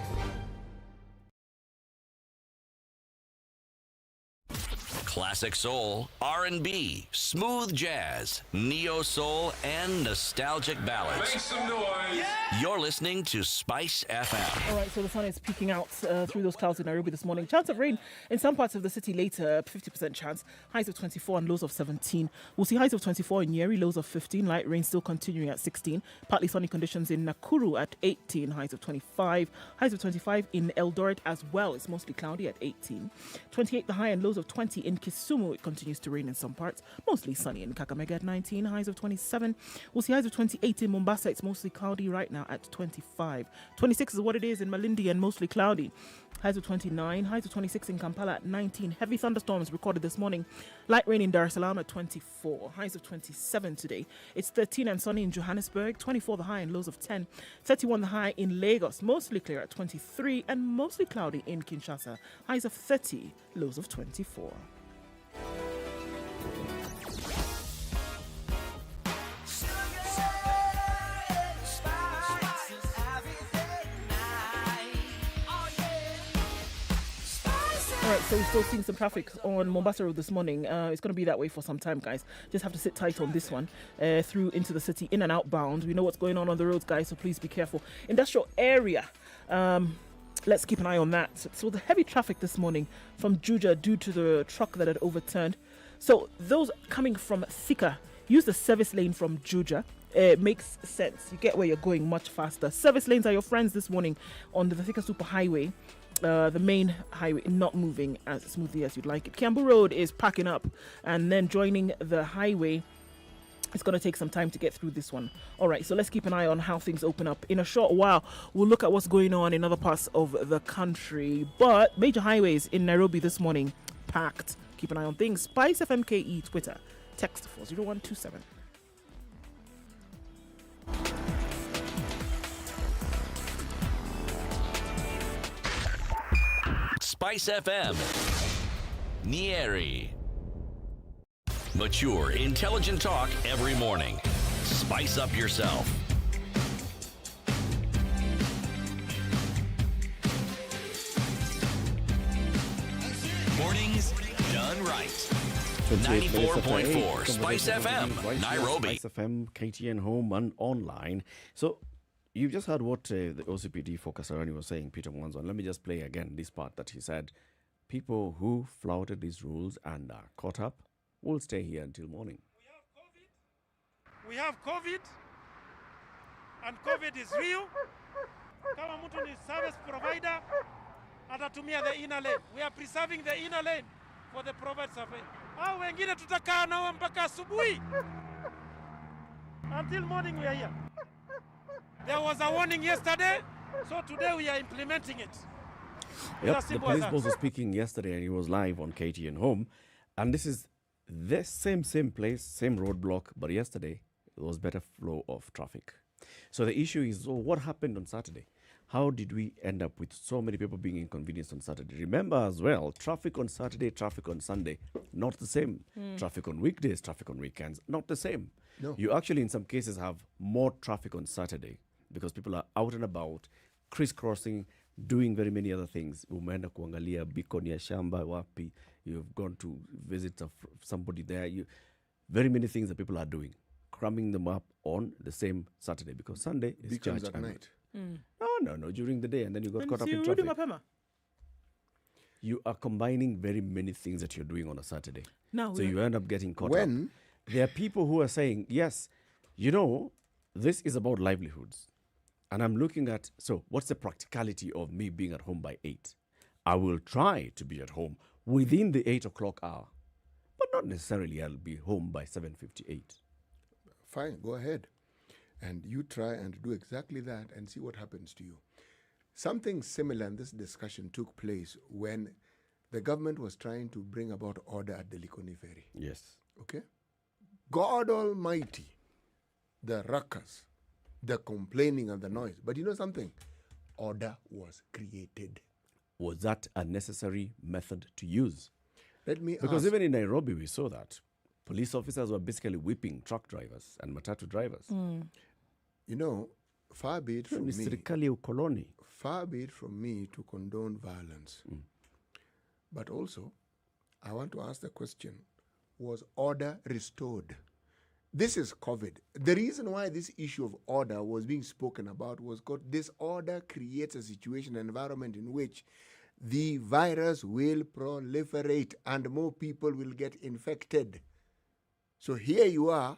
Classic soul, R&B, smooth jazz, neo soul, and nostalgic ballads. Make some noise. You're listening to Spice FM. All right, so the sun is peeking out through those clouds in Nairobi this morning. Chance of rain in some parts of the city later, 50% chance. Highs of 24 and lows of 17. We'll see highs of 24 in Nyeri, lows of 15. Light rain still continuing at 16. Partly sunny conditions in Nakuru at 18. Highs of 25. Highs of 25 in Eldoret as well. It's mostly cloudy at 18. 28 the high and lows of 20 in Kisumu. It continues to rain in some parts. Mostly sunny in Kakamega at 19. Highs of 27. We'll see highs of 28 in Mombasa. It's mostly cloudy right now at 25. 26 is what it is in Malindi and mostly cloudy. Highs of 29. Highs of 26 in Kampala at 19. Heavy thunderstorms recorded this morning. Light rain in Dar es Salaam at 24. Highs of 27 today. It's 13 and sunny in Johannesburg. 24 the high and lows of 10. 31 the high in Lagos. Mostly clear at 23 and mostly cloudy in Kinshasa. Highs of 30. Lows of 24. All right, so we're still seeing some traffic on Mombasa Road this morning. It's going to be that way for some time, guys. Just have to sit tight on this one through into the city, in and outbound. We know what's going on the roads, guys, so please be careful. Industrial area. Let's keep an eye on that. So the heavy traffic this morning from Juja due to the truck that had overturned. So those coming from Thika, use the service lane from Juja. It makes sense. You get where you're going much faster. Service lanes are your friends this morning on the Thika Super Highway. The main highway not moving as smoothly as you'd like it. Kiambu Road is packing up and then joining the highway. It's going to take some time to get through this one. All right, so let's keep an eye on how things open up. In a short while, we'll look at what's going on in other parts of the country. But major highways in Nairobi this morning, packed. Keep an eye on things. Spice FM KE Twitter. Text 40127. Spice FM. Nyeri. Mature, intelligent talk every morning. Spice up yourself. Mornings done right. 94.4 Spice FM, Nairobi. Spice FM, KTN Home and online. So you've just heard what the OCPD focuser was saying, Peter Mwanzo. And let me just play again this part that he said. People who flouted these rules and are caught up will stay here until morning. We have COVID, and COVID is real. Kama mtu ni service provider, atatumia the inner lane. We are preserving the inner lane for the private survey. Hao wengine tutakaa nao mpaka asubuhi. Until morning we are here. There was a warning yesterday, so today we are implementing it. Yep, the police boss was speaking yesterday and he was live on KTN Home. And this is the same place, same roadblock, but yesterday there was better flow of traffic. So the issue is, what happened on Saturday? How did we end up with so many people being inconvenienced on Saturday? Remember as well, traffic on Saturday, traffic on Sunday, not the same. Traffic on weekdays, traffic on weekends, not the same. No. You actually, in some cases, have more traffic on Saturday because people are out and about, crisscrossing, doing very many other things. Umeenda kuangalia beacon ya shamba wapi. You've gone to visit somebody there. Very many things that people are doing, cramming them up on the same Saturday because Sunday is Beacons church at night. No, during the day, and then you got caught up in traffic. You are combining very many things that you're doing on a Saturday. So you end up getting caught up. There are people who are saying, yes, this is about livelihoods. And I'm looking at, so what's the practicality of me being at home by 8? I will try to be at home within the 8 o'clock hour, but not necessarily I'll be home by 7:58. Fine, go ahead. And you try and do exactly that and see what happens to you. Something similar in this discussion took place when the government was trying to bring about order at the Likoni Ferry. Yes. Okay? God Almighty, the ruckus, the complaining and the noise. But you know something? Order was created. Was that a necessary method to use? Let me Because ask. even in Nairobi, we saw that. Police officers were basically whipping truck drivers and matatu drivers. You know, far be it from me. Serikali ya ukoloni. Far be it from me to condone violence. But also, I want to ask the question, was order restored? This is COVID. The reason why this issue of order was being spoken about was because this order creates a situation, an environment in which the virus will proliferate and more people will get infected. So here you are,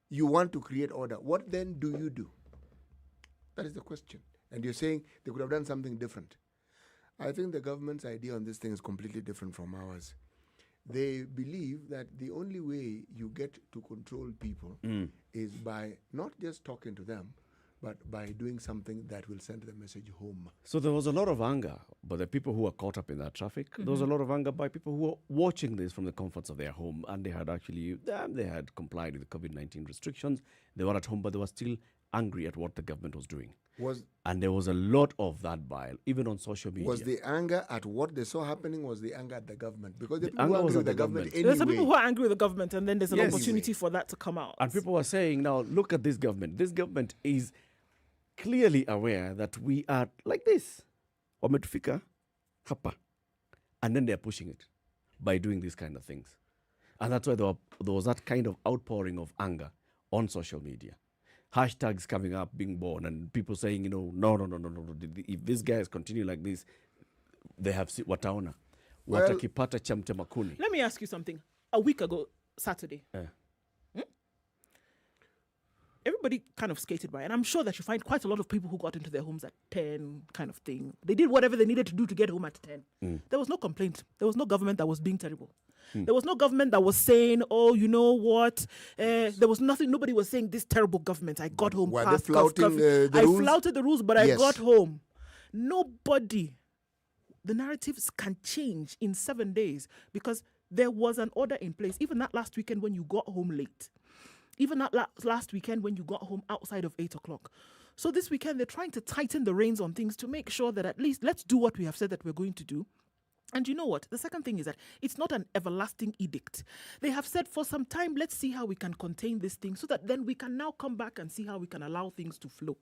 you want to create order. What then do you do? That is the question. And you're saying they could have done something different. I think the government's idea on this thing is completely different from ours. They believe that the only way you get to control people is by not just talking to them, but by doing something that will send the message home. So there was a lot of anger by the people who were caught up in that traffic. There was a lot of anger by people who were watching this from the comforts of their home, and they had actually they had complied with the COVID-19 restrictions. They were at home, but they were still angry at what the government was doing. And there was a lot of that bile, even on social media. Was the anger at what they saw happening, was the anger at the government? Because the people anger who was angry at with the the government government. anyway. There's some people who are angry with the government, and then there's an Yes. opportunity for that to come out. And people were saying, now, look at this government. This government is clearly aware that we are like this. Wametufika hapa. And then they're pushing it by doing these kind of things. And that's why there was that kind of outpouring of anger on social media. Hashtags coming up, being born, and people saying, no. If these guys continue like this, they have wataona. Watakipata cha mtemakuni. Let me ask you something. A week ago, Saturday, everybody kind of skated by. And I'm sure that you find quite a lot of people who got into their homes at 10 kind of thing. They did whatever they needed to do to get home at 10. There was no complaint. There was no government that was being terrible. There was no government that was saying, oh, you know what? There was nothing. Nobody was saying this terrible government. I got home past flouting the I rules? flouted the rules, but Yes. I got home. Nobody. The narratives can change in 7 days because there was an order in place. Even that last weekend when you got home late. Even that last weekend when you got home outside of 8 o'clock. So this weekend, they're trying to tighten the reins on things to make sure that at least let's do what we have said that we're going to do. And you know what? The second thing is that it's not an everlasting edict. They have said for some time, let's see how we can contain this thing so that then we can now come back and see how we can allow things to flow.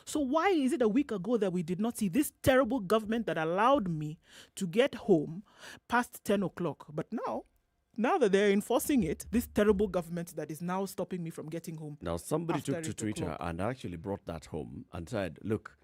So why is it a week ago that we did not see this terrible government that allowed me to get home past 10 o'clock? But now that they're enforcing it, this terrible government that is now stopping me from getting home. Now, somebody after took to 8 Twitter o'clock. and actually brought that home and said, look,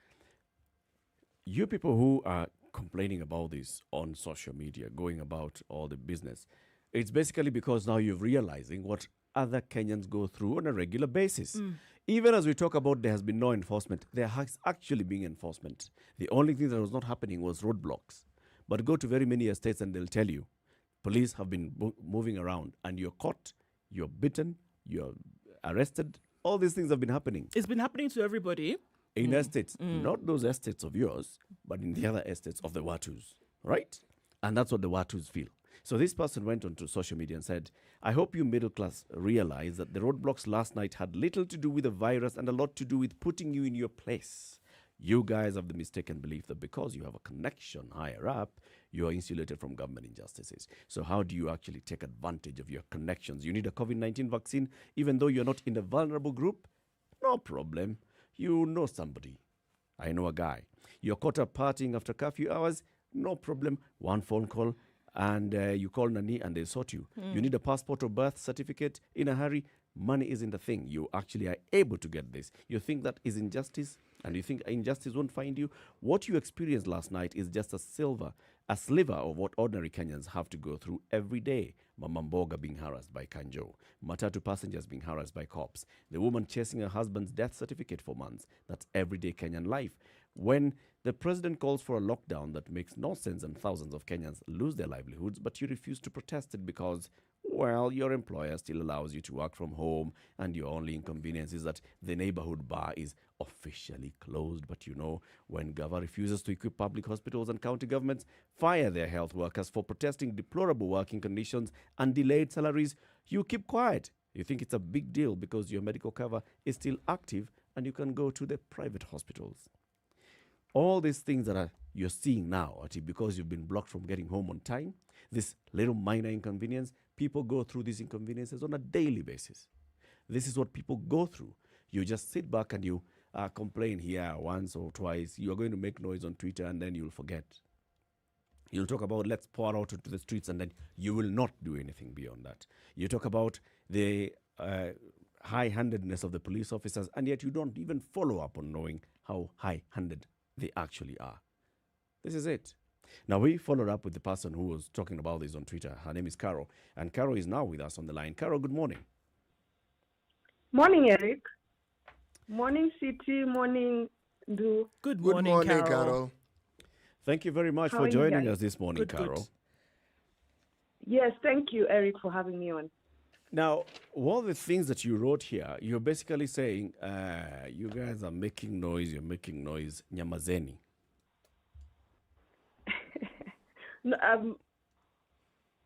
you people who are complaining about this on social media, going about all the business, it's basically because now you're realizing what other Kenyans go through on a regular basis. Even as we talk about there has been no enforcement, there has actually been enforcement. The only thing that was not happening was roadblocks. But go to very many estates and they'll tell you, police have been moving around and you're caught, you're bitten, you're arrested. All these things have been happening. It's been happening to everybody. In estates, not those estates of yours, but in the other estates of the Watus, right? And that's what the Watus feel. So this person went onto social media and said, I hope you middle class realize that the roadblocks last night had little to do with the virus and a lot to do with putting you in your place. You guys have the mistaken belief that because you have a connection higher up, you are insulated from government injustices. So how do you actually take advantage of your connections? You need a COVID-19 vaccine, even though you're not in a vulnerable group? No problem. You know somebody. I know a guy. You're caught up partying after curfew hours? No problem. One phone call and you call Nani and they sort you. You need a passport or birth certificate in a hurry? Money isn't a thing. You actually are able to get this. You think that is injustice? And you think injustice won't find you? What you experienced last night is just a sliver of what ordinary Kenyans have to go through every day. Mama Mboga being harassed by Kanjo, Matatu passengers being harassed by cops, the woman chasing her husband's death certificate for months. That's everyday Kenyan life. When the president calls for a lockdown that makes no sense and thousands of Kenyans lose their livelihoods, but you refuse to protest it because, well, your employer still allows you to work from home and your only inconvenience is that the neighborhood bar is officially closed. But you know, when Gava refuses to equip public hospitals and county governments fire their health workers for protesting deplorable working conditions and delayed salaries, you keep quiet. You think it's a big deal because your medical cover is still active and you can go to the private hospitals. All these things that you're seeing now, because you've been blocked from getting home on time, this little minor inconvenience, people go through these inconveniences on a daily basis. This is what people go through. You just sit back and you complain here once or twice. You're going to make noise on Twitter and then you'll forget. You'll talk about let's pour out into the streets and then you will not do anything beyond that. You talk about the high-handedness of the police officers and yet you don't even follow up on knowing how high-handed they actually are. This is it. Now, we followed up with the person who was talking about this on Twitter. Her name is Carol, and Carol is now with us on the line. Carol, good morning. Morning, Eric. Morning, City. Morning, Du. Good morning, Carol. Thank you very much How for are you joining guys? us this morning, Carol. Yes, thank you, Eric, for having me on. Now, all the things that you wrote here, you're basically saying, you guys are making noise, you're making noise, nyamazeni. No,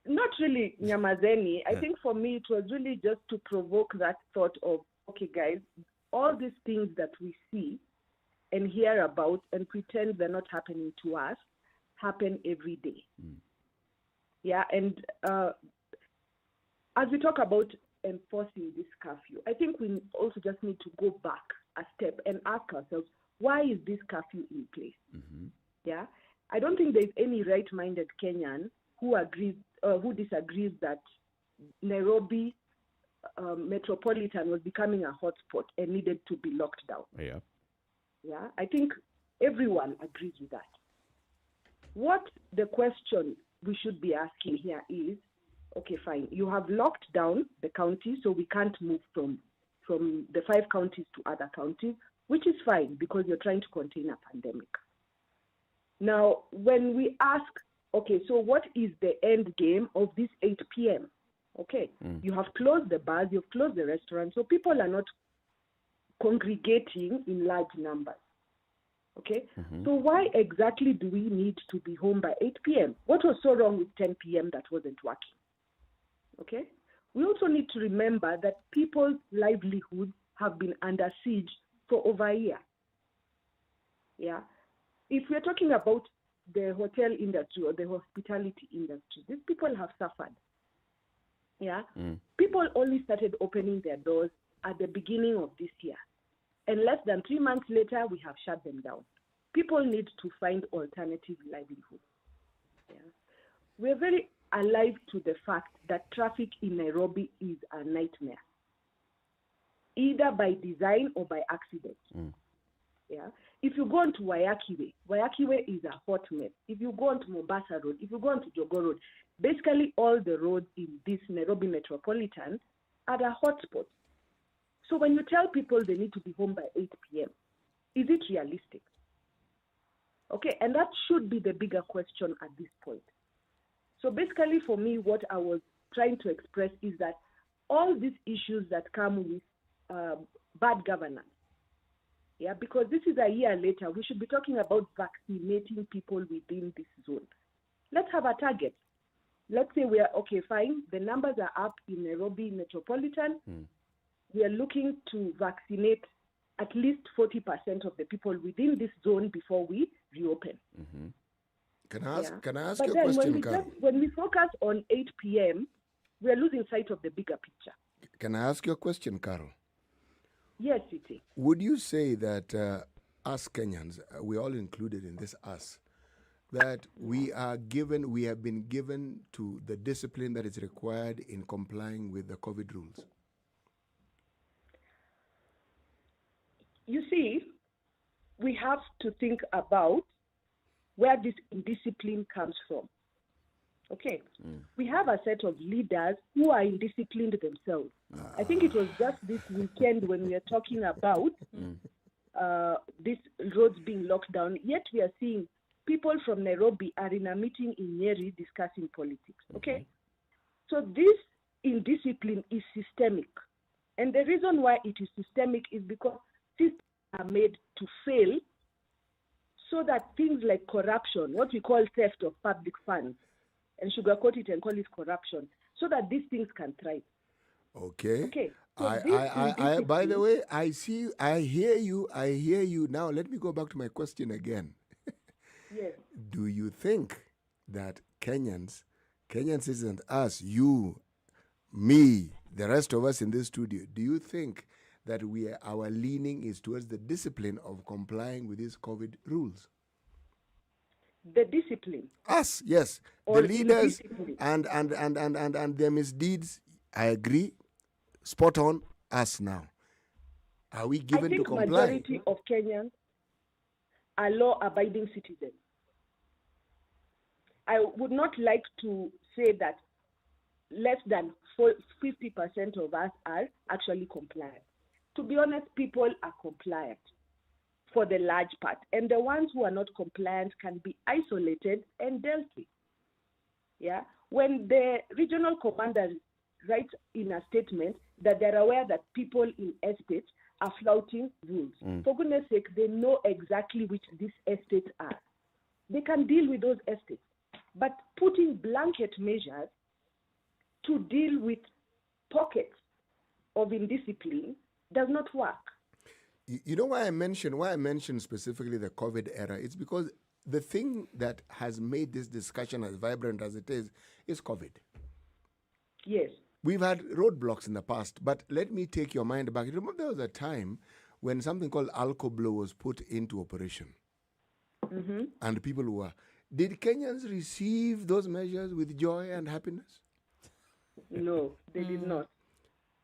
not really nyamazeni. I think for me, it was really just to provoke that thought of, okay, guys, all these things that we see and hear about and pretend they're not happening to us happen every day. Yeah, and as we talk about enforcing this curfew, I think we also just need to go back a step and ask ourselves, why is this curfew in place? Yeah, I don't think there's any right-minded Kenyan who disagrees that Nairobi metropolitan was becoming a hotspot and needed to be locked down. Yeah, I think everyone agrees with that. What the question we should be asking here is, okay, fine, you have locked down the county, so we can't move from the 5 counties to other counties, which is fine because you're trying to contain a pandemic. Now, when we ask, okay, so what is the end game of this 8 p.m.? Okay, you have closed the bars, you've closed the restaurants, so people are not congregating in large numbers. Okay, so why exactly do we need to be home by 8 p.m.? What was so wrong with 10 p.m. that wasn't working? Okay, we also need to remember that people's livelihoods have been under siege for over a year. Yeah, if we're talking about the hotel industry or the hospitality industry, these people have suffered. Yeah, people only started opening their doors at the beginning of this year. And less than 3 months later, we have shut them down. People need to find alternative livelihoods. Yeah. We're very alive to the fact that traffic in Nairobi is a nightmare, either by design or by accident. Yeah. If you go onto Wayakiwe is a hot mess. If you go onto Mombasa Road, if you go onto Jogo Road, basically all the roads in this Nairobi metropolitan are a hotspot. So when you tell people they need to be home by 8 p.m., is it realistic? Okay, and that should be the bigger question at this point. So basically for me, what I was trying to express is that all these issues that come with bad governance, yeah, because this is a year later, we should be talking about vaccinating people within this zone. Let's have a target. Let's say we are, okay, fine, the numbers are up in Nairobi metropolitan. We are looking to vaccinate at least 40% of the people within this zone before we reopen. Can I ask but you a then question, Carol? when we focus on 8 p.m., we are losing sight of the bigger picture. Can I ask you a question, Carol? Yes, Siti. Would you say that us Kenyans, we're all included in this us, that we have been given to the discipline that is required in complying with the COVID rules? You see, we have to think about where this indiscipline comes from. Okay, we have a set of leaders who are indisciplined themselves. I think it was just this weekend when we are talking about these roads being locked down, yet we are seeing people from Nairobi are in a meeting in Nyeri discussing politics. Okay, so this indiscipline is systemic. And the reason why it is systemic is because systems are made to fail so that things like corruption, what we call theft of public funds, and sugarcoat it and call it corruption, so that these things can thrive. Okay. So by the way, I hear you. Now let me go back to my question again. Yes. Do you think that Kenyans isn't us, you, me, the rest of us in this studio, do you think that our leaning is towards the discipline of complying with these COVID rules? The discipline. Us, yes. Or the leaders indiscipline. and their misdeeds, I agree. Spot on. Us now. Are we given to comply? I think majority of Kenyans are law-abiding citizens. I would not like to say that less than 50% of us are actually compliant. To be honest, people are compliant for the large part. And the ones who are not compliant can be isolated and dealt with. Yeah? When the regional commander writes in a statement that they're aware that people in estates are flouting rules, for goodness sake, they know exactly which these estates are. They can deal with those estates. But putting blanket measures to deal with pockets of indiscipline does not work. You know why I mentioned specifically the COVID era? It's because the thing that has made this discussion as vibrant as it is COVID. Yes. We've had roadblocks in the past, but let me take your mind back. Remember there was a time when something called Alcoblow was put into operation. And people were... Did Kenyans receive those measures with joy and happiness? No, they did not.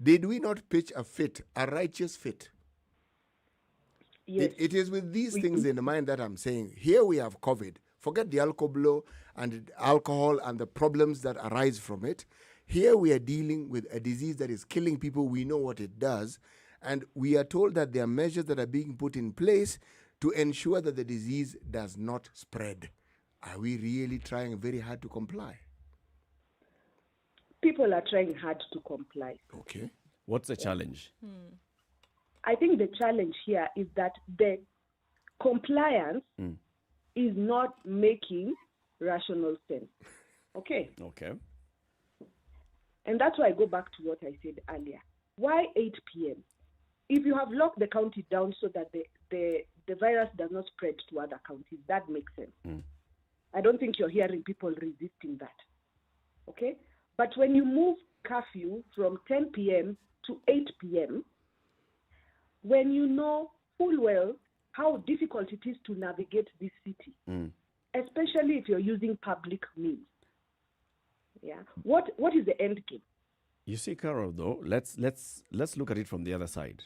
Did we not pitch a righteous fit? Yes. It is with these things in mind that I'm saying, here we have COVID. Forget the alcohol and alcohol and the problems that arise from it. Here we are dealing with a disease that is killing people. We know what it does. And we are told that there are measures that are being put in place to ensure that the disease does not spread. Are we really trying very hard to comply? People are trying hard to comply. Okay. What's the challenge? I think the challenge here is that the compliance is not making rational sense. Okay? Okay. And that's why I go back to what I said earlier. Why 8 p.m.? If you have locked the county down so that the virus does not spread to other counties, that makes sense. I don't think you're hearing people resisting that. Okay? But when you move curfew from 10 p.m. to 8 p.m., when you know full well how difficult it is to navigate this city, especially if you're using public means, what is the end game? You see, Carol, though, let's look at it from the other side.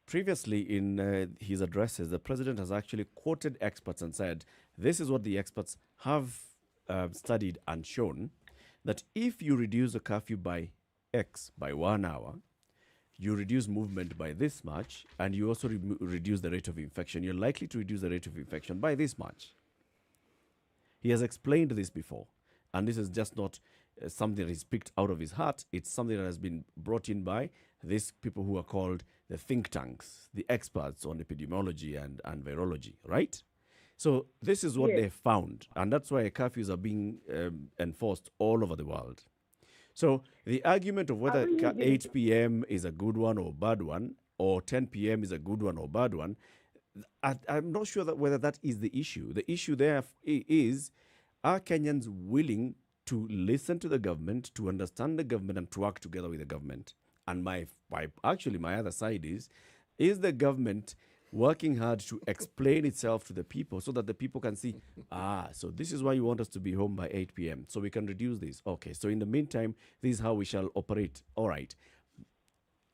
Previously, in his addresses, the president has actually quoted experts and said, this is what the experts have studied and shown, that if you reduce the curfew by X, by 1 hour, you reduce movement by this much, and you also reduce the rate of infection. You're likely to reduce the rate of infection by this much. He has explained this before, and this is just not something that he's picked out of his heart. It's something that has been brought in by these people who are called the think tanks, the experts on epidemiology and virology, right? So this is what they found, and that's why curfews are being enforced all over the world. So the argument of whether 8 p.m. is a good one or bad one, or 10 p.m. is a good one or bad one, I'm not sure that whether that is the issue. The issue there is, are Kenyans willing to listen to the government, to understand the government, and to work together with the government? And my other side is the government working hard to explain itself to the people so that the people can see, so this is why you want us to be home by 8 p.m. So we can reduce this. Okay, so in the meantime, this is how we shall operate. All right.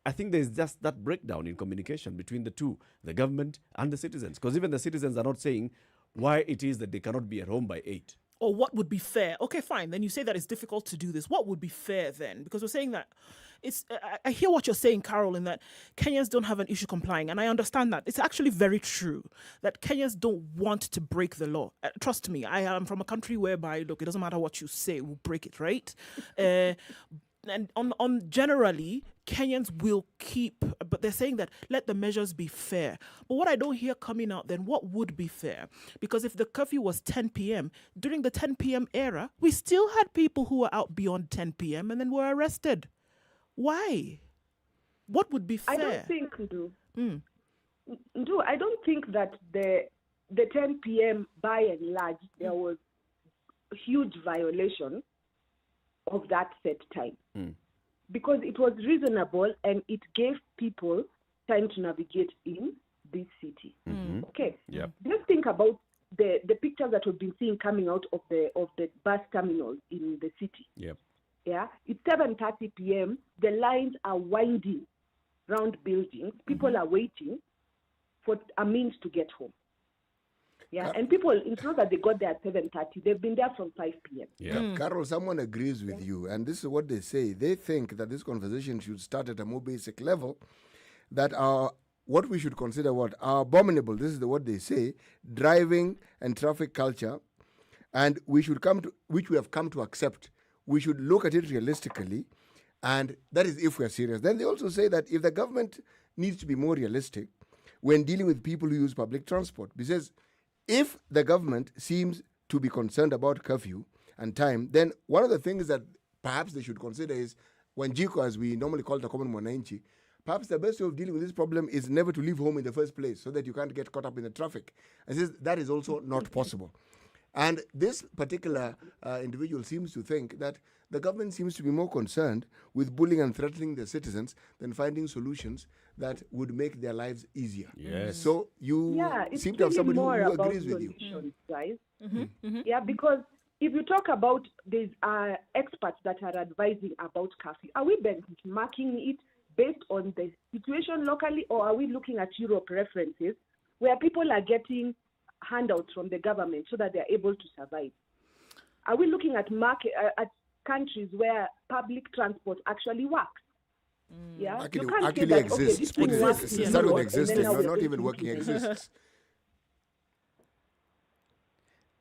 I think there's just that breakdown in communication between the two, the government and the citizens. Because even the citizens are not saying why it is that they cannot be at home by 8. Or what would be fair? Okay, fine. Then you say that it's difficult to do this. What would be fair then? Because we're saying that it's. I hear what you're saying, Carol, in that Kenyans don't have an issue complying, and I understand that. It's actually very true that Kenyans don't want to break the law. Trust me, I am from a country whereby, look, it doesn't matter what you say, we'll break it, right? And on generally, Kenyans will keep, but they're saying that let the measures be fair. But what I don't hear coming out then, what would be fair? Because if the curfew was 10 p.m., during the 10 p.m. era, we still had people who were out beyond 10 p.m. and then were arrested. Why? What would be fair? I don't think, Ndu, I don't think that the 10 p.m. by and large, there was huge violation of that set time. Because it was reasonable and it gave people time to navigate in this city. Okay. Yep. Just think about the pictures that we've been seeing coming out of the bus terminals in the city. Yep. Yeah. It's 7:30 p.m. The lines are winding round buildings. People are waiting for a means to get home. Yeah, and people, it's not that they got there at 7:30. They've been there from 5 p.m. Yeah. Carol, someone agrees with you, and this is what they say. They think that this conversation should start at a more basic level, that what we should consider our abominable, this is what they say, driving and traffic culture, and which we have come to accept. We should look at it realistically, and that is if we are serious. Then they also say that if the government needs to be more realistic when dealing with people who use public transport, because if the government seems to be concerned about curfew and time, then one of the things that perhaps they should consider is when Jiko, as we normally call the common mwananchi, perhaps the best way of dealing with this problem is never to leave home in the first place so that you can't get caught up in the traffic. And that is also not possible. And this particular individual seems to think that the government seems to be more concerned with bullying and threatening the citizens than finding solutions that would make their lives easier. Yes. So you seem to have somebody who agrees with you. Guys. Yeah, because if you talk about these experts that are advising about curfew, are we benchmarking it based on the situation locally, or are we looking at Europe references where people are getting handouts from the government so that they're able to survive? Are we looking at at countries where public transport actually works? Yeah, actually exists. It started existing, not even working exists.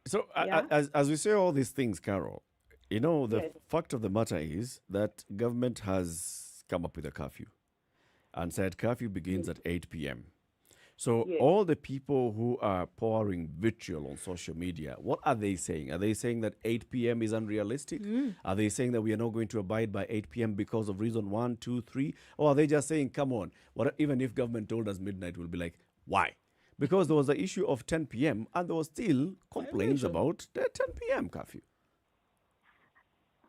So as we say all these things, Carol, the fact of the matter is that government has come up with a curfew and said curfew begins at 8 p.m. So all the people who are pouring vitriol on social media, what are they saying? Are they saying that 8 p.m. is unrealistic? Are they saying that we are not going to abide by 8 p.m. because of reason 1, 2, 3? Or are they just saying, come on, even if government told us midnight, we'll be like, why? Because there was the issue of 10 p.m. and there was still complaints about the 10 p.m. curfew.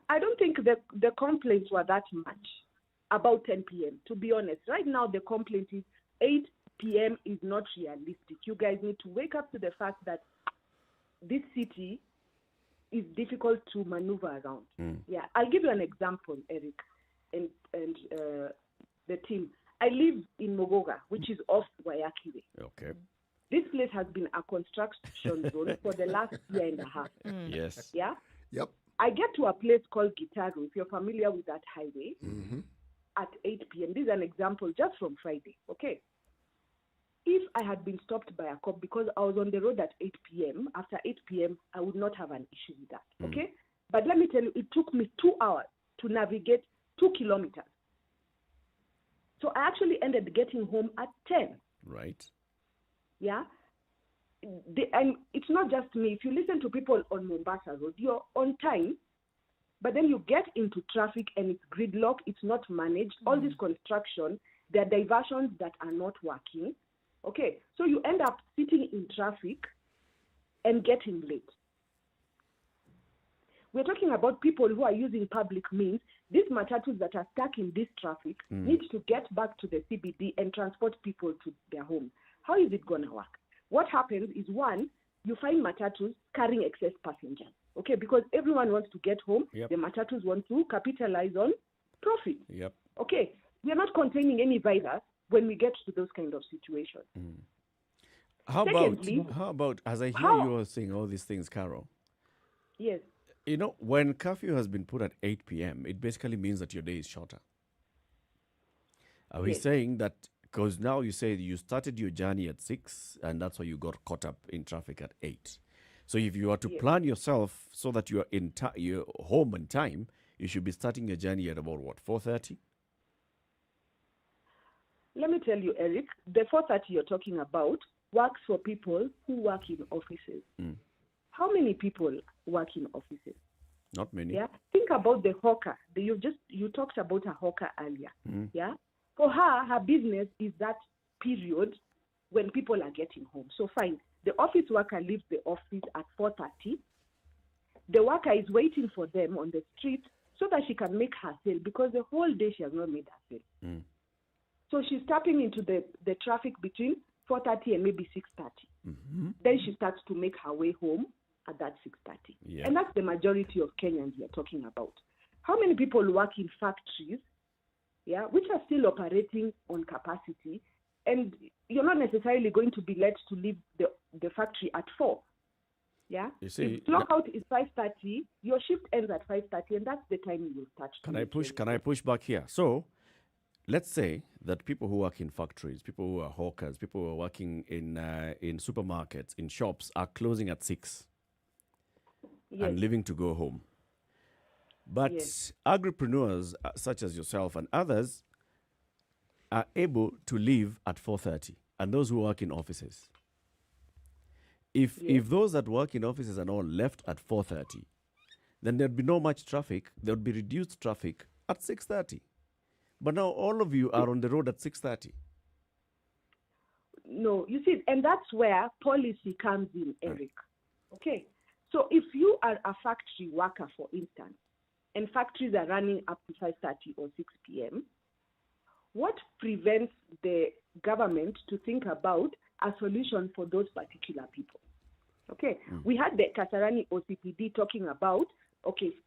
I don't think the complaints were that much about 10 p.m., to be honest. Right now, the complaint is 8 p.m. is not realistic. You guys need to wake up to the fact that this city is difficult to maneuver around. Yeah, I'll give you an example, Eric, and the team. I live in Mogoga, which is off Wayaki Way. Okay. This place has been a construction zone for the last year and a half. Yes. Yeah? Yep. I get to a place called Gitaru, if you're familiar with that highway, at 8 p.m. This is an example just from Friday, okay? If I had been stopped by a cop because I was on the road at 8 p.m., after 8 p.m., I would not have an issue with that, okay? But let me tell you, it took me 2 hours to navigate 2 kilometers. So I actually ended getting home at 10. Right. Yeah? And it's not just me. If you listen to people on Mombasa Road, you're on time, but then you get into traffic and it's gridlock, it's not managed. All this construction, there are diversions that are not working. Okay, so you end up sitting in traffic and getting late. We're talking about people who are using public means. These matatus that are stuck in this traffic need to get back to the CBD and transport people to their homes. How is it going to work? What happens is, one, you find matatus carrying excess passengers, okay, because everyone wants to get home. The matatus want to capitalize on profit. Yep. Okay, We are not containing any virus when we get to those kind of situations. How Secondly, about, as I hear you are saying all these things, Carol, yes, you know, when curfew has been put at 8 p.m., it basically means that your day is shorter. Are we Yes. saying that, because now you say you started your journey at 6 and that's why you got caught up in traffic at 8. So if you are to Yes. plan yourself so that you are you're home on time, you should be starting your journey at about what, 4:30? let me tell you, Eric, the 4:30 you're talking about works for people who work in offices. How many people work in offices? Not many. Yeah, think about the hawker. You talked about a hawker earlier. Yeah, for her business is that period when people are getting home. So fine, the office worker leaves the office at 4:30. The worker is waiting for them on the street so that she can make her sale because the whole day she has not made her sale. So she's tapping into the traffic between 4:30 and maybe 6:30. Then she starts to make her way home at that 6:30. Yeah. And that's the majority of Kenyans we are talking about. How many people work in factories, which are still operating on capacity, and you're not necessarily going to be let to leave the factory at 4. Yeah. You see, if lockout is 5:30, your shift ends at 5:30, and that's the time you will start. Can I push back here? So, let's say that people who work in factories, people who are hawkers, people who are working in supermarkets, in shops, are closing at 6 and leaving to go home. But agripreneurs such as yourself and others are able to leave at 4:30, and those who work in offices. If those that work in offices and all left at 4:30, then there'd be no much traffic. There would be reduced traffic at 6:30. But now all of you are on the road at 6:30. No, you see, and that's where policy comes in, Eric. Okay, so if you are a factory worker, for instance, and factories are running up to 5:30 or 6 p.m., what prevents the government to think about a solution for those particular people? Okay, we had the Kasarani OCPD talking about,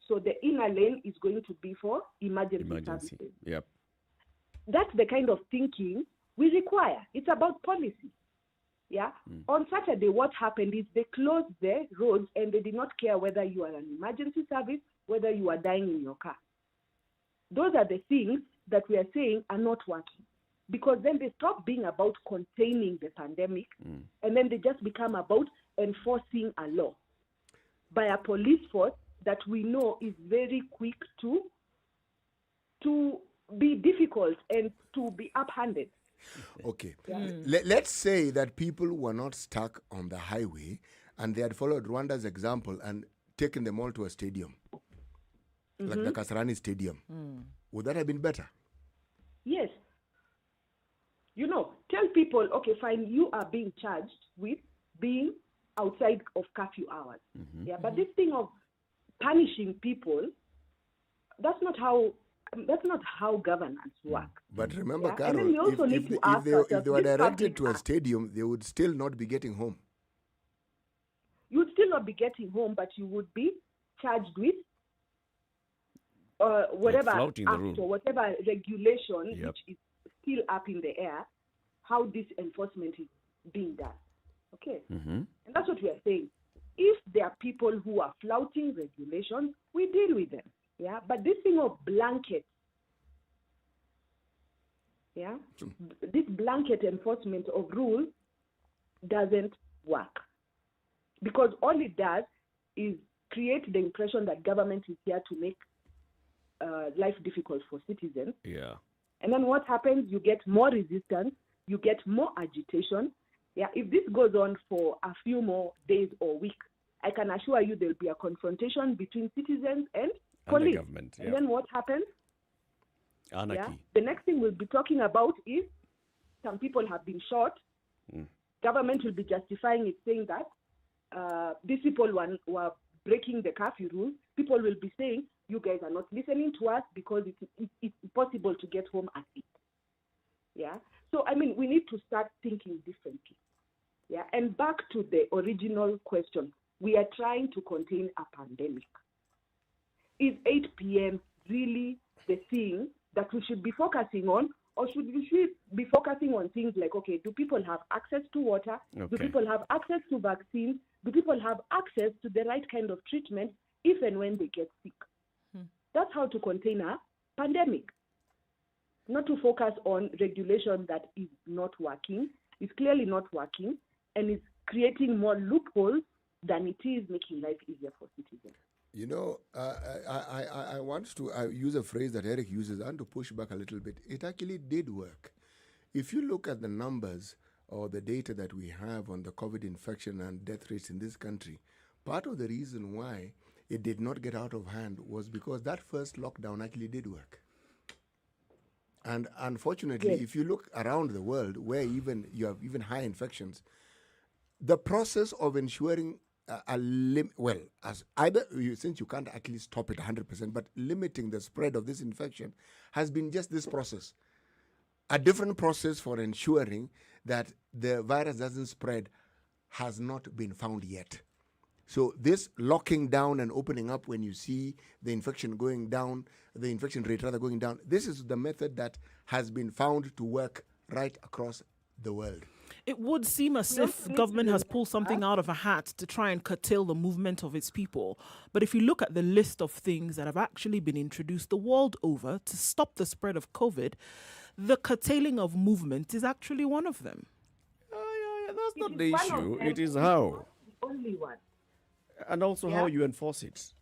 so the inner lane is going to be for emergency services. Yep. That's the kind of thinking we require. It's about policy. Yeah. On Saturday, what happened is they closed the roads and they did not care whether you are an emergency service, whether you are dying in your car. Those are the things that we are saying are not working, because then they stop being about containing the pandemic, and then they just become about enforcing a law by a police force that we know is very quick to be difficult and to be uphanded. Okay. Let's say that people were not stuck on the highway and they had followed Rwanda's example and taken them all to a stadium, like the Kasarani Stadium. Would that have been better? Yes. Tell people, okay, fine, you are being charged with being outside of curfew hours. But this thing of punishing people, that's not how governance works. But remember, And Carol, then we also need to ask ourselves, if they were this directed public to a act, stadium, they would still not be getting home. you would still not be getting home, but you would be charged with whatever flouting the act rule. or whatever regulation Yep. which is still up in the air, how this enforcement is being done. Okay? And that's what we are saying. If there are people who are flouting regulations, we deal with them. Yeah? But this thing of blanket, this blanket enforcement of rules doesn't work. Because all it does is create the impression that government is here to make life difficult for citizens. Yeah. And then what happens? You get more resistance, you get more agitation. Yeah, if this goes on for a few more days or weeks, I can assure you there will be a confrontation between citizens and police. the government. And then what happens? Anarchy. Yeah, the next thing we'll be talking about is some people have been shot. Government will be justifying it, saying that these people were breaking the curfew rules. People will be saying, you guys are not listening to us because it's impossible to get home at 8. Yeah. So, we need to start thinking differently. Yeah. And back to the original question, we are trying to contain a pandemic. Is 8 p.m. really the thing that we should be focusing on, or should we be focusing on things like, okay, do people have access to water? Do Okay. people have access to vaccines? Do people have access to the right kind of treatment if and when they get sick? That's how to contain a pandemic. Not to focus on regulation that is not working, is clearly not working, and is creating more loopholes than it is making life easier for citizens. You know, I want to use a phrase that Eric uses and to push back a little bit. It actually did work. If you look at the numbers or the data that we have on the COVID infection and death rates in this country, part of the reason why it did not get out of hand was because that first lockdown actually did work. And unfortunately, Yes. if you look around the world where even you have even high infections, the process of ensuring as either since you can't actually stop it 100%, but limiting the spread of this infection has been just this process. A different process for ensuring that the virus doesn't spread has not been found yet. So this locking down and opening up when you see the infection going down, the infection rate rather going down, this is the method that has been found to work right across the world. It would seem as if government has pulled something out of a hat to try and curtail the movement of its people. But if you look at the list of things that have actually been introduced the world over to stop the spread of COVID, the curtailing of movement is actually one of them. That's not the issue. It is how. The only one. And also how you enforce it.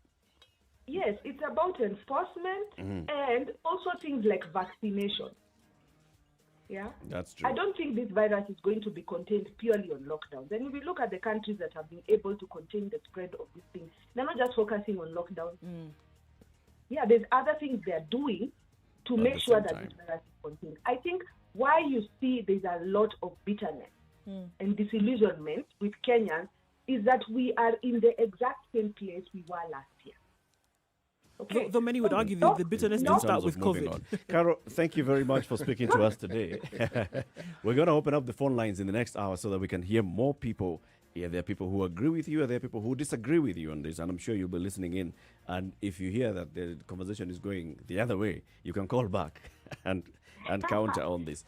Yes, it's about enforcement and also things like vaccination. Yeah, That's true. I don't think this virus is going to be contained purely on lockdowns. And if we look at the countries that have been able to contain the spread of this thing, they're not just focusing on lockdowns. Yeah, there's other things they're doing to make sure that this virus is contained. I think why you see there's a lot of bitterness and disillusionment with Kenyans is that we are in the exact same place we were last year. Okay. Though many would argue that the bitterness didn't start with COVID. Carol, thank you very much for speaking to us today. We're going to open up the phone lines in the next hour so that we can hear more people. Yeah, there are people who agree with you, and there are people who disagree with you on this, and I'm sure you'll be listening in. And if you hear that the conversation is going the other way, you can call back and counter on this.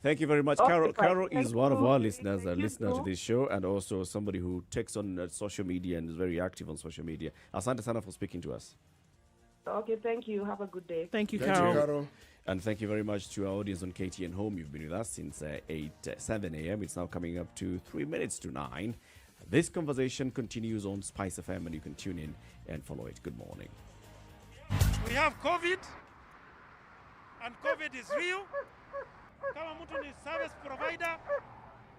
Thank you very much, Carol. Carol is one of our listeners, a listener to this show, and also somebody who takes on social media and is very active on social media. Asante sana for speaking to us. Okay, thank you. Have a good day. Thank you, Carol. And thank you very much to our audience on KTN Home. You've been with us since 7 a.m. It's now coming up to 3 minutes to 9. This conversation continues on SpiceFM, and you can tune in and follow it. Good morning. We have COVID, and COVID is real. Kama mtu ni service provider,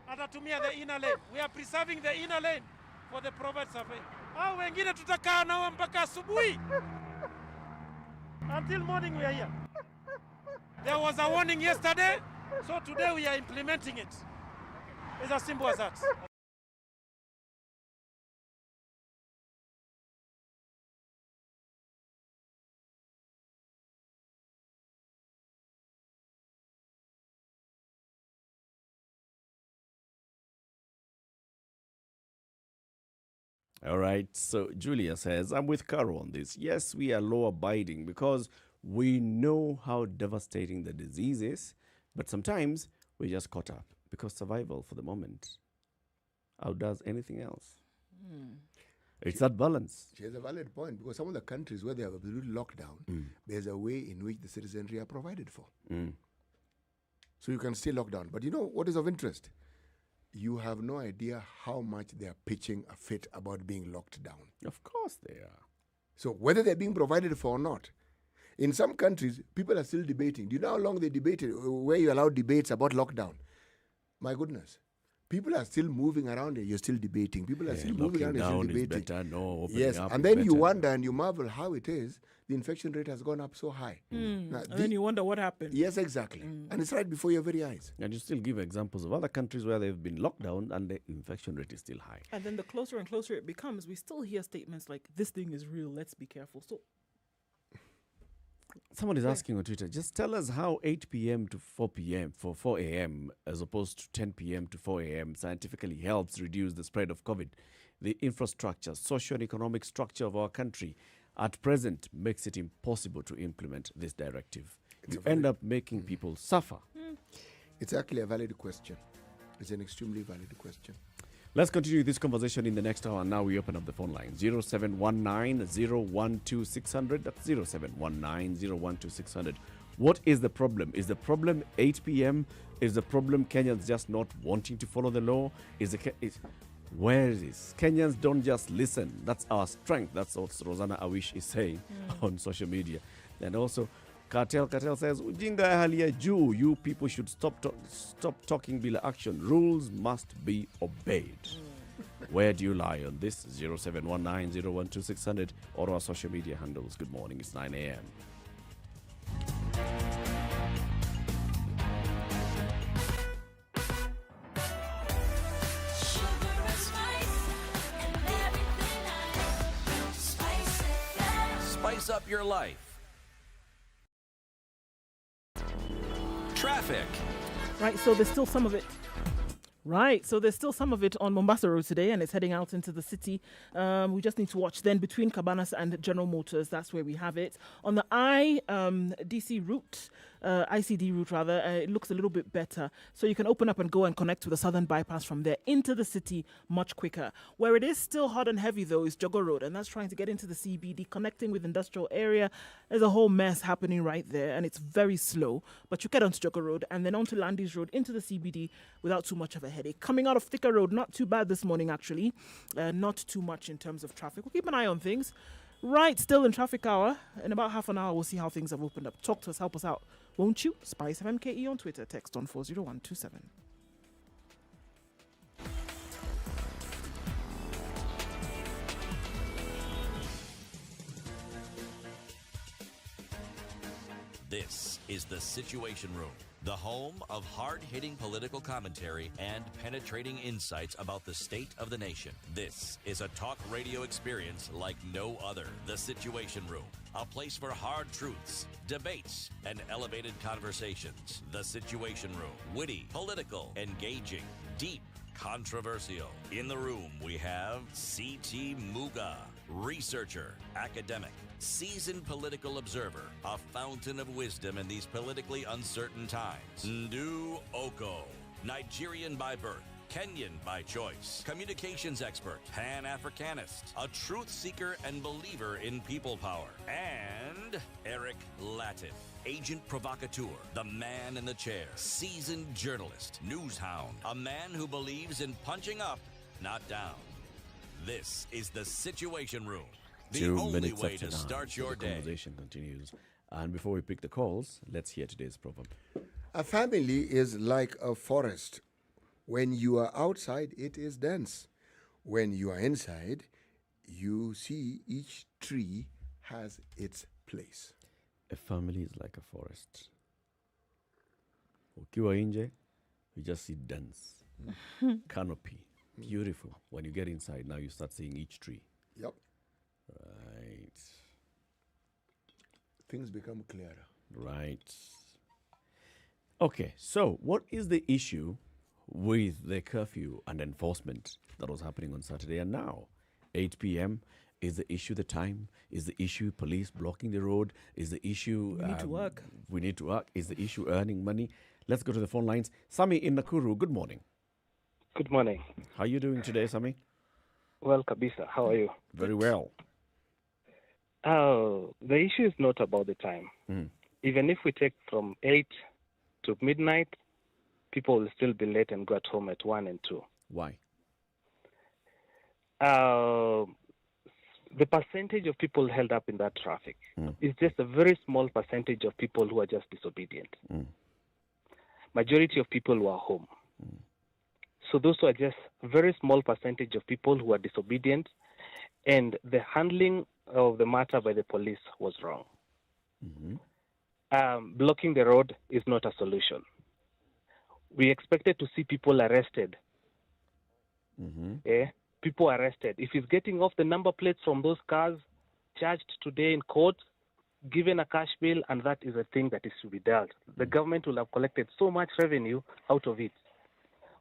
atatumia the inner lane. We are preserving the inner lane for the private survey. Hao wengine tutakaa nao mpaka asubuhi. Until morning we are here. There was a warning yesterday, so today we are implementing it. It's as simple as that. All right, so Julia says, I'm with Carol on this. Yes, we are law-abiding because we know how devastating the disease is, but sometimes we're just caught up because survival for the moment outdoes anything else. It's that balance. She has a valid point because some of the countries where they have absolute lockdown, there's a way in which the citizenry are provided for. So you can still lock down. But you know what is of interest? You have no idea how much they are pitching a fit about being locked down. Of course they are. So whether they're being provided for or not, in some countries, people are still debating. Do you know how long they debated, where you allow debates about lockdown? My goodness. People are still moving around and you're still debating. People are still moving around and still debating. Better, no, yes, up and then better. you wonder and you marvel how it is the infection rate has gone up so high. And then you wonder what happened. Yes, exactly. And it's right before your very eyes. And you still give examples of other countries where they've been locked down and the infection rate is still high. And then the closer and closer it becomes, we still hear statements like, this thing is real, let's be careful. So someone is asking on Twitter, just tell us how 8 p.m. to 4 p.m. for 4 a.m. as opposed to 10 p.m. to 4 a.m. scientifically helps reduce the spread of COVID. The infrastructure, social and economic structure of our country at present makes it impossible to implement this directive. you end up making people suffer. It's actually a valid question. It's an extremely valid question. Let's continue this conversation in the next hour. Now we open up the phone line. 0719-012-600. That's 0719-012-600. What is the problem? Is the problem 8 p.m.? Is the problem Kenyans just not wanting to follow the law? Where is this? Kenyans don't just listen. That's our strength. That's what Rosanna Awish is saying on social media. And also, Cartel says, Ujinga ya hali ya juu, you people should stop talking bila action. Rules must be obeyed. Where do you lie on this? 0719-012-600 or our social media handles. Good morning. It's 9 a.m. Spice up your life. Traffic. Right, so there's still some of it. On Mombasa Road today, and it's heading out into the city. We just need to watch then between Cabanas and General Motors. That's where we have it. On the ICD route, it looks a little bit better. So you can open up and go and connect to the southern bypass from there into the city much quicker. Where it is still hot and heavy, though, is Jogo Road, and that's trying to get into the CBD, connecting with industrial area. There's a whole mess happening right there, and it's very slow. But you get onto Jogo Road and then onto Landis Road into the CBD without too much of a headache. Coming out of Thika Road, not too bad this morning, actually. Not too much in terms of traffic. We'll keep an eye on things. Right, still in traffic hour. In about half an hour, we'll see how things have opened up. Talk to us, help us out, won't you? SpiceFM KE on Twitter. Text on 40127. This is the Situation Room, the home of hard-hitting political commentary and penetrating insights about the state of the nation. This is a talk radio experience like no other. The Situation Room, a place for hard truths, debates, and elevated conversations. The Situation Room, witty, political, engaging, deep, controversial. In the room, we have C.T. Muga, researcher, academic, seasoned political observer, a fountain of wisdom in these politically uncertain times. Ndu Oko, Nigerian by birth, Kenyan by choice, communications expert, Pan-Africanist, a truth seeker and believer in people power, and Eric Latif, agent provocateur, the man in the chair, seasoned journalist, news hound, a man who believes in punching up, not down. This is the Situation Room. The 2 only minutes way after to 9, start so your the day. conversation continues. And before we pick the calls, let's hear today's proverb. A family is like a forest. When you are outside, it is dense. When you are inside, you see each tree has its place. A family is like a forest. Ukiwa nje, you just see dense. Canopy. Beautiful. When you get inside, now you start seeing each tree. Yep. Right. Things become clearer. Right. Okay, so what is the issue with the curfew and enforcement that was happening on Saturday and now? 8 p.m. Is the issue the time? Is the issue police blocking the road? Is the issue... We need to work. We need to work. Is the issue earning money? Let's go to the phone lines. Sami in Nakuru, good morning. Good morning. How are you doing today, Sami? Well, Kabisa, how are you? Very well. The issue is not about the time. Even if we take from 8 to midnight, people will still be late and go at home at 1 and 2. Why? The percentage of people held up in that traffic is just a very small percentage of people who are just disobedient. Majority of people were home. So those are just a very small percentage of people who are disobedient, and the handling of the matter by the police was wrong. Blocking the road is not a solution. We expected to see people arrested. People arrested. If he's getting off the number plates from those cars, charged today in court, given a cash bill, and that is a thing that is to be dealt. The government will have collected so much revenue out of it.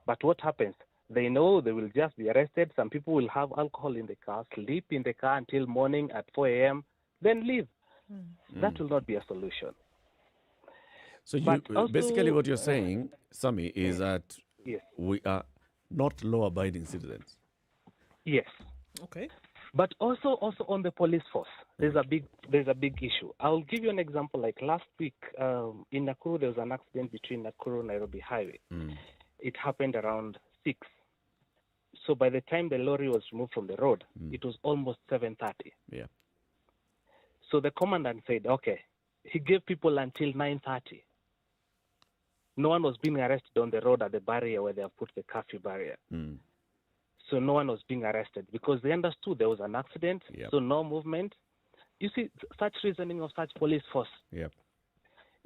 But what happens? They know they will just be arrested. Some people will have alcohol in the car, sleep in the car until morning at 4 a.m., then leave. That will not be a solution. So But basically also, what you're saying, Sami, is that yes. we are not law-abiding citizens. Yes. Okay. But also on the police force, there's a big issue. I'll give you an example. Like last week in Nakuru, there was an accident between Nakuru and Nairobi Highway. It happened around 6. So by the time the lorry was removed from the road, it was almost 7:30. Yeah. So the commandant said, okay, he gave people until 9:30. No one was being arrested on the road at the barrier where they have put the curfew barrier. So no one was being arrested because they understood there was an accident, so no movement. You see, such reasoning of such police force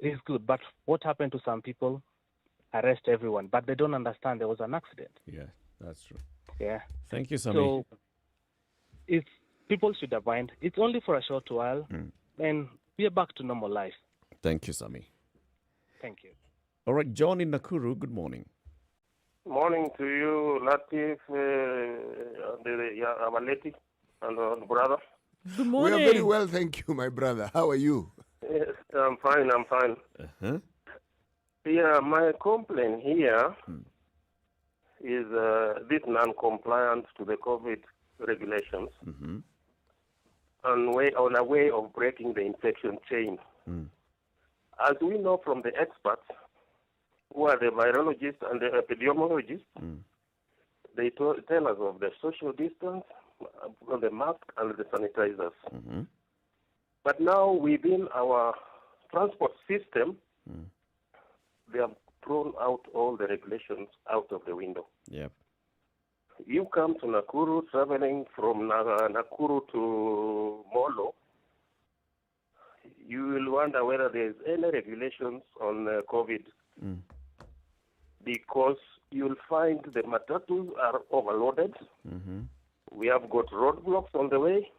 is good. But what happened to some people? Arrest everyone, but they don't understand there was an accident. Yeah, that's true. Yeah. Thank you, Sami. So people should mind. It's only for a short while, and we are back to normal life. Thank you, Sami. Thank you. All right, John in Nakuru, good morning. Morning to you, Latif, our lady and brother. Good We are very well, thank you, my brother. How are you? Yes, I'm fine. Uh-huh. Yeah, my complaint here is this non-compliance to the COVID regulations on a way of breaking the infection chain. As we know from the experts, who are the virologists and the epidemiologists, they tell us of the social distance, the mask and the sanitizers. But now within our transport system, they have thrown out all the regulations out of the window. Yep. You come to Nakuru, traveling from Nakuru to Molo, you will wonder whether there is any regulations on COVID. Because you'll find the matatus are overloaded. We have got roadblocks on the way.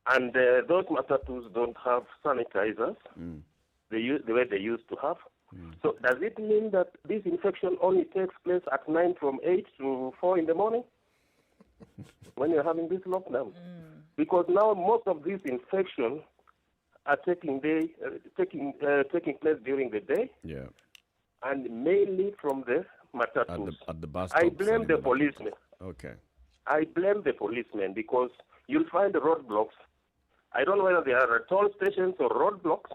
And those matatus don't have sanitizers the way they used to have. So does it mean that this infection only takes place at 9 from 8 to 4 in the morning when you're having this lockdown? Because now most of these infections are taking place during the day. Yeah. And mainly from the matatus. At the bus I stops blame and the in policemen. Okay. I blame the policemen because you'll find roadblocks. I don't know whether they are toll stations or roadblocks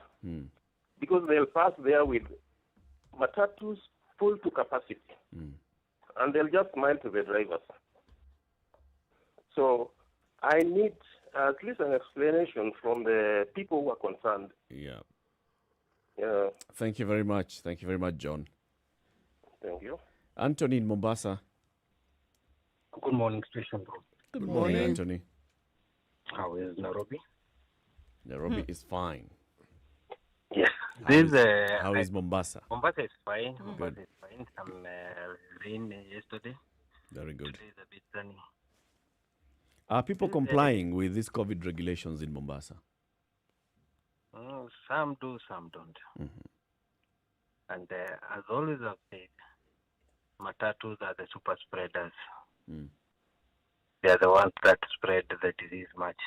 because they'll pass there with matatus full to capacity. And they'll just smile to the drivers. So I need at least an explanation from the people who are concerned. Yeah. Yeah. Thank you very much. Thank you very much, John. Thank you. Anthony in Mombasa. Good morning, Station Bro. Good morning, Anthony. How is Nairobi? Nairobi is fine. Yes. How is Mombasa? Mombasa is fine. Mombasa is fine. Some rain yesterday. Very good. Today is a bit sunny. Are people complying with these COVID regulations in Mombasa? Some do, some don't. And as always I've said, matatus are the super spreaders. They are the ones that spread the disease much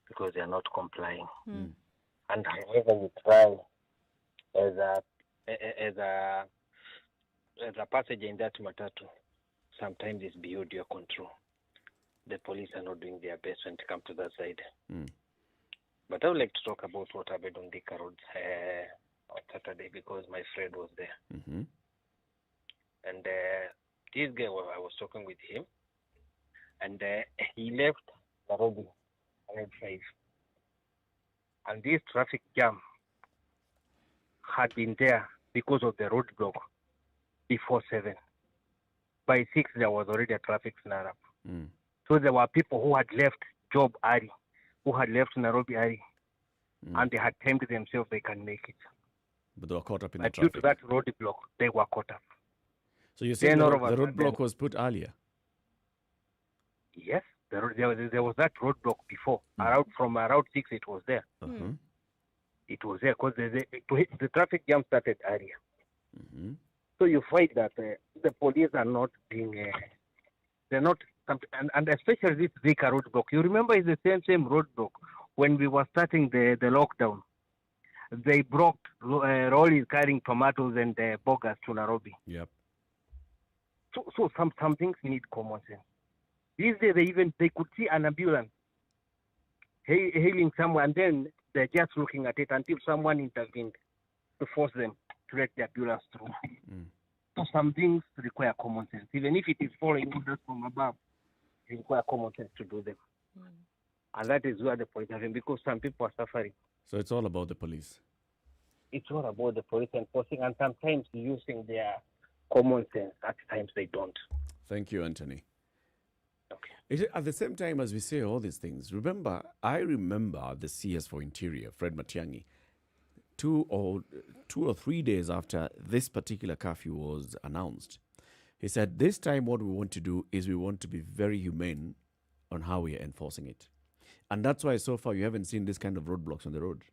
because they are not complying. And however you try as a passenger in that matatu, sometimes it's beyond your control. The police are not doing their best when it comes to that side. But I would like to talk about what happened on Thika Road on Saturday because my friend was there. And this guy, I was talking with him, and he left Nairobi around 5. And this traffic jam had been there because of the roadblock before 7. By 6, there was already a traffic snare up. So there were people who had left job early, who had left Nairobi early, and they had tempted themselves they can make it. But they were caught up in But the due traffic. to that roadblock, they were caught up. So you're saying the roadblock was put earlier? Yes, there was that roadblock before. From around 6, it was there. It was there because the traffic jam started earlier. So you find that the police are not being, they're not, and especially this Thika roadblock. You remember it's the same roadblock when we were starting the lockdown. they broke lorries carrying tomatoes and burgers to Nairobi. Yep. So some things need common sense. These days they could see an ambulance hailing somewhere, and then they're just looking at it until someone intervened to force them to let the ambulance through. So some things require common sense. Even if it is following orders from above, it requires common sense to do them. And that is where the police have been, because some people are suffering. So it's all about the police. It's all about the police enforcing and sometimes using their common sense. At times they don't. Thank you, Anthony. Okay. At the same time as we say all these things, I remember the CS for Interior, Fred Matiang'i, 2 or 3 days after this particular curfew was announced. He said, this time what we want to do is we want to be very humane on how we are enforcing it. And that's why so far you haven't seen this kind of roadblocks on the road.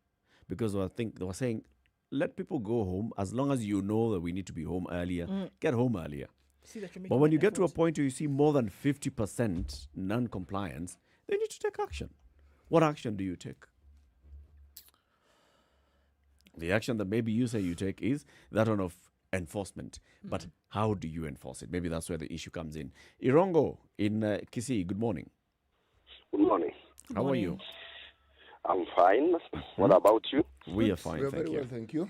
Because they were saying, let people go home as long as you know that we need to be home earlier. Get home earlier. But when you get to a point where you see more than 50% non-compliance, they need to take action. What action do you take? The action that maybe you say you take is that one of enforcement. But how do you enforce it? Maybe that's where the issue comes in. Irongo in Kisii, good morning. Good morning. How are you? I'm fine. What about you? We are fine, We're thank very you. well, thank you.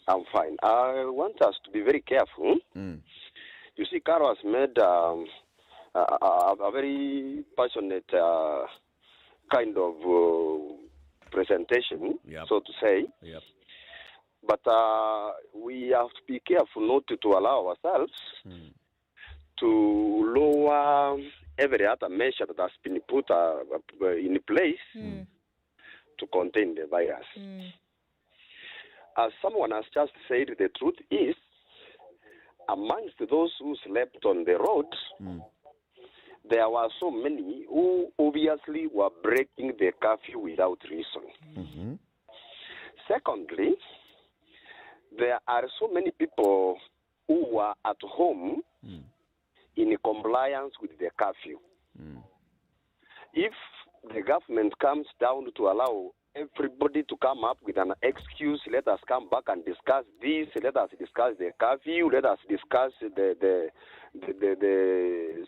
I'm fine. I want us to be very careful. You see, Caro has made a very passionate kind of presentation, so to say. Yep. But we have to be careful not to allow ourselves to lower every other measure that has been put in place to contain the virus. As someone has just said, the truth is, amongst those who slept on the road, there were so many who obviously were breaking the curfew without reason. Secondly, there are so many people who were at home in compliance with the curfew. If the government comes down to allow everybody to come up with an excuse, let us come back and discuss this, let us discuss the curfew, let us discuss the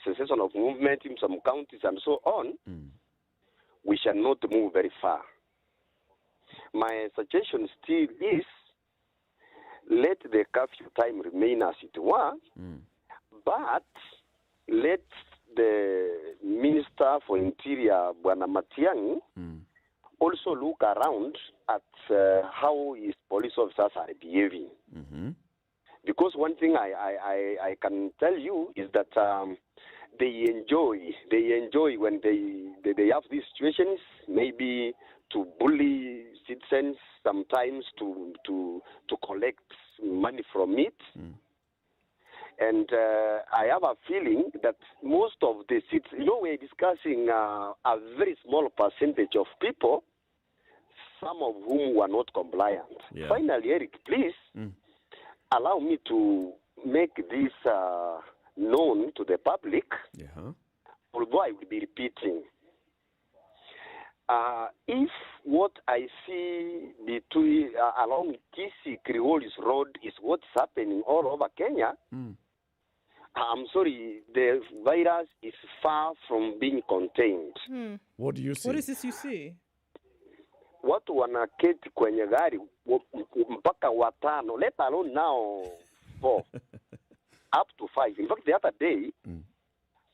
cessation of movement in some counties and so on, we shall not move very far. My suggestion still is, let the curfew time remain as it were, but let the Minister for Interior, Bwana Matiang'i, also look around at how his police officers are behaving. Because one thing I can tell you is that they enjoy when they have these situations, maybe to bully citizens, sometimes to collect money from it. And I have a feeling that most of the citizens, we're discussing a very small percentage of people, some of whom were not compliant. Finally, Eric, please allow me to make this known to the public, although I will be repeating. If what I see between along Kisii Creole's road is what's happening all over Kenya, I'm sorry, the virus is far from being contained. What do you see? What is this you see? Watu wanaketi kwenye gari mpaka watano, let alone now 4, up to 5. In fact, the other day,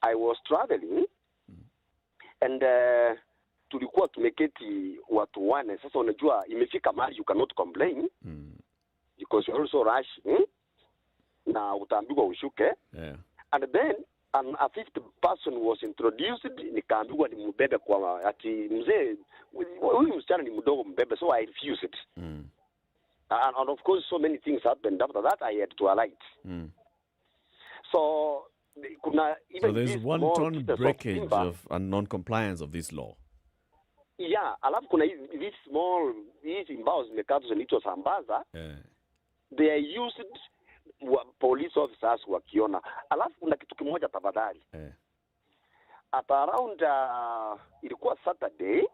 I was traveling and tulikuwa tumeketi watu 4. Sasa unajua imefika mahali you cannot complain because you're also rushing na utaambiwa ushuke. And then a 5th person was introduced, nikaambiwa ni mbebe kwa ati mzee huyu msichana ni mdogo mbebe, so I refused. And of course so many things happened after that. I had to alight. So there's one-ton breakage of non-compliance of this law. Yeah, alafu kuna these small, hizi mbao zimekatwa zinaitwa sambaza. They are used police officers wakiona. Alafu kuna kitu kimoja tafadhali. At around ilikuwa Saturday,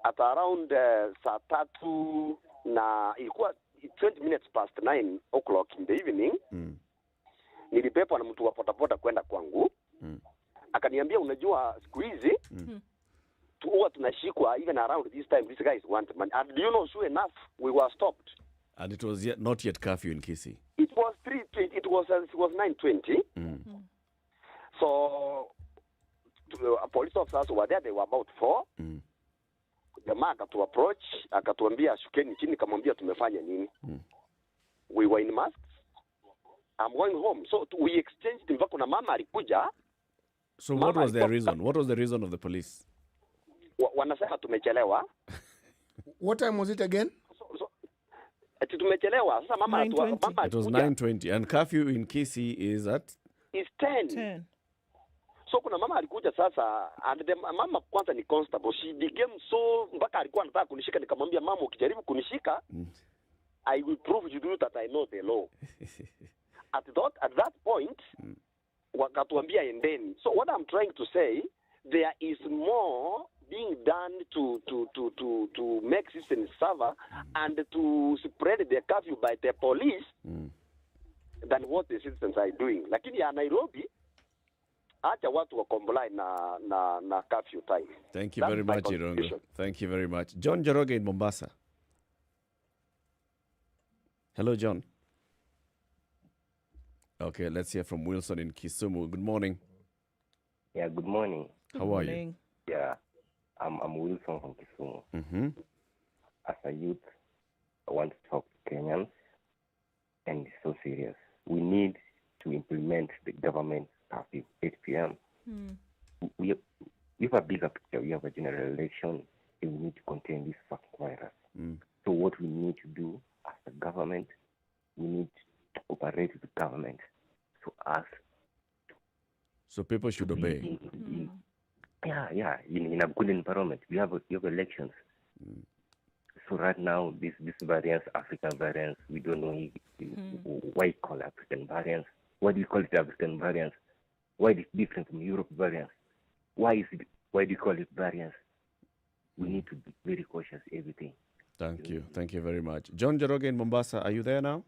at around saa tatu na ilikuwa 20 minutes past 9 o'clock in the evening. Nilipepwa na mtu wa potapota kwenda kwangu. Akaniambia, unajua siku hizi huwa tunashikwa even around this time. These guys want money. And do you know, sure enough, we were stopped. And it was not yet curfew in Kisii. It was 3:20. It was 9:20. So police officers were there. They were about 4. Jamaa akatu approach, akatuambia shukeni chini, kamwambia tumefanya nini. We were in masks. I'm going home. So we exchanged. Mpaka kuna mama alikuja. So what was their reason? What was the reason of the police? Wanasema tumechelewa. What time was it again? Ati tumechelewa. Sasa mama It was 9:20 and curfew in Kisii is at? Is 10. So kuna mama alikuja sasa, and the mama kwanza ni constable. She became so, mpaka alikuwa anataka kunishika, nikamwambia mama, ukijaribu kunishika I will prove to you that I know the law. At that point wakatuambia endeni. So what I'm trying to say, there is more being done to make systems server and to spread the curfew by the police than what the citizens are doing. Lakini ya Nairobi, acha watu wakombolai na curfew time. Thank you very much, Irongo. Thank you very much. John Joroge in Mombasa. Hello, John. Okay, let's hear from Wilson in Kisumu. Good morning. Yeah, good morning. How are you? Yeah, I'm Wilson from Kisumu. As a youth, I want to talk to Kenyans, and it's so serious. We need to implement the government curfew, 8 p.m. We have a bigger picture. We have a general election, and we need to contain this fucking virus. So what we need to do as a government, we need to operate with the government. So people should obey. Yeah. In a good environment, we have elections. So right now, this variance, African variance, we don't know why you call it African variance. Why do you call it African variance? Why is it different from Europe variance? Why do you call it variance? We need to be very cautious, everything. Thank you. Thank you very much. John Joroge in Mombasa, are you there now?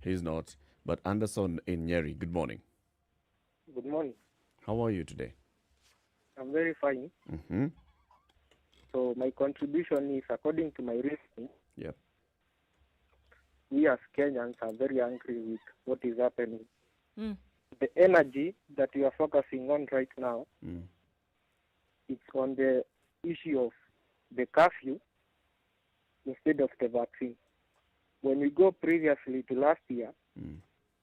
He's not. But Anderson in Nyeri, good morning. Good morning. How are you today? I'm very fine. So my contribution is, according to my reasoning, we as Kenyans are very angry with what is happening. The energy that we are focusing on right now, it's on the issue of the curfew instead of the vaccine. When we go previously to last year,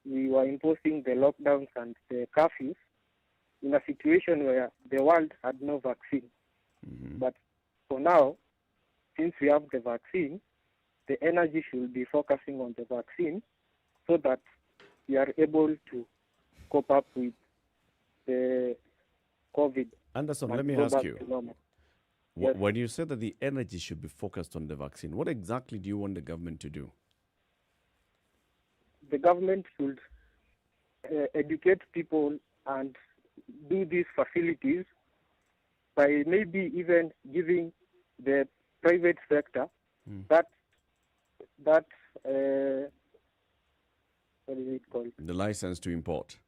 we were imposing the lockdowns and the curfews in a situation where the world had no vaccine. But for now, since we have the vaccine, the energy should be focusing on the vaccine so that we are able to cope up with the COVID. Anderson, let me ask you. When you say that the energy should be focused on the vaccine, what exactly do you want the government to do? The government should educate people and do these facilities by maybe even giving the private sector that what is it called? The license to import.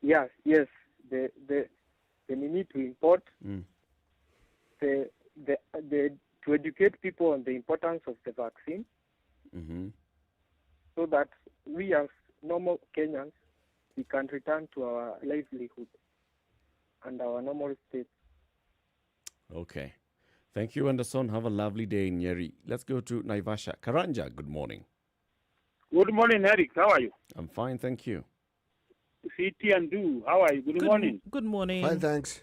Yes. The need to import. The to educate people on the importance of the vaccine, so that we as normal Kenyans, we can return to our livelihood and our normal state. Okay. Thank you, Anderson. Have a lovely day in Nyeri. Let's go to Naivasha. Karanja, good morning. Good morning, Eric. How are you? I'm fine, thank you. CT and Do, how are you? Good morning. Good morning. Fine, thanks.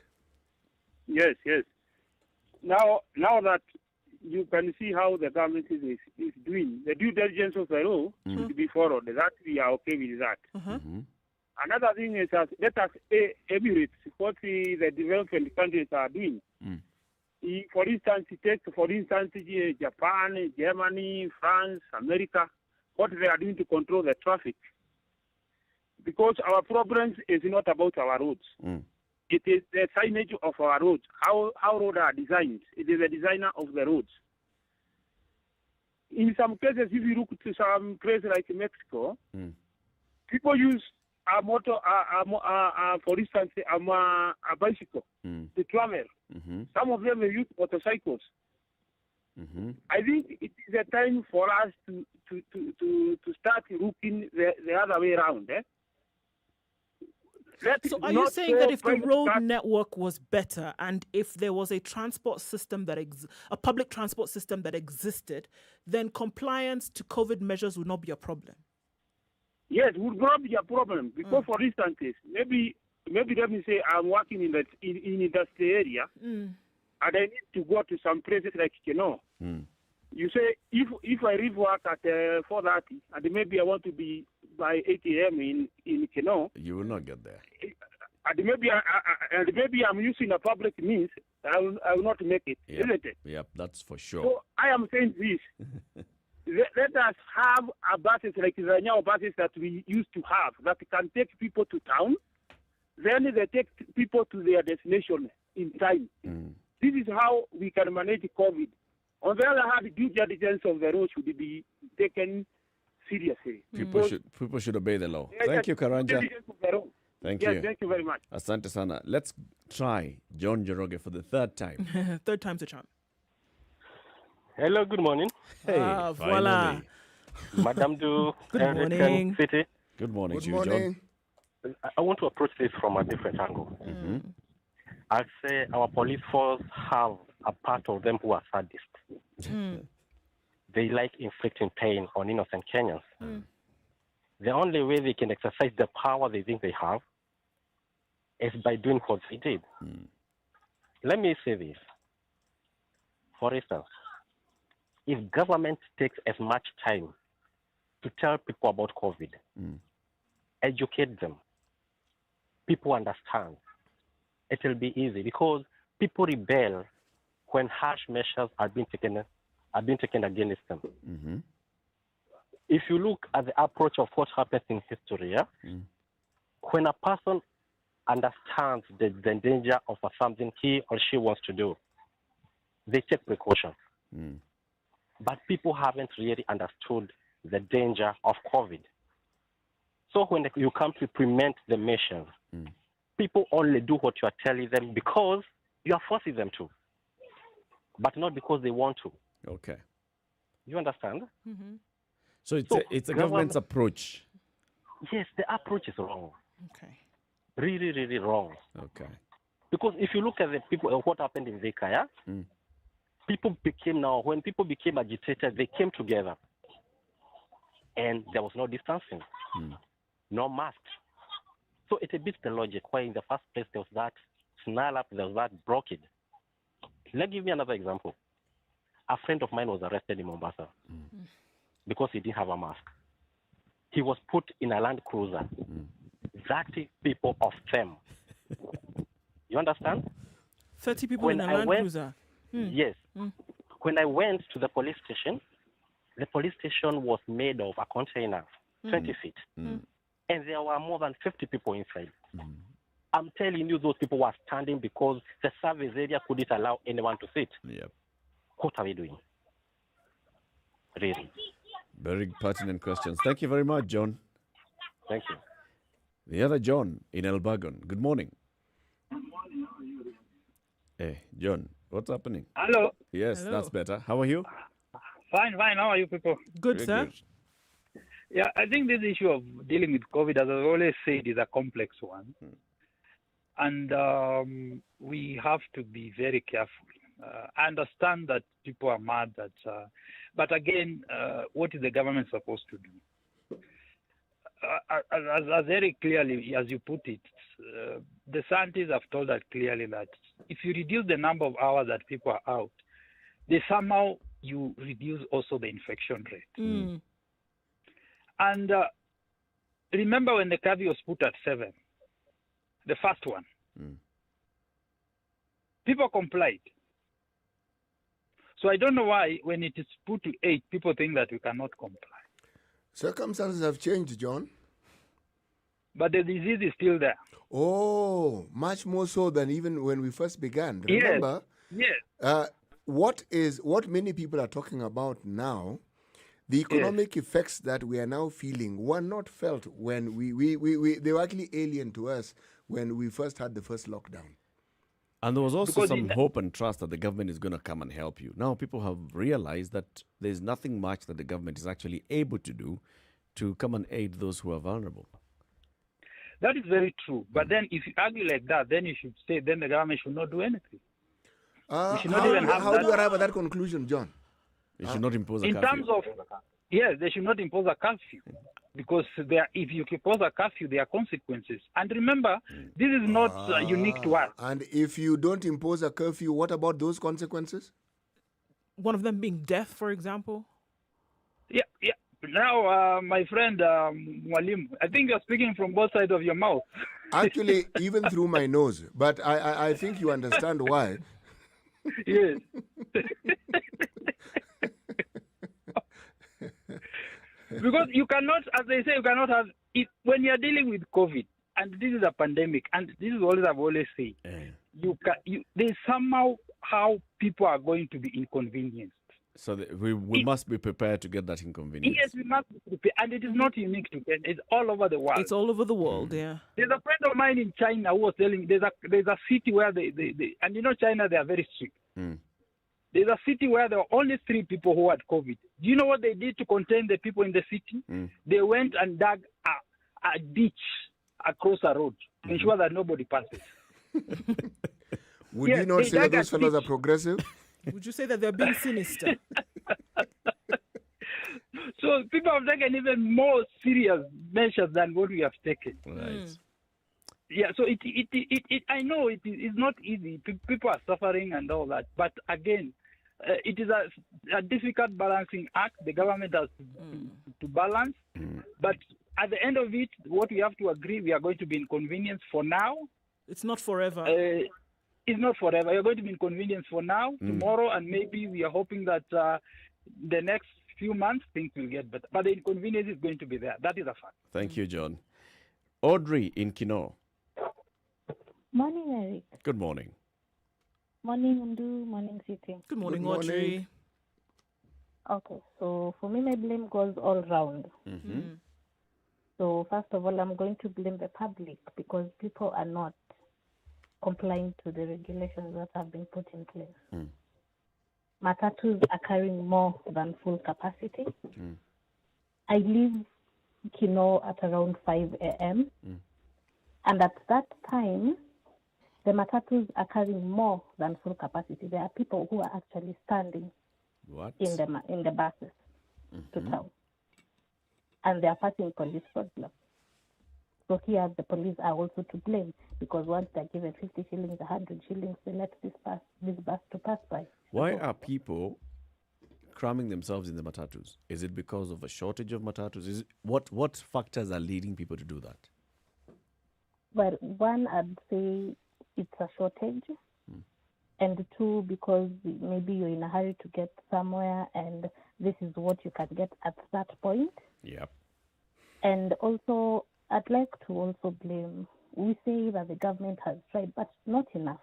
Yes. Now that you can see how the government is doing, the due diligence of the law should be followed. That we are okay with that. Another thing is that let us emulate what the developing countries are doing. For instance, Japan, Germany, France, America, what they are doing to control the traffic. Because our problems is not about our roads. it is the signage of our roads, how roads are designed. It is the designer of the roads. In some cases, if you look to some places like Mexico, people use a motor, for instance, a bicycle to travel. Some of them use motorcycles. I think it is a time for us to start looking the other way around. So are you saying that if the road network was better and if there was a transport system a public transport system that existed, then compliance to COVID measures would not be a problem? Yes, it would not be a problem because, for instance, maybe let me say I'm working in industry area and I need to go to some places like Keno. You say if I leave work at 4:30 and maybe I want to be by 8 a.m. in Keno, you will not get there. And maybe I'm using a public means. I will not make it, isn't it? Yep, that's for sure. So I am saying this. Let us have a buses like the Nyao buses that we used to have that can take people to town. Then they take people to their destination in time. This is how we can manage COVID. On the other hand, due diligence of the road should be taken seriously. People should obey the law. Thank you, Karanja. Thank you. Thank you very much. Asante sana. Let's try John Joroge for the third time. Third time's a charm. Hello, good morning. Hey, voila. Madam Du. Good morning. City. Good morning Good to you, morning. John. I want to approach this from a different angle. I say our police force have a part of them who are sadists. They like inflicting pain on innocent Kenyans. The only way they can exercise the power they think they have is by doing what they did. Let me say this. For instance, if government takes as much time to tell people about COVID, educate them, people understand, it will be easy because people rebel when harsh measures are being taken against them. If you look at the approach of what happens in history, when a person understands the danger of something he or she wants to do, they take precautions. But people haven't really understood the danger of COVID. So when you come to implement the measures, people only do what you are telling them because you are forcing them to, but not because they want to. Okay. You understand? So it's a government's approach. Yes, the approach is wrong. Okay. Really, really wrong. Okay. Because if you look at the people, what happened in Vika, when people became agitated, they came together. And there was no distancing, no masks. So it beats the logic why in the first place there was that snarl up, there was that blockade. Let me give you another example. A friend of mine was arrested in Mombasa because he didn't have a mask. He was put in a Land Cruiser. 30 people of them. You understand? 30 people in a Land Cruiser? Yes. When I went to the police station was made of a container, 20 feet. And there were more than 50 people inside. I'm telling you, those people were standing because the service area couldn't allow anyone to sit. Yep. What are we doing? Really? Very pertinent questions. Thank you very much, John. Thank you. The other John in Elbagon. Good morning. Hey, John, what's happening? Hello. Yes, Hello. That's better. How are you? Fine. How are you people? Good, Very sir. good. Yeah, I think this issue of dealing with COVID, as I always said, is a complex one. And we have to be very careful. I understand that people are mad, but again, what is the government supposed to do? As very clearly as you put it, the scientists have told us clearly that if you reduce the number of hours that people are out, somehow you reduce also the infection rate. And remember when the curfew was put at 7, the first one, people complied. So I don't know why when it is put to 8, people think that we cannot comply. Circumstances have changed, John. but the disease is still there. Oh, much more so than even when we first began. Yes. Remember, Yes. what many people are talking about now, the economic effects that we are now feeling were not felt when they were actually alien to us when we first had the first lockdown. And there was also some hope and trust that the government is going to come and help you. Now people have realized that there's nothing much that the government is actually able to do to come and aid those who are vulnerable. That is very true. But then if you argue like that, then you should say then the government should not do anything. How do you arrive at that conclusion, John? They should not impose a in curfew. terms of, yes, they should not impose a curfew. Because if you impose a curfew, there are consequences. And remember, this is not unique to us. And if you don't impose a curfew, what about those consequences? One of them being death, for example? Yeah. Now, my friend Mwalimu, I think you're speaking from both sides of your mouth. Actually, even through my nose. But I think you understand why. Yes. Because you cannot, as they say, you cannot have it when you are dealing with COVID, and this is a pandemic, and this is what I've always said. There's somehow how people are going to be inconvenienced. So we must be prepared to get that inconvenience. Yes, we must be prepared, and it is not unique to Kenya. It's all over the world. It's all over the world, yeah. There's a friend of mine in China who was telling there's a city where they and you know China, they are very strict. There's a city where there were only 3 people who had COVID. Do you know what they did to contain the people in the city? They went and dug a ditch across a road to ensure that nobody passes. Would you not say that those fellows are progressive? Would you say that they're being sinister? So people have taken even more serious measures than what we have taken. Right. Yeah, so I know it is not easy. People are suffering and all that. But again, it is a difficult balancing act. The government has to balance. But at the end of it, what we have to agree, we are going to be inconvenienced for now. It's not forever. It's not forever. You're going to be inconvenienced for now, tomorrow, and maybe we are hoping that the next few months things will get better. But the inconvenience is going to be there. That is a fact. Thank you, John. Audrey in Kino. Morning, Eric. Good morning. Morning, Undu. Morning, City. Good morning, Audrey. Okay, so for me, my blame goes all round. So first of all, I'm going to blame the public because people are not complying to the regulations that have been put in place. Matatus are carrying more than full capacity. I leave Kino at around 5 a.m. And at that time, the matatus are carrying more than full capacity. There are people who are actually standing in the buses to town. And they are passing police roadblocks. So here the police are also to blame because once they're given 50 shillings, 100 shillings, they let this bus to pass by. Why are people cramming themselves in the matatus? Is it because of a shortage of matatus? What factors are leading people to do that? Well, one, I'd say it's a shortage. And 2, because maybe you're in a hurry to get somewhere and this is what you can get at that point. Yep. And also, I'd like to also blame, we say that the government has tried, but not enough.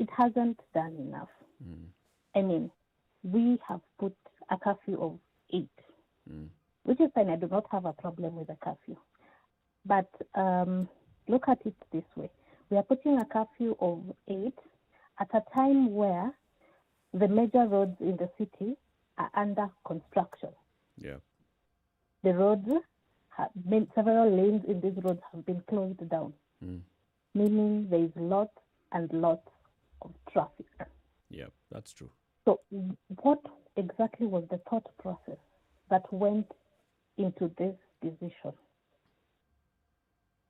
It hasn't done enough. I mean, we have put a curfew of 8, which is fine. I do not have a problem with a curfew. But look at it this way. We are putting a curfew of 8 at a time where the major roads in the city are under construction. Yeah. The roads, several lanes in these roads have been closed down, meaning there is lots and lots of traffic. Yeah, that's true. So what exactly was the thought process that went into this decision?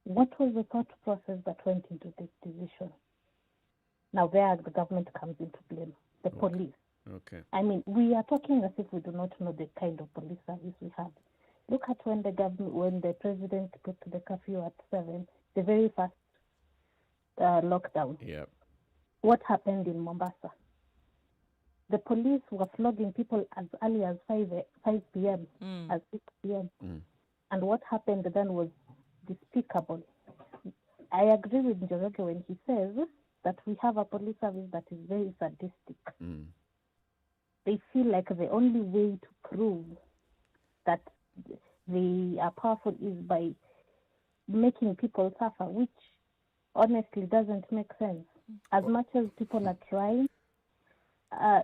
What was the thought process that went into this decision? Now there the government comes into blame, the police. Okay. I mean, we are talking as if we do not know the kind of police service we have. Look at when the president put the curfew at 7, the very first lockdown. Yeah. What happened in Mombasa? The police were flogging people as early as 5 p.m., as 6 p.m. And what happened then was despicable. I agree with Njoroge when he says that we have a police service that is very sadistic. They feel like the only way to prove that they are powerful is by making people suffer, which honestly doesn't make sense. As much as people are trying,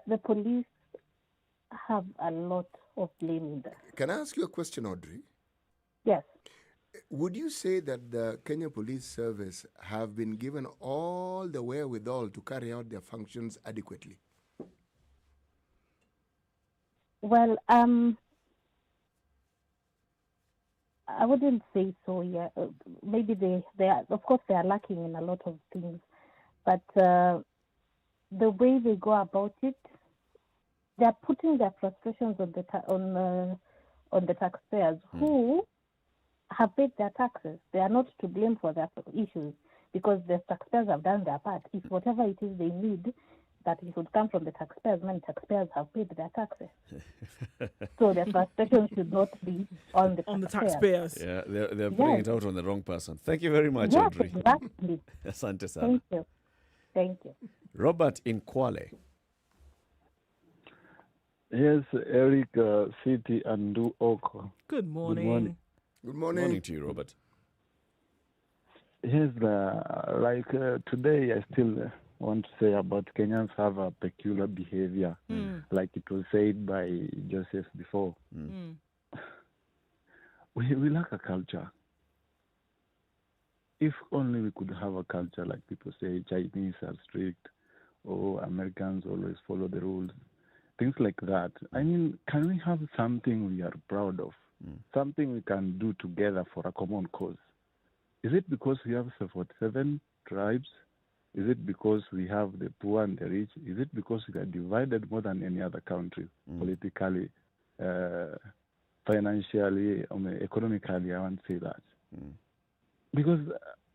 the police have a lot of blame in that. Can I ask you a question, Audrey? Yes. Would you say that the Kenya Police Service have been given all the wherewithal to carry out their functions adequately? Well, I wouldn't say so. Yeah, maybe they are. Of course, they are lacking in a lot of things, but the way they go about it, they are putting their frustrations on the taxpayers who have paid their taxes. They are not to blame for their issues because the taxpayers have done their part. If whatever it is they need, that it would come from the taxpayers, when taxpayers have paid their taxes. So the frustration should not be on the taxpayers. Yeah, they're putting it out on the wrong person. Thank you very much, Yes, Audrey. exactly. Asante sana. Thank you. Thank you. Robert in Kwale. Yes, Eric, City, and Du Oko. Good morning. Good morning. Good morning. Morning to you, Robert. Yes, today I still want to say about Kenyans have a peculiar behavior, like it was said by Joseph before. We lack a culture. If only we could have a culture like people say Chinese are strict or Americans always follow the rules, things like that. I mean, can we have something we are proud of, something we can do together for a common cause? Is it because we have 47 tribes? Is it because we have the poor and the rich? Is it because we are divided more than any other country, politically, financially, economically? I want to say that. Because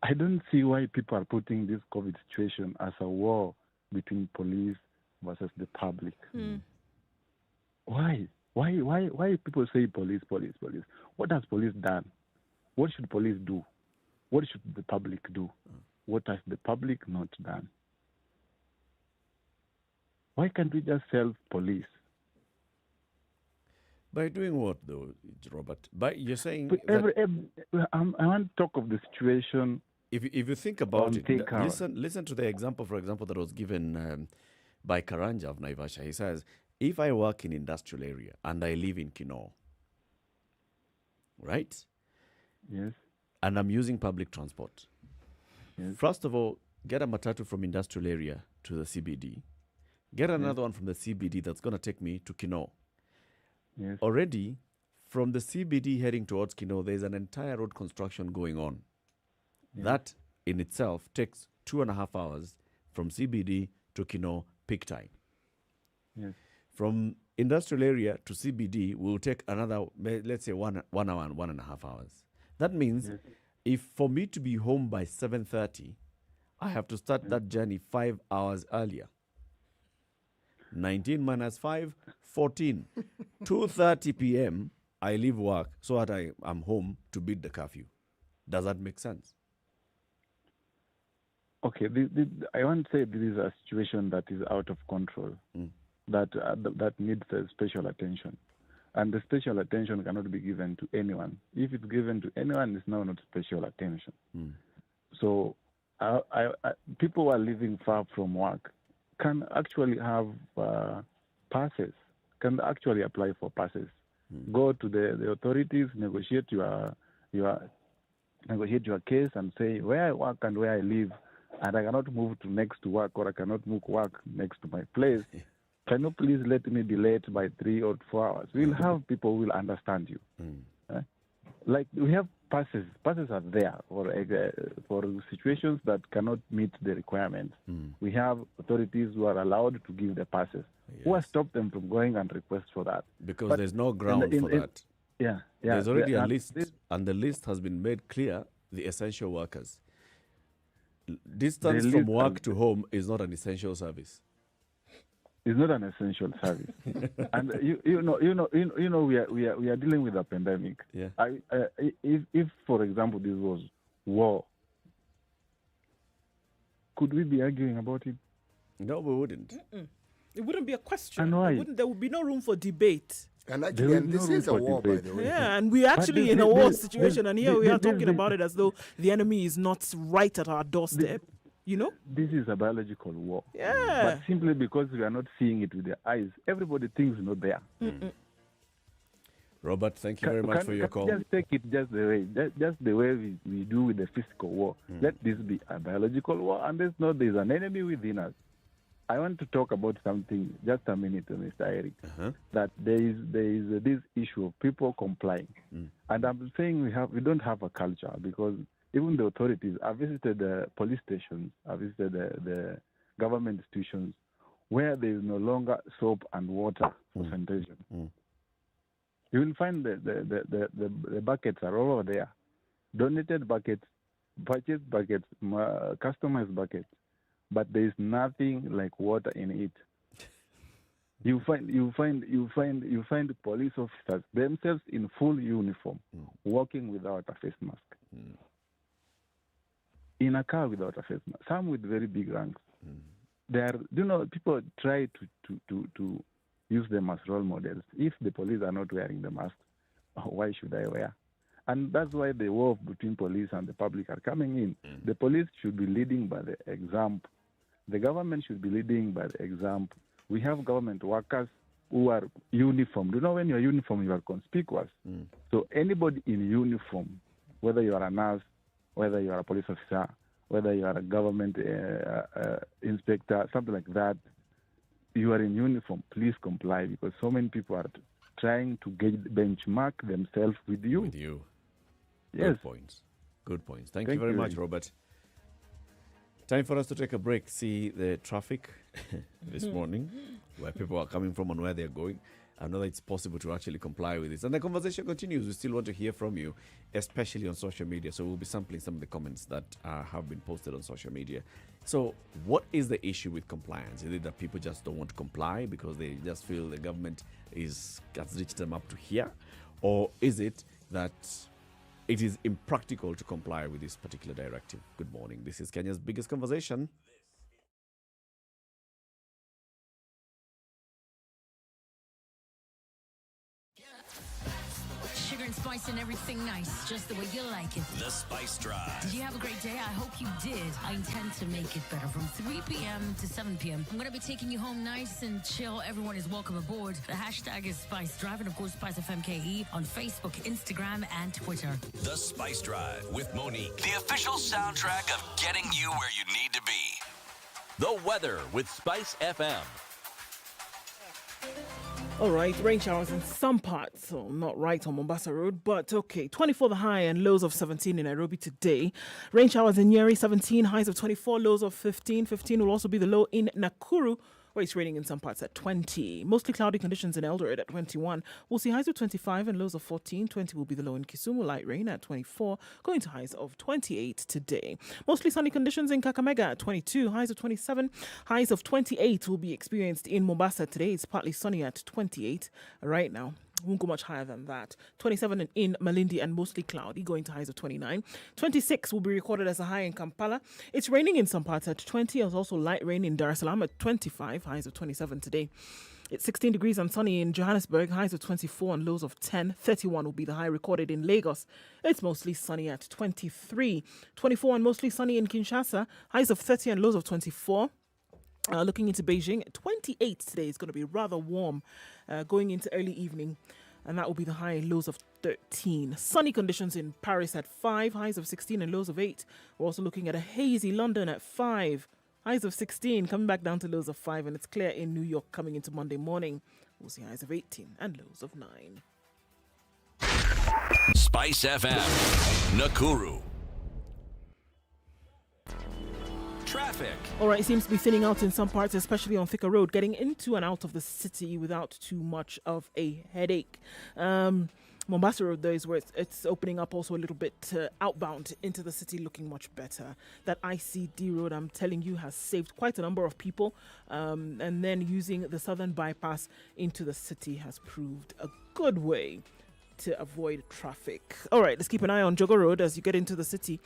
I don't see why people are putting this COVID situation as a war between police versus the public. Why? Why people say police? What has police done? What should police do? What should the public do? What has the public not done? Why can't we just self-police? By doing what, though, Robert? You're saying I want to talk of the situation. If you think about it, listen to the example, for example, that was given by Karanja of Naivasha. He says, if I work in industrial area and I live in Kinoo, right? Yes. And I'm using public transport. Yes. First of all, get a matatu from industrial area to the CBD. Get another one from the CBD that's going to take me to Kinoo. Yes. Already, from the CBD heading towards Kinoo, there's an entire road construction going on. Yes. That in itself takes 2.5 hours from CBD to Kinoo peak time. Yes. From industrial area to CBD will take another, let's say, 1 hour and 1.5 hours. That means if for me to be home by 7:30, I have to start that journey 5 hours earlier. 19 minus 5, 14. 2:30 p.m., I leave work so that I'm home to beat the curfew. Does that make sense? Okay, I want to say this is a situation that is out of control, that needs special attention. And the special attention cannot be given to anyone. If it's given to anyone, it's now not special attention. So people who are living far from work can actually have passes, can actually apply for passes. Go to the authorities, negotiate your case and say where I work and where I live, and I cannot move to next to work, or I cannot move work next to my place. Can you please let me be late by 3 or 4 hours? We'll have people who will understand you. Like we have passes. Passes are there for situations that cannot meet the requirements. We have authorities who are allowed to give the passes. Who has stopped them from going and request for that? Because there's no ground for that. Yeah. There's already a list, and the list has been made clear, the essential workers. Distance from work to home is not an essential service. is not an essential service. And you know, we are dealing with a pandemic. Yeah. If for example this was war, could we be arguing about it? No, we wouldn't. It wouldn't be a question. And why? There would be no room for debate. And actually, this is a war, by the way. Yeah, and we're actually in a war situation, and here we are talking about it as though the enemy is not right at our doorstep. You know? This is a biological war. Yeah. But simply because we are not seeing it with the eyes, everybody thinks it's not there. Robert, thank you very much for your call. Just take it just the way we do with the physical war. Let this be a biological war, and there's an enemy within us. I want to talk about something, just a minute, Mr. Eric, that there is this issue of people complying. And I'm saying we don't have a culture, because even the authorities, I visited the police stations, I visited the government institutions where there is no longer soap and water for sanitation. You will find the buckets are all over there. Donated buckets, purchased buckets, customized buckets, but there is nothing like water in it. You find police officers themselves in full uniform, walking without a face mask. In a car without a face mask, some with very big ranks. People try to use them as role models. If the police are not wearing the mask, why should I wear? And that's why the war between police and the public are coming in. The police should be leading by the example. The government should be leading by the example. We have government workers who are uniformed. When you're uniformed, you are conspicuous. So anybody in uniform, whether you are a nurse, whether you are a police officer, whether you are a government inspector, something like that, you are in uniform, please comply, because so many people are trying to benchmark themselves with you. Yes. Good points. Thank you very much, Robert. Time for us to take a break. See the traffic this morning, where people are coming from and where they're going. I know that it's possible to actually comply with this. And the conversation continues. We still want to hear from you, especially on social media. So we'll be sampling some of the comments that have been posted on social media. So what is the issue with compliance? Is it that people just don't want to comply because they just feel the government has reached them up to here? Or is it that it is impractical to comply with this particular directive? Good morning. This is Kenya's biggest conversation. Sugar and spice and everything nice, just the way you like it. The Spice Drive. Did you have a great day? I hope you did. I intend to make it better from 3 p.m. to 7 p.m. I'm going to be taking you home nice and chill. Everyone is welcome aboard. The hashtag is Spice Drive, and of course SpiceFM KE on Facebook, Instagram, and Twitter. The Spice Drive with Monique. The official soundtrack of getting you where you need to be. The weather with Spice FM. All right, rain showers in some parts, so not right on Mombasa Road, but okay. 24 the high and lows of 17 in Nairobi today. Rain showers in Nyeri, 17, highs of 24, lows of 15. 15 will also be the low in Nakuru, where it's raining in some parts at 20. Mostly cloudy conditions in Eldoret at 21. We'll see highs of 25 and lows of 14. 20 will be the low in Kisumu, light rain at 24, going to highs of 28 today. Mostly sunny conditions in Kakamega at 22, highs of 27. Highs of 28 will be experienced in Mombasa today. It's partly sunny at 28 right now. Won't go much higher than that. 27 in Malindi and mostly cloudy, going to highs of 29. 26 will be recorded as a high in Kampala. It's raining in some parts at 20. There's also light rain in Dar es Salaam at 25, highs of 27 today. It's 16 degrees and sunny in Johannesburg, highs of 24 and lows of 10. 31 will be the high recorded in Lagos. It's mostly sunny at 23. 24 and mostly sunny in Kinshasa, highs of 30 and lows of 24. Looking into Beijing, 28 today is going to be rather warm going into early evening, and that will be the high and lows of 13. Sunny conditions in Paris at 5, highs of 16 and lows of 8. We're also looking at a hazy London at 5, highs of 16, coming back down to lows of 5, and it's clear in New York coming into Monday morning. We'll see highs of 18 and lows of 9. Spice FM, Nakuru. Traffic. All right, it seems to be thinning out in some parts, especially on Thika Road, getting into and out of the city without too much of a headache. Mombasa Road, though, is where it's opening up also a little bit outbound into the city, looking much better. That ICD road, I'm telling you, has saved quite a number of people. And then using the southern bypass into the city has proved a good way to avoid traffic. All right, let's keep an eye on Jogo Road as you get into the city,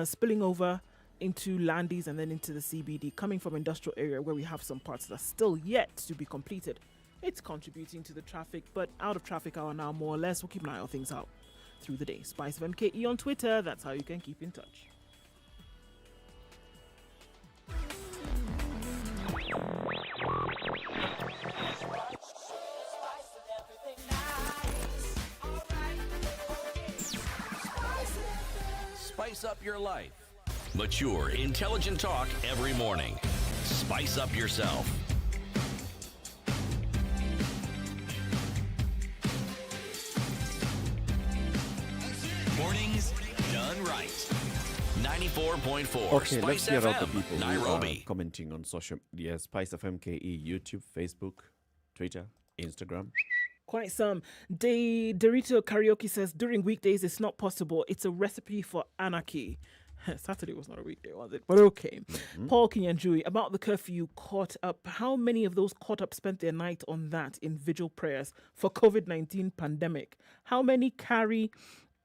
spilling over into Landis and then into the CBD, coming from industrial area where we have some parts that are still yet to be completed. It's contributing to the traffic, but out of traffic hour now, more or less. We'll keep an eye on things out through the day. SpiceFM KE on Twitter. That's how you can keep in touch. Spice up your life. Mature, intelligent talk every morning. Spice up yourself. Mornings done right. 94.4 Okay, Spice let's hear out the FM, people who Nairobi. are commenting on social media. SpiceFM KE, YouTube, Facebook, Twitter, Instagram. Quite some. Dorito Karaoke says, during weekdays, it's not possible. It's a recipe for anarchy. Saturday was not a weekday, was it? But okay. Paul Kinyanjui, about the curfew caught up. How many of those caught up spent their night on that in vigil prayers for COVID-19 pandemic? How many carried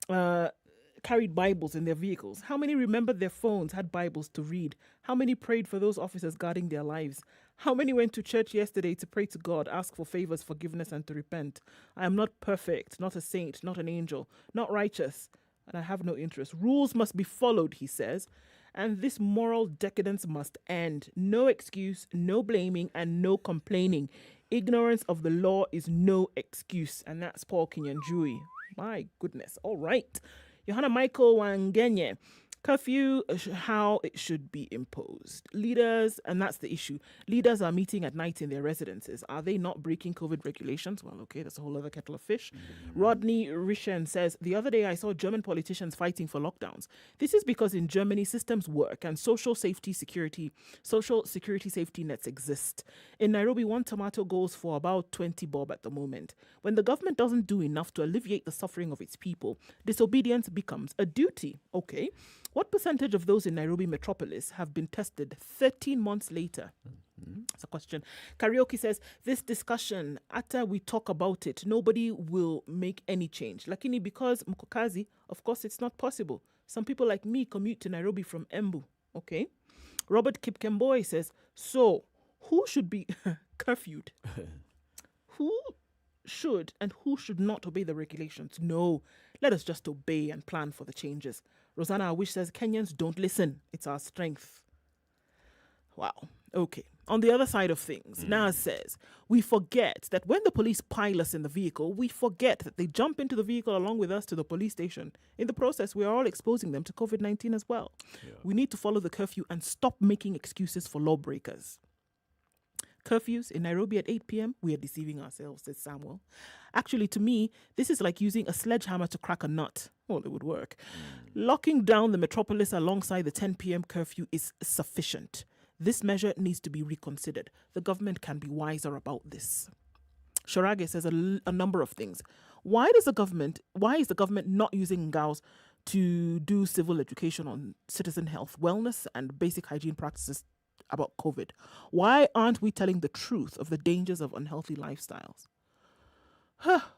Bibles in their vehicles? How many remembered their phones, had Bibles to read? How many prayed for those officers guarding their lives? How many went to church yesterday to pray to God, ask for favors, forgiveness, and to repent? I am not perfect, not a saint, not an angel, not righteous, and I have no interest. Rules must be followed, he says, and this moral decadence must end. No excuse, no blaming, and no complaining. Ignorance of the law is no excuse. And that's Paul Kinyanjui. My goodness. All right. Johanna Michael Wangenye. Curfew, how it should be imposed. Leaders, and that's the issue. Leaders are meeting at night in their residences. Are they not breaking COVID regulations? Well, okay, that's a whole other kettle of fish. Rodney Rishen says, the other day I saw German politicians fighting for lockdowns. This is because in Germany systems work and social security safety nets exist. In Nairobi, one tomato goes for about 20 bob at the moment. When the government doesn't do enough to alleviate the suffering of its people, disobedience becomes a duty. Okay. What percentage of those in Nairobi metropolis have been tested 13 months later? That's a question. Karaoke says, this discussion, after we talk about it, nobody will make any change. Lakini because Mkokazi, of course, it's not possible. Some people like me commute to Nairobi from Embu. Okay. Robert Kipkemboy says, so who should be curfewed? Who should and who should not obey the regulations? No, let us just obey and plan for the changes. Rosanna Awish says, Kenyans don't listen. It's our strength. Wow. Okay. On the other side of things, Naz says, we forget that when the police pile us in the vehicle, we forget that they jump into the vehicle along with us to the police station. In the process, we are all exposing them to COVID-19 as well. Yeah. We need to follow the curfew and stop making excuses for lawbreakers. Curfews in Nairobi at 8 p.m., we are deceiving ourselves, says Samuel. Actually, to me, this is like using a sledgehammer to crack a nut. Well, it would work. Locking down the metropolis alongside the 10 p.m. curfew is sufficient. This measure needs to be reconsidered. The government can be wiser about this. Sharage says a number of things. Why is the government not using Ngaos to do civil education on citizen health, wellness, and basic hygiene practices about COVID? Why aren't we telling the truth of the dangers of unhealthy lifestyles?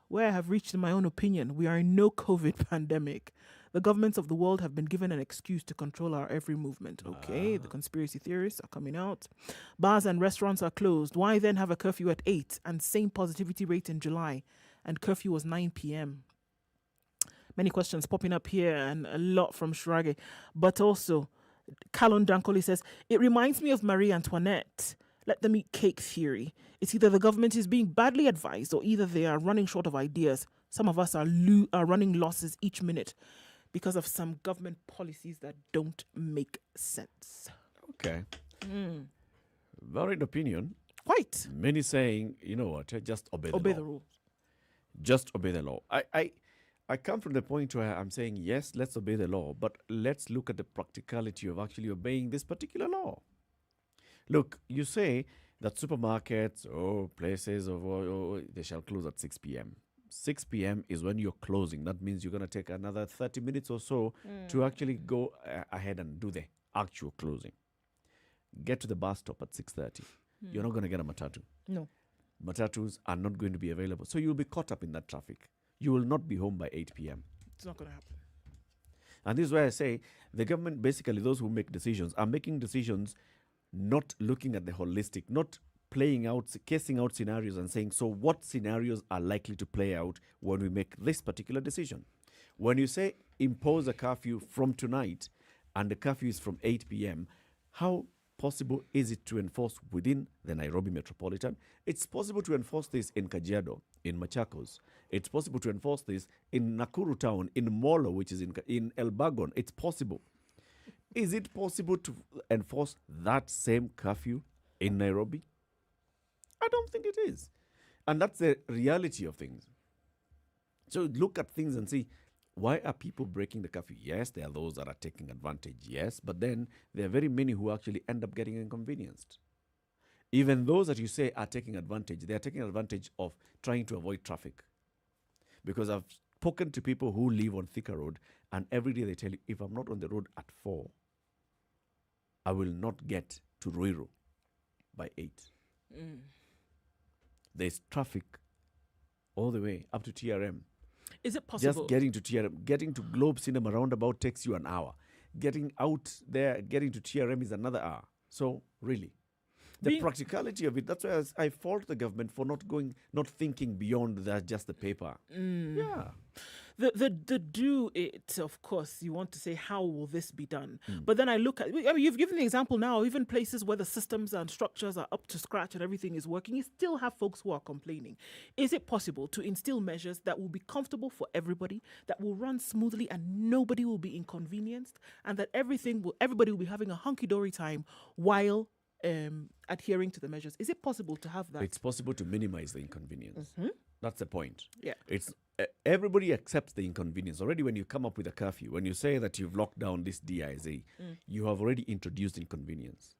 Where I have reached in my own opinion, we are in no COVID pandemic. The governments of the world have been given an excuse to control our every movement. Okay, the conspiracy theorists are coming out. Bars and restaurants are closed. Why then have a curfew at 8 and same positivity rate in July? And curfew was 9 p.m. Many questions popping up here and a lot from Shrage. But also, Calon Dankoli says, it reminds me of Marie Antoinette. Let them eat cake theory. It's either the government is being badly advised or either they are running short of ideas. Some of us are running losses each minute because of some government policies that don't make sense. Okay. Valid opinion. Quite. Many saying, you know what, just obey the law. Obey the rules. Just obey the law. I come from the point where I'm saying, yes, let's obey the law, but let's look at the practicality of actually obeying this particular law. Look, you say that supermarkets or places, they shall close at 6 p.m. 6 p.m. is when you're closing. That means you're going to take another 30 minutes or so to actually go ahead and do the actual closing. Get to the bus stop at 6:30. You're not going to get a matatu. No. Matatus are not going to be available. So you'll be caught up in that traffic. You will not be home by 8 p.m. It's not going to happen. And this is why I say the government, basically those who make decisions, are making decisions not looking at the holistic, not casing out scenarios and saying, so what scenarios are likely to play out when we make this particular decision? When you say impose a curfew from tonight and the curfew is from 8 p.m., how possible is it to enforce within the Nairobi metropolitan? It's possible to enforce this in Kajiado, in Machakos. It's possible to enforce this in Nakuru town, in Molo, which is in Elbagon. It's possible. Is it possible to enforce that same curfew in Nairobi? I don't think it is. And that's the reality of things. So look at things and see, why are people breaking the curfew? Yes, there are those that are taking advantage, yes, but then there are very many who actually end up getting inconvenienced. Even those that you say are taking advantage, they are taking advantage of trying to avoid traffic. Because I've spoken to people who live on Thika Road, and every day they tell you, if I'm not on the road at 4, I will not get to Ruiru by 8. There's traffic all the way up to TRM. Is it possible? Just getting to TRM, getting to Globe Cinema roundabout takes you an hour. Getting out there, getting to TRM is another hour. So really, the practicality of it, that's why I fault the government for not thinking beyond that, just the paper. Yeah. The do it, of course, you want to say, how will this be done? But then I look at, you've given the example now, even places where the systems and structures are up to scratch and everything is working, you still have folks who are complaining. Is it possible to instill measures that will be comfortable for everybody, that will run smoothly and nobody will be inconvenienced, and that everybody will be having a hunky-dory time while adhering to the measures? Is it possible to have that? It's possible to minimize the inconvenience. That's the point. Yeah. It's everybody accepts the inconvenience. Already when you come up with a curfew, when you say that you've locked down this DIZ, you have already introduced inconvenience.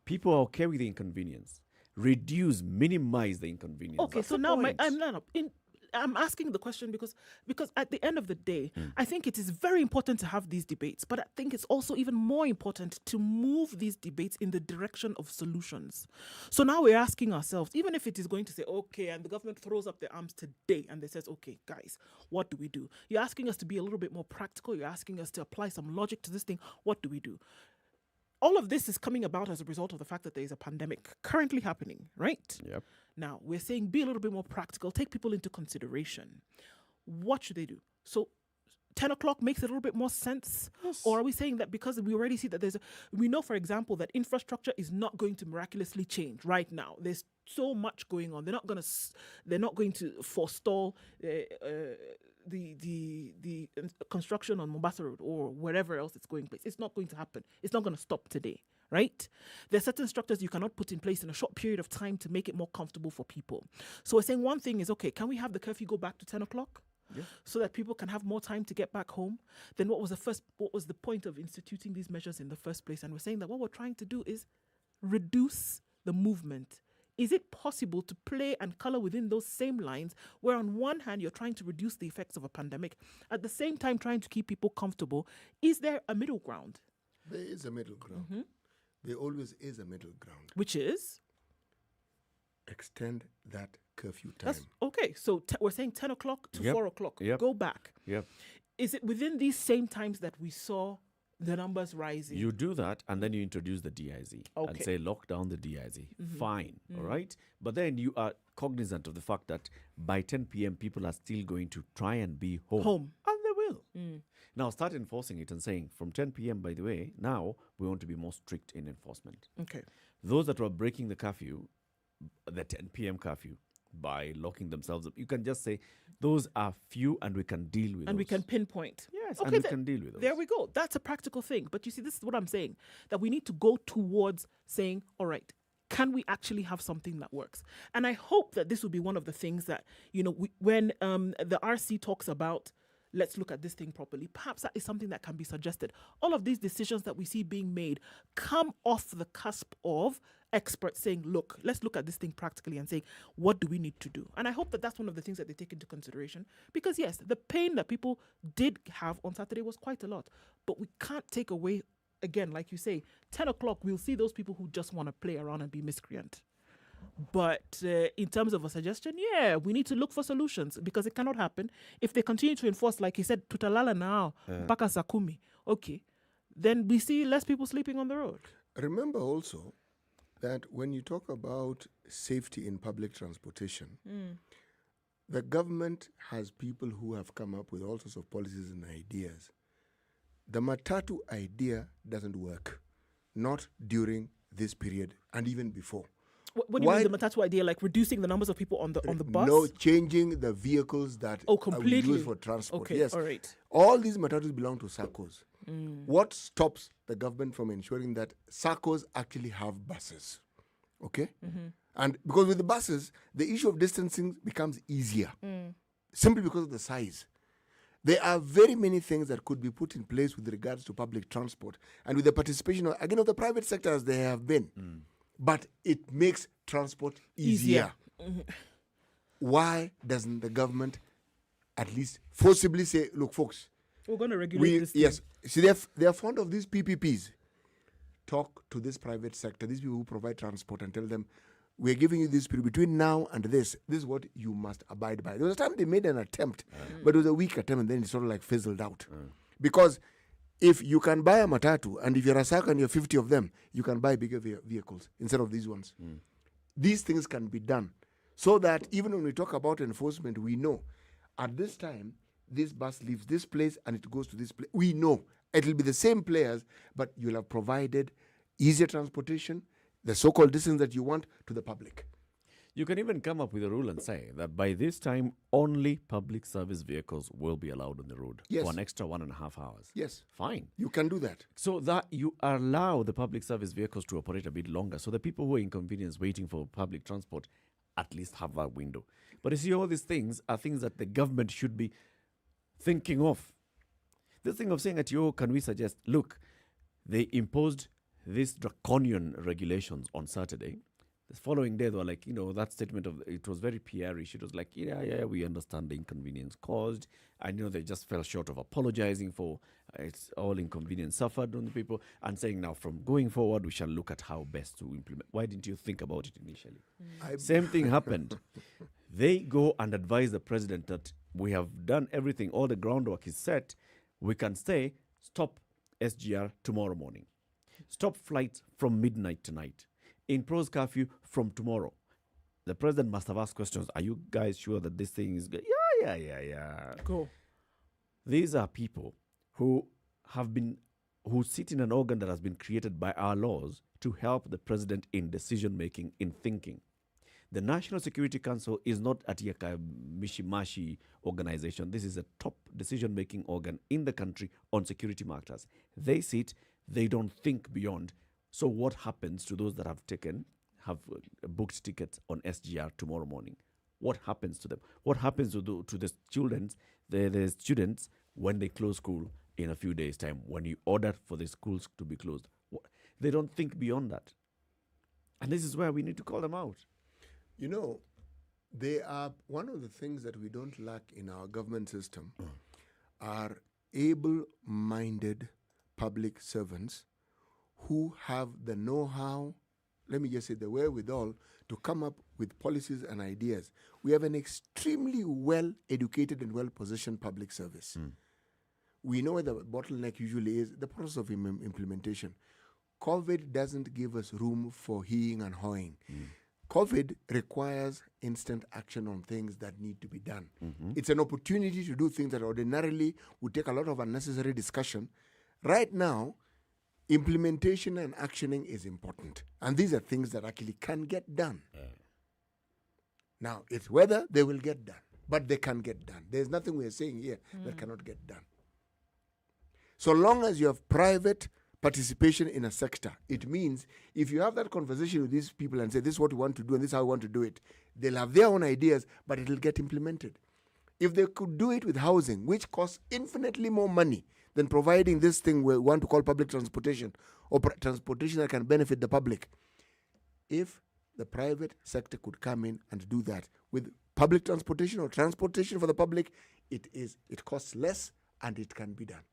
People are okay with the inconvenience. Minimize the inconvenience. Okay, That's so the now point. I'm asking the question because at the end of the day, I think it is very important to have these debates, but I think it's also even more important to move these debates in the direction of solutions. So now we're asking ourselves, even if it is going to say, okay, and the government throws up their arms today and they says, okay, guys, what do we do? You're asking us to be a little bit more practical. You're asking us to apply some logic to this thing. What do we do? All of this is coming about as a result of the fact that there is a pandemic currently happening, right? Yep. Now, we're saying be a little bit more practical, take people into consideration. What should they do? So 10 o'clock makes a little bit more sense? Yes. Or are we saying that because we already see that we know, for example, that infrastructure is not going to miraculously change right now. There's so much going on. They're not going to forestall the construction on Mombasa Road or wherever else it's going place. It's not going to happen. It's not going to stop today, right? There are certain structures you cannot put in place in a short period of time to make it more comfortable for people. So we're saying one thing is, okay, can we have the curfew go back to 10 o'clock? Yeah. So that people can have more time to get back home? Then what was the point of instituting these measures in the first place? And we're saying that what we're trying to do is reduce the movement. Is it possible to play and color within those same lines where on one hand you're trying to reduce the effects of a pandemic, at the same time trying to keep people comfortable? Is there a middle ground? There is a middle ground. There always is a middle ground. Which is? Extend that curfew time. Okay, so we're saying 10 o'clock to 4 o'clock. Yep. Go back. Yep. Is it within these same times that we saw the numbers rising? You do that, and then you introduce the DIZ and say, lock down the DIZ. Fine, all right? But then you are cognizant of the fact that by 10 p.m., people are still going to try and be home. And they will. Now start enforcing it and saying, from 10 p.m., by the way, now we want to be more strict in enforcement. Okay. Those that were breaking the curfew, the 10 p.m. curfew, by locking themselves up, you can just say, those are few and we can deal with And those. we can pinpoint. Yes, okay, and we can deal with those. There we go. That's a practical thing. But you see, this is what I'm saying, that we need to go towards saying, all right, can we actually have something that works? And I hope that this will be one of the things that, when the RC talks about, let's look at this thing properly, perhaps that is something that can be suggested. All of these decisions that we see being made come off the cusp of experts saying, look, let's look at this thing practically and saying, what do we need to do? And I hope that that's one of the things that they take into consideration. Because yes, the pain that people did have on Saturday was quite a lot. But we can't take away, again, like you say, 10 o'clock, we'll see those people who just want to play around and be miscreant. But in terms of a suggestion, yeah, we need to look for solutions because it cannot happen. If they continue to enforce, like he said, tutalala now, mpaka saa kumi, okay, then we see less people sleeping on the road. Remember also that when you talk about safety in public transportation, the government has people who have come up with all sorts of policies and ideas. The matatu idea doesn't work, not during this period and even before. What do you mean the matatu idea, like reducing the numbers of people on the bus? No, changing the vehicles that we use for transport. Okay, yes. all right. All these matatus belong to SACCOs. What stops the government from ensuring that SACCOs actually have buses? Okay? And because with the buses, the issue of distancing becomes easier, simply because of the size. There are very many things that could be put in place with regards to public transport and with the participation, of the private sector as they have been. But it makes transport easier. Why doesn't the government at least forcibly say, look, folks, we're going to regulate this thing. Yes. See, they're fond of these PPPs. Talk to this private sector, these people who provide transport, and tell them, we're giving you this period between now and this. This is what you must abide by. There was a time they made an attempt, but it was a weak attempt, and then it sort of like fizzled out. Because if you can buy a matatu, and if you're a SACCO and you're 50 of them, you can buy bigger vehicles instead of these ones. These things can be done so that even when we talk about enforcement, we know at this time, this bus leaves this place and it goes to this place. We know it will be the same players, but you'll have provided easier transportation, the so-called distance that you want to the public. You can even come up with a rule and say that by this time, only public service vehicles will be allowed on the road for an extra 1.5 hours. Yes. Fine. You can do that. So that you allow the public service vehicles to operate a bit longer. So the people who are inconvenienced waiting for public transport at least have that window. But you see, all these things are things that the government should be thinking of. This thing of saying that, can we suggest, look, they imposed these draconian regulations on Saturday. The following day, they were like, that statement it was very PR-ish. It was like, yeah, we understand the inconvenience caused. And, they just fell short of apologizing for it's all inconvenience suffered on the people and saying now from going forward, we shall look at how best to implement. Why didn't you think about it initially? Same thing happened. They go and advise the president that we have done everything. All the groundwork is set. We can say, stop SGR tomorrow morning. Stop flights from midnight tonight. Impose curfew from tomorrow. The president must have asked questions. Are you guys sure that this thing is good? Yeah. Go. These are people who sit in an organ that has been created by our laws to help the president in decision-making, in thinking. The National Security Council is not a mishimashi organization. This is a top decision-making organ in the country on security matters. They sit, they don't think beyond. So what happens to those that have booked tickets on SGR tomorrow morning? What happens to them? What happens to the students, the students when they close school in a few days' time, when you order for the schools to be closed? They don't think beyond that. And this is where we need to call them out. They are one of the things that we don't lack in our government system are able-minded public servants who have the know-how, let me just say the wherewithal, to come up with policies and ideas. We have an extremely well-educated and well-positioned public service. We know where the bottleneck usually is, the process of implementation. COVID doesn't give us room for heeing and hawing. COVID requires instant action on things that need to be done. It's an opportunity to do things that ordinarily would take a lot of unnecessary discussion. Right now, implementation and actioning is important. And these are things that actually can get done. Now, it's whether they will get done, but they can get done. There's nothing we're saying here that cannot get done. So long as you have private participation in a sector, it means if you have that conversation with these people and say, this is what we want to do and this is how we want to do it, they'll have their own ideas, but it'll get implemented. If they could do it with housing, which costs infinitely more money than providing this thing we want to call public transportation or transportation that can benefit the public, if the private sector could come in and do that with public transportation or transportation for the public, it costs less and it can be done.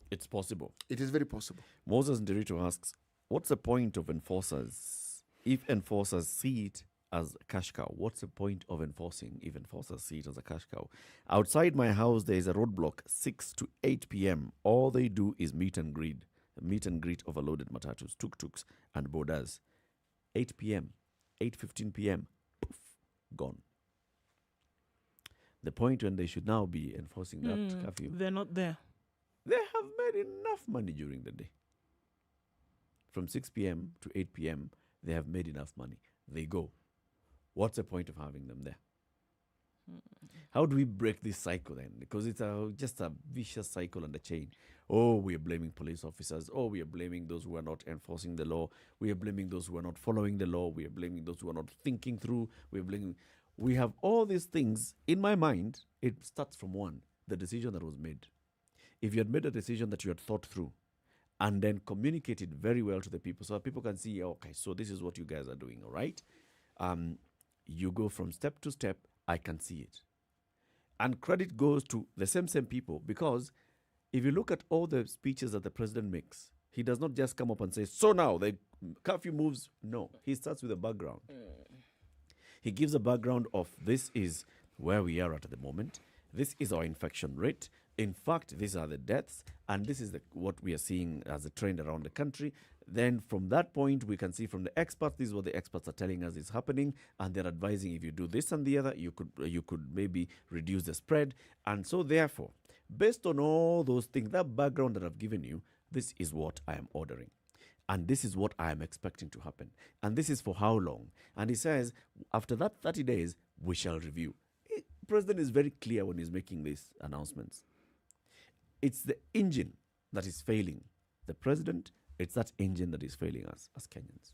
It's possible. It is very possible. Moses Nderito asks, what's the point of enforcers? If enforcers see it as a cash cow, what's the point of enforcing if enforcers see it as a cash cow? Outside my house, there is a roadblock, 6 to 8 p.m. All they do is meet and greet overloaded matatus, tuk-tuks, and bodas. 8 p.m., 8:15 p.m., poof, gone. The point when they should now be enforcing that curfew. They're not there. They have made enough money during the day. From 6 p.m. to 8 p.m., they have made enough money. They go. What's the point of having them there? How do we break this cycle then? Because it's just a vicious cycle and a chain. Oh, we are blaming police officers. Oh, we are blaming those who are not enforcing the law. We are blaming those who are not following the law. We are blaming those who are not thinking through. We have all these things. In my mind, it starts from one, the decision that was made. If you had made a decision that you had thought through and then communicated very well to the people so that people can see, okay, so this is what you guys are doing, all right? You go from step to step, I can see it. And credit goes to the same people, because if you look at all the speeches that the president makes, he does not just come up and say, so now the curfew moves. No, he starts with a background. He gives a background of this is where we are at the moment. This is our infection rate. In fact, these are the deaths, and this is what we are seeing as a trend around the country. Then from that point, we can see from the experts, this is what the experts are telling us is happening, and they're advising if you do this and the other, you could maybe reduce the spread. And so therefore, based on all those things, that background that I've given you, this is what I am ordering. And this is what I am expecting to happen. And this is for how long? And he says, after that 30 days, we shall review. The president is very clear when he's making these announcements. It's the engine that is failing the president. It's that engine that is failing us as Kenyans.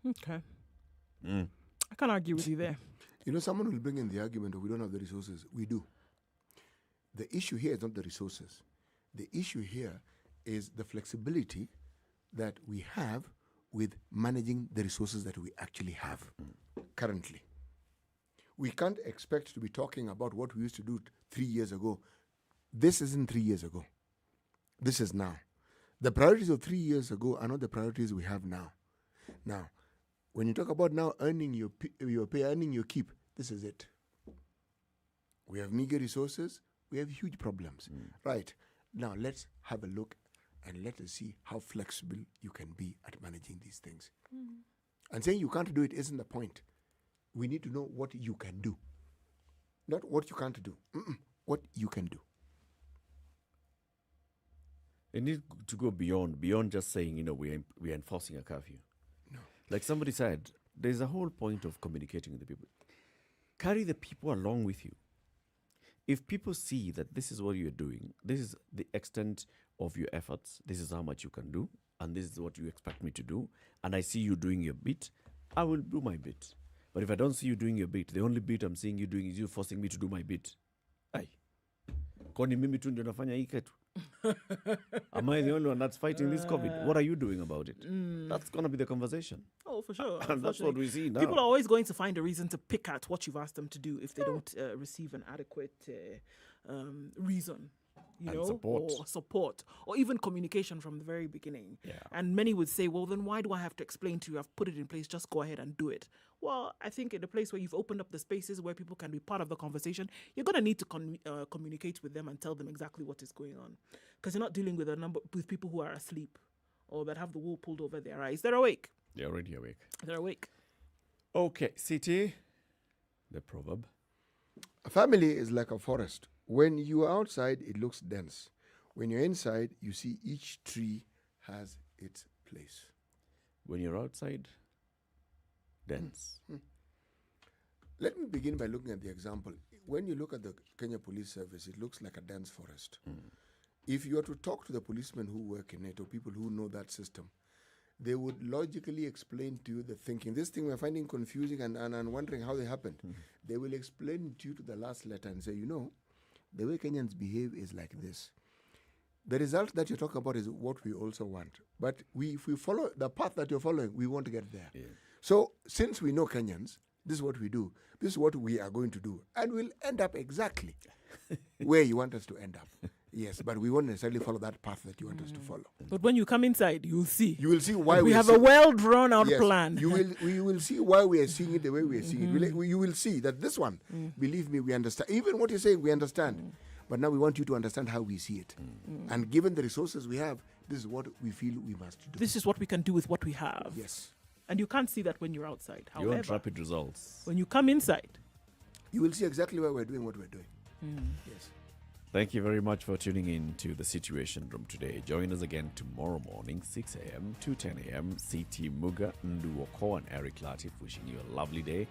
Okay. I can't argue with you there. You know, someone will bring in the argument of we don't have the resources. We do. The issue here is not the resources. The issue here is the flexibility that we have with managing the resources that we actually have currently. We can't expect to be talking about what we used to do 3 years ago. This isn't 3 years ago. This is now. The priorities of 3 years ago are not the priorities we have now. Now, when you talk about now earning your pay, earning your keep, this is it. We have meager resources. We have huge problems. Right. Now, let's have a look and let us see how flexible you can be at managing these things. And saying you can't do it isn't the point. We need to know what you can do. Not what you can't do. What you can do. It needs to go beyond just saying, we're enforcing a curfew. No. Like somebody said, there's a whole point of communicating with the people. Carry the people along with you. If people see that this is what you're doing, this is the extent of your efforts, this is how much you can do, and this is what you expect me to do, and I see you doing your bit, I will do my bit. But if I don't see you doing your bit, the only bit I'm seeing you doing is you forcing me to do my bit. Aye. Kwani mimi tu ndio nafanya hii kitu? Am I the only one that's fighting this COVID? What are you doing about it? That's going to be the conversation. Oh, for sure. And that's what we see now. People are always going to find a reason to pick at what you've asked them to do if they don't receive an adequate reason. Or support, or even communication from the very beginning. Yeah. And many would say, well, then why do I have to explain to you? I've put it in place, just go ahead and do it. Well, I think in a place where you've opened up the spaces where people can be part of the conversation, you're going to need to communicate with them and tell them exactly what is going on. Because you're not dealing with with people who are asleep or that have the wool pulled over their eyes. They're awake. They're already awake. They're awake. Okay, City, the proverb. A family is like a forest. When you are outside, it looks dense. When you're inside, you see each tree has its place. When you're outside, dense. Let me begin by looking at the example. When you look at the Kenya Police Service, it looks like a dense forest. If you are to talk to the policemen who work in it or people who know that system, they would logically explain to you the thinking. This thing we're finding confusing and wondering how they happened. They will explain to you to the last letter and say, the way Kenyans behave is like this. The result that you're talking about is what we also want. But if we follow the path that you're following, we won't get there. Yeah. So since we know Kenyans, this is what we do. This is what we are going to do. And we'll end up exactly where you want us to end up. Yes, but we won't necessarily follow that path that you want us to follow. But when you come inside, you'll see. You will see why we have a well drawn out plan. You will see why we are seeing it the way we are seeing it. You will see that this one, believe me, we understand. Even what you're saying, we understand. But now we want you to understand how we see it. And given the resources we have, this is what we feel we must do. This is what we can do with what we have. Yes. And you can't see that when you're outside. You want rapid results. When you come inside, you will see exactly why we're doing what we're doing. Yes. Thank you very much for tuning in to the Situation Room today. Join us again tomorrow morning, 6 a.m. to 10 a.m. CT Muga, Nduoko, and Eric Latif wishing you a lovely day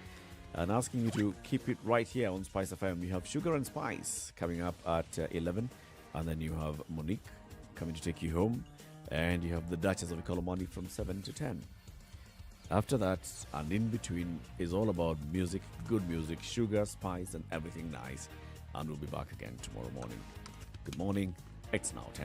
and asking you to keep it right here on SpiceFM. We have Sugar and Spice coming up at 11, and then you have Monique coming to take you home, and you have the Duchess of Ikolomani from 7 to 10. After that, and in between, is all about music, good music, sugar, spice, and everything nice. And we'll be back again tomorrow morning. Good morning. It's now 10 a.m.